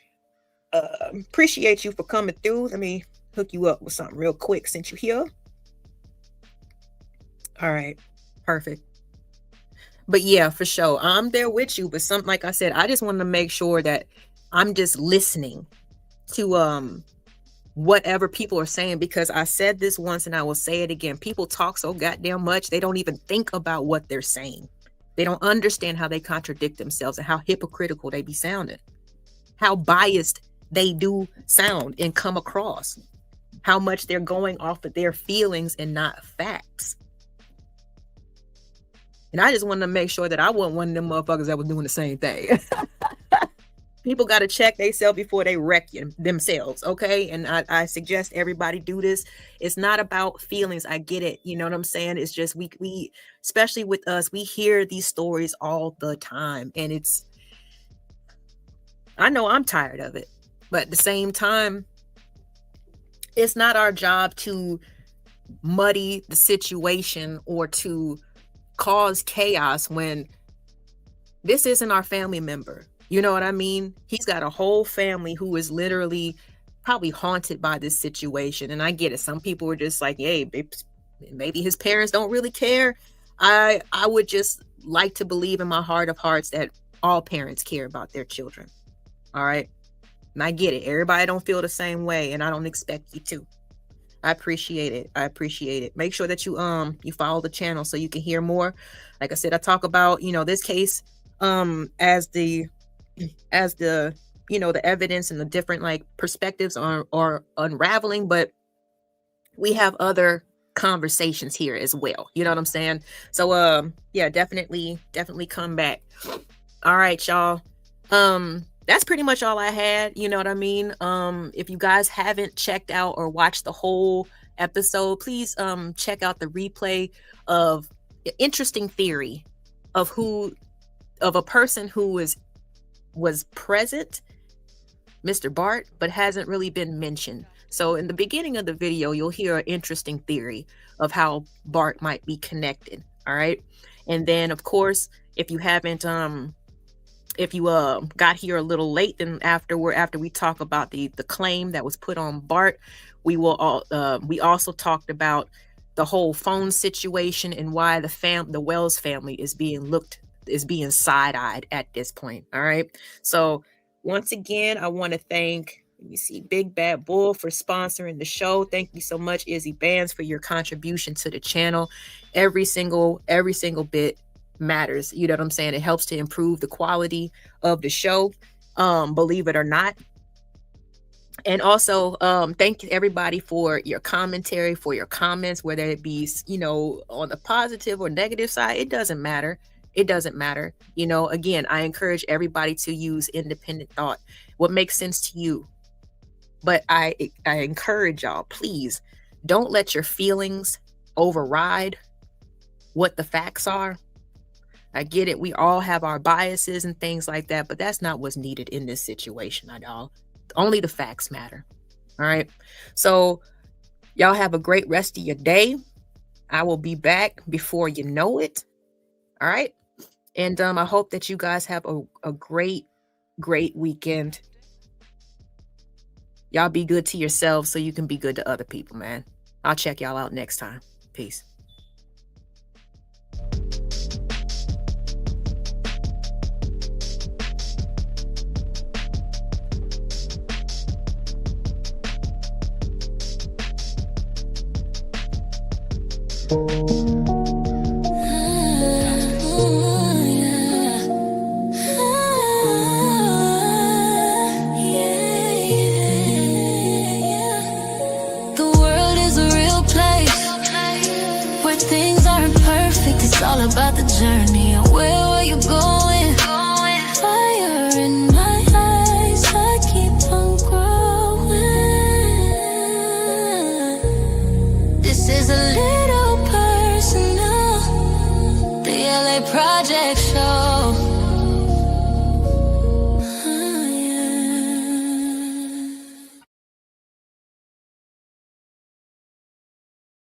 Appreciate you for coming through. Let me hook you up with something real quick since you're here. All right, perfect. But yeah, for sure, I'm there with you. But something, like I said, I just want to make sure that I'm just listening to whatever people are saying, because I said this once and I will say it again. People talk so goddamn much, they don't even think about what they're saying. They don't understand how they contradict themselves and how hypocritical they be sounding, how biased they do sound and come across, how much they're going off of their feelings and not facts. And I just wanted to make sure that I wasn't one of them motherfuckers that was doing the same thing. People got to check themselves before they wreck themselves, okay? And I suggest everybody do this. It's not about feelings. I get it. You know what I'm saying? It's just we especially with us, we hear these stories all the time. And I know I'm tired of it. But at the same time, it's not our job to muddy the situation or to cause chaos when this isn't our family member. You know what I mean? He's got a whole family who is literally probably haunted by this situation. And I get it. Some people are just like, hey, maybe his parents don't really care. I would just like to believe in my heart of hearts that all parents care about their children. All right. And I get it. Everybody don't feel the same way. And I don't expect you to. I appreciate it. I appreciate it. Make sure that you follow the channel so you can hear more. Like I said, I talk about, this case as the the evidence and the different like perspectives are unraveling, but we have other conversations here as well. You know what I'm saying? So yeah, definitely come back. All right, y'all. That's pretty much all I had. You know what I mean? If you guys haven't checked out or watched the whole episode, please check out the replay of interesting theory of a person who was present, Mr. Bart, but hasn't really been mentioned. So in the beginning of the video, you'll hear an interesting theory of how Bart might be connected. All right. And then of course, if you haven't if you got here a little late, then after we talk about the claim that was put on Bart, we also talked about the whole phone situation and why the Wells family is being side-eyed at this point. All right. So once again, I want to thank, Big Bad Bull for sponsoring the show. Thank you so much, Izzy Bands, for your contribution to the channel. Every single bit matters. You know what I'm saying? It helps to improve the quality of the show, believe it or not. And also thank everybody for your commentary, for your comments, whether it be on the positive or negative side. It doesn't matter. Again, I encourage everybody to use independent thought, what makes sense to you. But I encourage y'all, please don't let your feelings override what the facts are. I get it. We all have our biases and things like that, but that's not what's needed in this situation at all. Only the facts matter. All right. So y'all have a great rest of your day. I will be back before you know it. All right. And I hope that you guys have a great weekend. Y'all be good to yourselves so you can be good to other people, man. I'll check y'all out next time. Peace. It's all about the